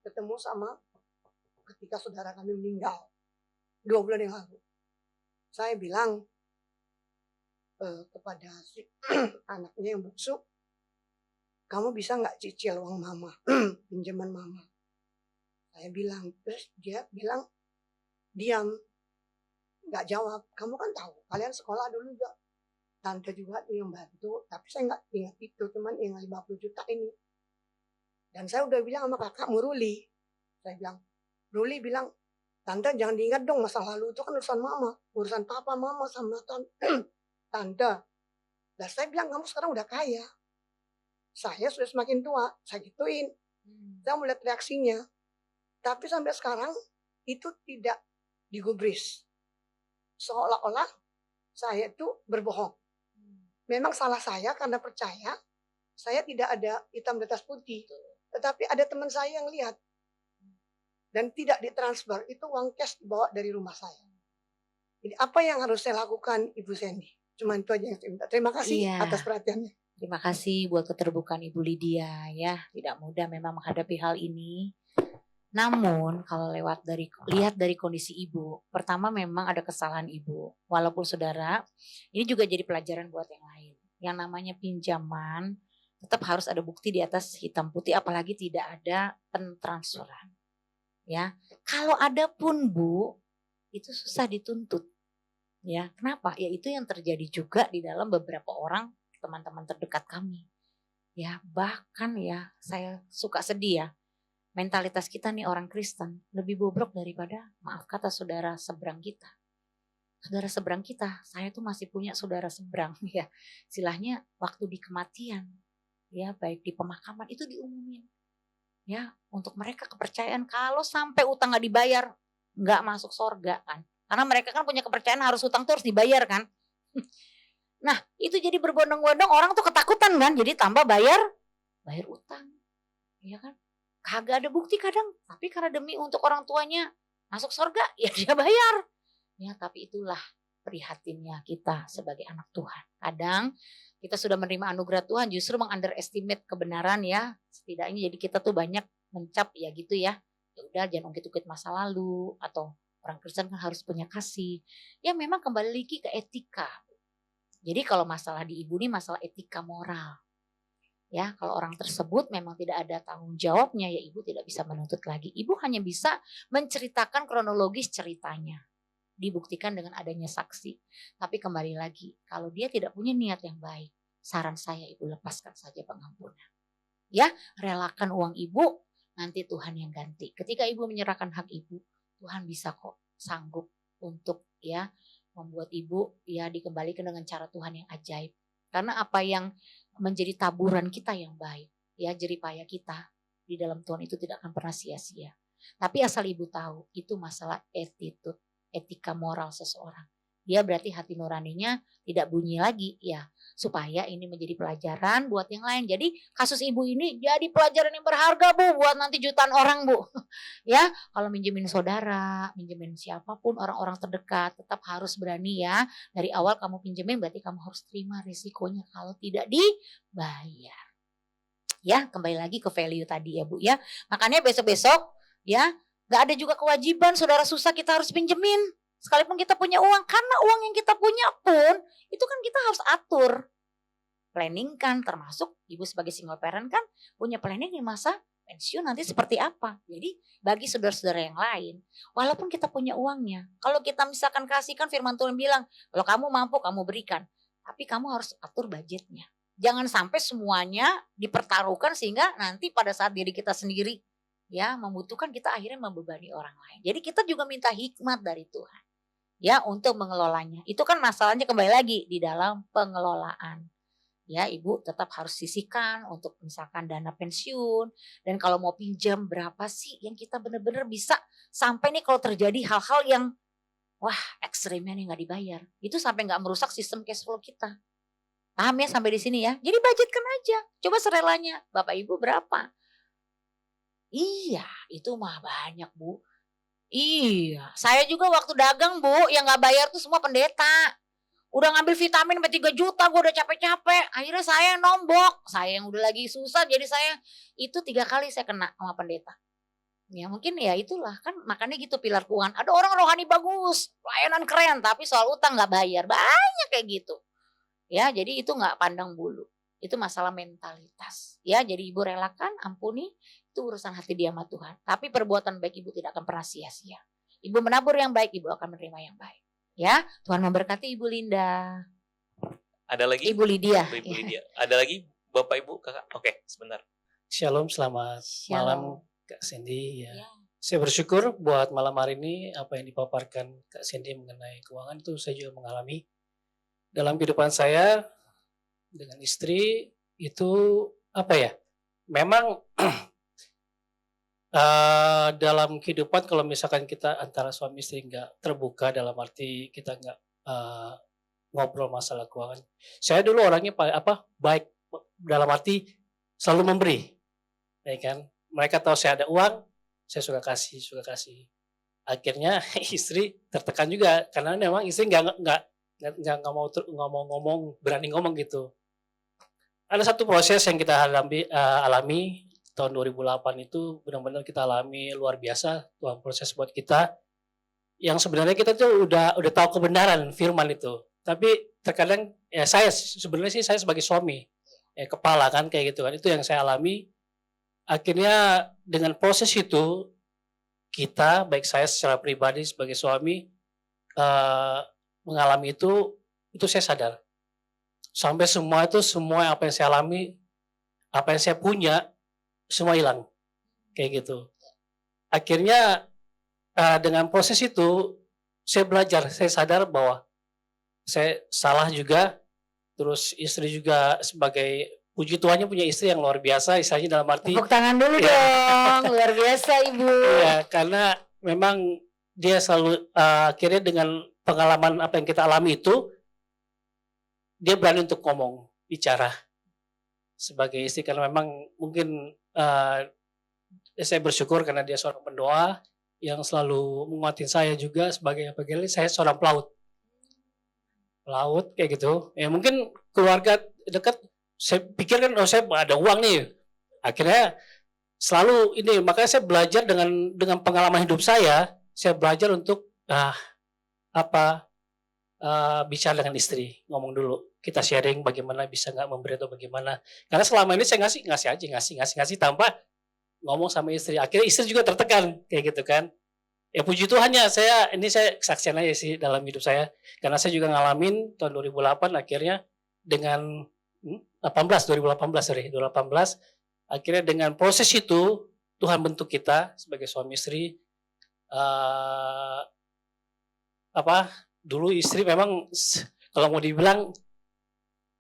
ketemu sama ketika saudara kami meninggal 2 bulan yang lalu. Saya bilang kepada si anaknya yang bungsu, kamu bisa nggak cicil uang mama, pinjaman mama? Saya bilang, terus dia bilang diam, nggak jawab. Kamu kan tahu, kalian sekolah dulu juga, tante juga tuh yang bantu, tapi saya nggak ingat itu, cuman yang 50 juta ini. Dan saya udah bilang sama kakak Ruli, saya bilang, Ruli bilang, tante jangan diingat dong masa lalu itu kan urusan mama, urusan papa mama sama tante. Dan saya bilang kamu sekarang udah kaya, saya sudah semakin tua, saya gituin. Saya melihat reaksinya, tapi sampai sekarang itu tidak digubris. Seolah-olah saya itu berbohong. Memang salah saya karena percaya saya tidak ada hitam di atas putih. Tetapi ada teman saya yang lihat. Dan tidak ditransfer, itu uang cash dibawa dari rumah saya. Jadi apa yang harus saya lakukan Ibu Sandy? Cuma itu aja yang saya minta. Terima kasih atas perhatiannya. Terima kasih buat keterbukaan Ibu Lydia ya. Tidak mudah memang menghadapi hal ini. Namun kalau lihat dari kondisi ibu, pertama memang ada kesalahan ibu. Walaupun saudara, ini juga jadi pelajaran buat yang lain. Yang namanya pinjaman, tetap harus ada bukti di atas hitam putih, apalagi tidak ada pentransferan. Ya, kalau ada pun Bu, itu susah dituntut. Ya, kenapa? Ya itu yang terjadi juga di dalam beberapa orang teman-teman terdekat kami. Ya, bahkan ya saya suka sedih ya. Mentalitas kita nih orang Kristen lebih bobrok daripada maaf kata saudara seberang kita. saudara seberang kita. Saya tuh masih punya saudara seberang ya. Istilahnya waktu di kematian, ya baik di pemakaman itu diumumin. Ya, untuk mereka kepercayaan kalau sampai utang nggak dibayar, nggak masuk sorga kan. Karena mereka kan punya kepercayaan harus utang tuh harus dibayar kan. Nah, itu jadi berbondong-bondong orang tuh ketakutan kan. Jadi tambah bayar utang. Iya kan? Kagak ada bukti kadang, tapi karena demi untuk orang tuanya masuk sorga, ya dia bayar. Ya, tapi itulah prihatinnya kita sebagai anak Tuhan. Kadang kita sudah menerima anugerah Tuhan justru meng-underestimate kebenaran ya. Setidaknya jadi kita tuh banyak mencap ya gitu ya. Ya udah jangan ungkit-ungkit masa lalu, atau orang Kristen kan harus punya kasih. Ya memang kembali lagi ke etika. Jadi kalau masalah di ibu ini masalah etika moral. Ya, kalau orang tersebut memang tidak ada tanggung jawabnya, ya ibu tidak bisa menuntut lagi. Ibu hanya bisa menceritakan kronologis ceritanya. Dibuktikan dengan adanya saksi. Tapi kembali lagi, kalau dia tidak punya niat yang baik, saran saya ibu lepaskan saja pengampunan. Ya, relakan uang ibu, nanti Tuhan yang ganti. Ketika ibu menyerahkan hak ibu, Tuhan bisa kok sanggup untuk ya membuat ibu ya dikembalikan dengan cara Tuhan yang ajaib. Karena apa yang menjadi taburan kita yang baik, ya jeripaya kita di dalam Tuhan itu tidak akan pernah sia-sia. Tapi asal ibu tahu, itu masalah attitude, etika moral seseorang. Dia berarti hati nuraninya tidak bunyi lagi ya, supaya ini menjadi pelajaran buat yang lain. Jadi kasus ibu ini jadi pelajaran yang berharga Bu, buat nanti jutaan orang Bu. Ya, kalau minjemin saudara, minjemin siapapun orang-orang terdekat, tetap harus berani ya. Dari awal kamu pinjemin berarti kamu harus terima risikonya kalau tidak dibayar. Ya, kembali lagi ke value tadi ya Bu ya. Makanya besok-besok ya, gak ada juga kewajiban saudara susah kita harus pinjemin. Sekalipun kita punya uang, karena uang yang kita punya pun itu kan kita harus atur. Planning kan, termasuk ibu sebagai single parent kan punya planning di masa pensiun nanti seperti apa. Jadi bagi saudara-saudara yang lain, walaupun kita punya uangnya, kalau kita misalkan kasihkan firman Tuhan bilang, kalau kamu mampu kamu berikan, tapi kamu harus atur budgetnya. Jangan sampai semuanya dipertaruhkan sehingga nanti pada saat diri kita sendiri ya membutuhkan, kita akhirnya membebani orang lain. Jadi kita juga minta hikmat dari Tuhan ya untuk mengelolanya. Itu kan masalahnya kembali lagi di dalam pengelolaan. Ya, ibu tetap harus sisihkan untuk misalkan dana pensiun, dan kalau mau pinjam berapa sih yang kita benar-benar bisa sampai nih kalau terjadi hal-hal yang wah ekstrimnya nih nggak dibayar, itu sampai nggak merusak sistem cash flow kita. Paham ya sampai di sini ya? Jadi budgetkan aja, coba serelanya. Bapak ibu berapa? Iya, itu mah banyak Bu. Iya, saya juga waktu dagang Bu, yang gak bayar tuh semua pendeta. Udah ngambil vitamin sampai 3 juta, gue udah capek-capek. Akhirnya saya nombok, saya yang udah lagi susah, jadi saya itu 3 kali saya kena sama pendeta. Ya mungkin ya itulah kan, makanya gitu pilar keuangan. Ada orang rohani bagus, pelayanan keren, tapi soal utang gak bayar, banyak kayak gitu. Ya jadi itu gak pandang bulu, itu masalah mentalitas. Ya jadi ibu relakan, ampuni. Itu urusan hati dia sama Tuhan. Tapi perbuatan baik ibu tidak akan pernah sia-sia. Ibu menabur yang baik, ibu akan menerima yang baik. Ya, Tuhan memberkati Ibu Linda. Ada lagi? Ibu Lydia. Ibu Lydia. Ada lagi Bapak Ibu Kakak? Oke, sebentar. Shalom, selamat Shalom. malam Kak Cindy. Ya. Ya. Saya bersyukur buat malam hari ini apa yang dipaparkan Kak Cindy mengenai keuangan itu saya juga mengalami. Dalam kehidupan saya dengan istri itu apa ya, memang dalam kehidupan kalau misalkan kita antara suami istri nggak terbuka, dalam arti kita nggak ngobrol masalah keuangan. Saya dulu orangnya baik dalam arti selalu memberi, ya kan. Mereka tahu saya ada uang, saya suka kasih. Akhirnya istri tertekan juga karena memang istri nggak mau ngomong, berani ngomong gitu. Ada satu proses yang kita alami tahun 2008 itu benar-benar kita alami luar biasa, Tuhan proses buat kita yang sebenarnya kita tuh udah tahu kebenaran firman itu, tapi terkadang ya saya sebagai suami kepala kan kayak gitu kan, itu yang saya alami. Akhirnya dengan proses itu kita, baik saya secara pribadi sebagai suami mengalami itu saya sadar sampai semua apa yang saya alami, apa yang saya punya semua hilang kayak gitu. Akhirnya dengan proses itu saya belajar, saya sadar bahwa saya salah juga, terus istri juga sebagai puji Tuhannya punya istri yang luar biasa, istilahnya dalam arti Tepuk tangan dulu Iya. dong, luar biasa Ibu. ya karena memang dia selalu akhirnya dengan pengalaman apa yang kita alami itu, dia berani untuk ngomong, bicara sebagai istri karena memang mungkin saya bersyukur karena dia seorang pendoa yang selalu menguatin saya juga sebagai saya seorang pelaut kayak gitu. Ya mungkin keluarga dekat saya pikir kan saya ada uang nih. Akhirnya selalu ini makanya saya belajar dengan pengalaman hidup saya belajar untuk bicara dengan istri, ngomong dulu. Kita sharing bagaimana bisa nggak memberi atau bagaimana. Karena selama ini saya ngasih tanpa ngomong sama istri. Akhirnya istri juga tertekan kayak gitu kan. Ya puji Tuhannya saya kesaksian aja sih dalam hidup saya. Karena saya juga ngalamin tahun 2008 akhirnya dengan 2018 akhirnya dengan proses itu Tuhan bentuk kita sebagai suami istri. Dulu istri memang kalau mau dibilang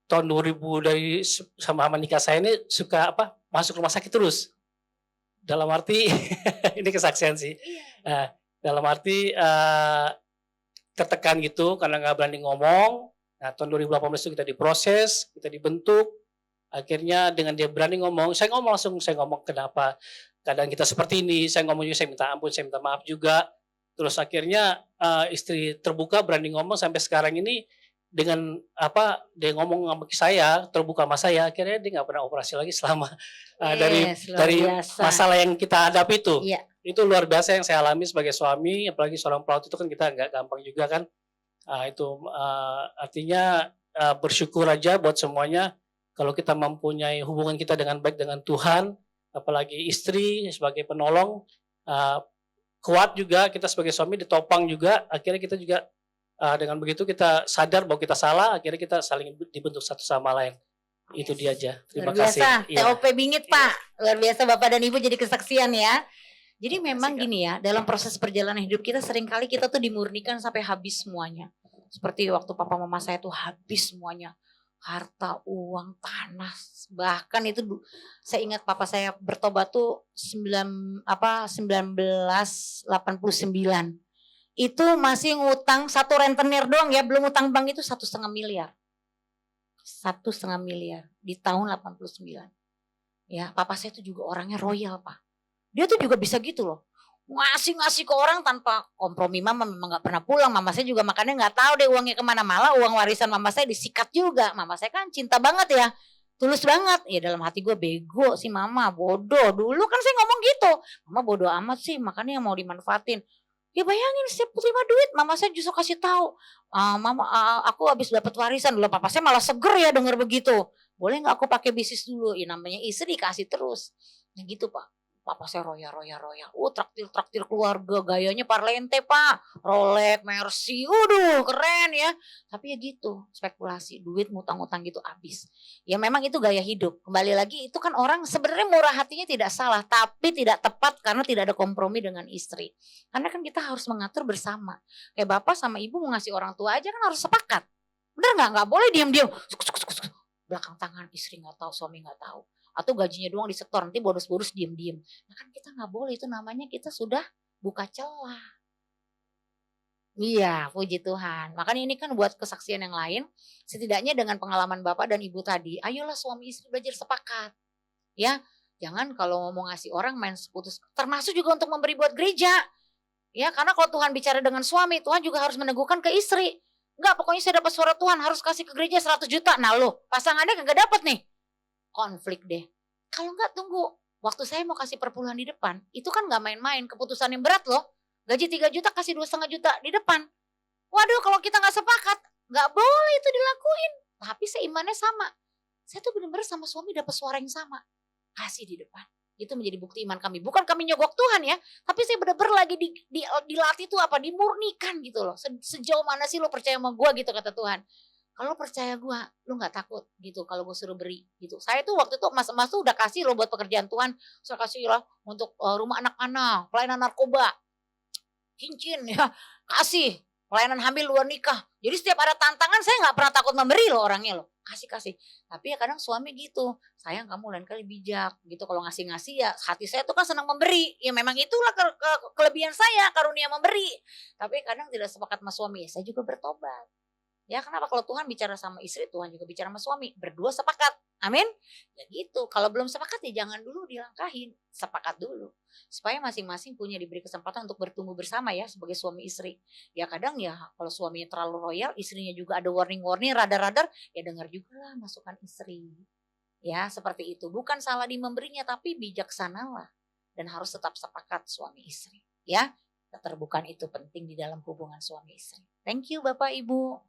tahun 2000 dari sama nikah saya ini suka masuk rumah sakit terus. Dalam arti ini kesaksian sih. Dalam arti tertekan gitu karena nggak berani ngomong. Nah tahun 2018 itu kita diproses, kita dibentuk. Akhirnya dengan dia berani ngomong, saya ngomong kenapa keadaan kita seperti ini. Saya ngomong juga, saya minta ampun, saya minta maaf juga. Terus akhirnya istri terbuka berani ngomong sampai sekarang ini dengan dia ngomong sama saya, terbuka sama saya, akhirnya dia nggak pernah operasi lagi selama dari masalah yang kita hadapi itu. Iya. Itu luar biasa yang saya alami sebagai suami, apalagi seorang pelaut itu kan kita nggak gampang juga kan. Artinya bersyukur aja buat semuanya kalau kita mempunyai hubungan kita dengan baik dengan Tuhan, apalagi istri sebagai penolong, kuat juga kita sebagai suami ditopang juga, akhirnya kita juga dengan begitu kita sadar bahwa kita salah, akhirnya kita saling dibentuk satu sama lain. Itu dia aja. Terima kasih. TOP bingit Pak. Luar biasa Bapak dan Ibu jadi kesaksian ya. Jadi memang gini ya, dalam proses perjalanan hidup kita seringkali kita tuh dimurnikan sampai habis semuanya. Seperti waktu papa mama saya tuh habis semuanya. Harta, uang, tanah. Bahkan itu saya ingat papa saya bertobat tuh 1989. Itu masih ngutang satu rentenir doang ya, belum utang bank itu 1,5 miliar. 1,5 miliar di tahun 89. Ya, papa saya itu juga orangnya royal, Pak. Dia tuh juga bisa gitu loh. Ngasih ke orang tanpa kompromi. Mama memang gak pernah pulang. Mama saya juga makanya gak tahu deh uangnya kemana. Malah uang warisan mama saya disikat juga. Mama saya kan cinta banget ya. Tulus banget. Ya dalam hati gue bego sih mama. Bodoh. Dulu kan saya ngomong gitu. Mama bodoh amat sih. Makanya mau dimanfaatin. Ya bayangin setiap terima duit. Mama saya justru kasih tahu. Aku habis dapat warisan. Dulu papa saya malah seger ya denger begitu. Boleh gak aku pakai bisnis dulu? Ya namanya istri dikasih terus. Ya gitu Pak. Papa saya roya. Traktir keluarga, gayanya parlente Pak. Rolex, Mercy, keren ya. Tapi ya gitu, spekulasi, duit ngutang-ngutang gitu habis. Ya memang itu gaya hidup. Kembali lagi itu kan orang sebenarnya murah hatinya tidak salah, tapi tidak tepat karena tidak ada kompromi dengan istri. Karena kan kita harus mengatur bersama. Kayak bapak sama ibu mau ngasih orang tua aja kan harus sepakat. Bener nggak? Nggak boleh diam-diam. Belakang tangan istri nggak tahu, suami nggak tahu. Atau gajinya doang disetor, nanti boros-boros diem-diem. Nah kan kita nggak boleh, itu namanya kita sudah buka celah. Iya, puji Tuhan. Makanya ini kan buat kesaksian yang lain, setidaknya dengan pengalaman Bapak dan Ibu tadi, ayolah suami istri belajar sepakat. Ya, jangan kalau mau ngasih orang main seputus, termasuk juga untuk memberi buat gereja. Ya, karena kalau Tuhan bicara dengan suami, Tuhan juga harus meneguhkan ke istri. Enggak, pokoknya saya dapat suara Tuhan, harus kasih ke gereja 100 juta. Nah loh, pasangannya nggak dapat nih. Konflik deh. Kalau enggak tunggu, waktu saya mau kasih perpuluhan di depan, itu kan enggak main-main, keputusan yang berat loh. Gaji 3 juta kasih 2,5 juta di depan. Waduh, kalau kita enggak sepakat, enggak boleh itu dilakuin. Tapi seimannya sama. Saya tuh benar-benar sama suami dapat suara yang sama. Kasih di depan. Itu menjadi bukti iman kami. Bukan kami nyogok Tuhan ya, tapi saya benar-benar lagi dilatih tuh dimurnikan gitu loh. Sejauh mana sih lo percaya sama gue gitu kata Tuhan. Kalau percaya gue, lu gak takut gitu kalau gue suruh beri gitu. Saya tuh waktu itu emas tuh udah kasih loh buat pekerjaan Tuhan. Saya kasih lah untuk rumah anak-anak, pelayanan narkoba, cincin ya, kasih. pelayanan hamil luar nikah. Jadi setiap ada tantangan saya nggak pernah takut memberi loh orangnya loh. Kasih. Tapi ya kadang suami gitu, sayang kamu lain kali bijak gitu kalau ngasih-ngasih ya hati saya tuh kan senang memberi. Ya memang itulah kelebihan saya, karunia memberi. Tapi kadang tidak sepakat sama suami, ya saya juga bertobat. Ya kenapa kalau Tuhan bicara sama istri, Tuhan juga bicara sama suami. Berdua sepakat. Amin. Ya gitu. Kalau belum sepakat ya jangan dulu dilangkahin. Sepakat dulu. Supaya masing-masing punya diberi kesempatan untuk bertumbuh bersama ya sebagai suami istri. Ya kadang ya kalau suaminya terlalu royal, istrinya juga ada warning-warning, radar-radar, ya dengar juga lah masukan istri. Ya seperti itu. Bukan salah di memberinya tapi bijaksanalah. Dan harus tetap sepakat suami istri. Ya keterbukaan itu penting di dalam hubungan suami istri. Thank you Bapak Ibu.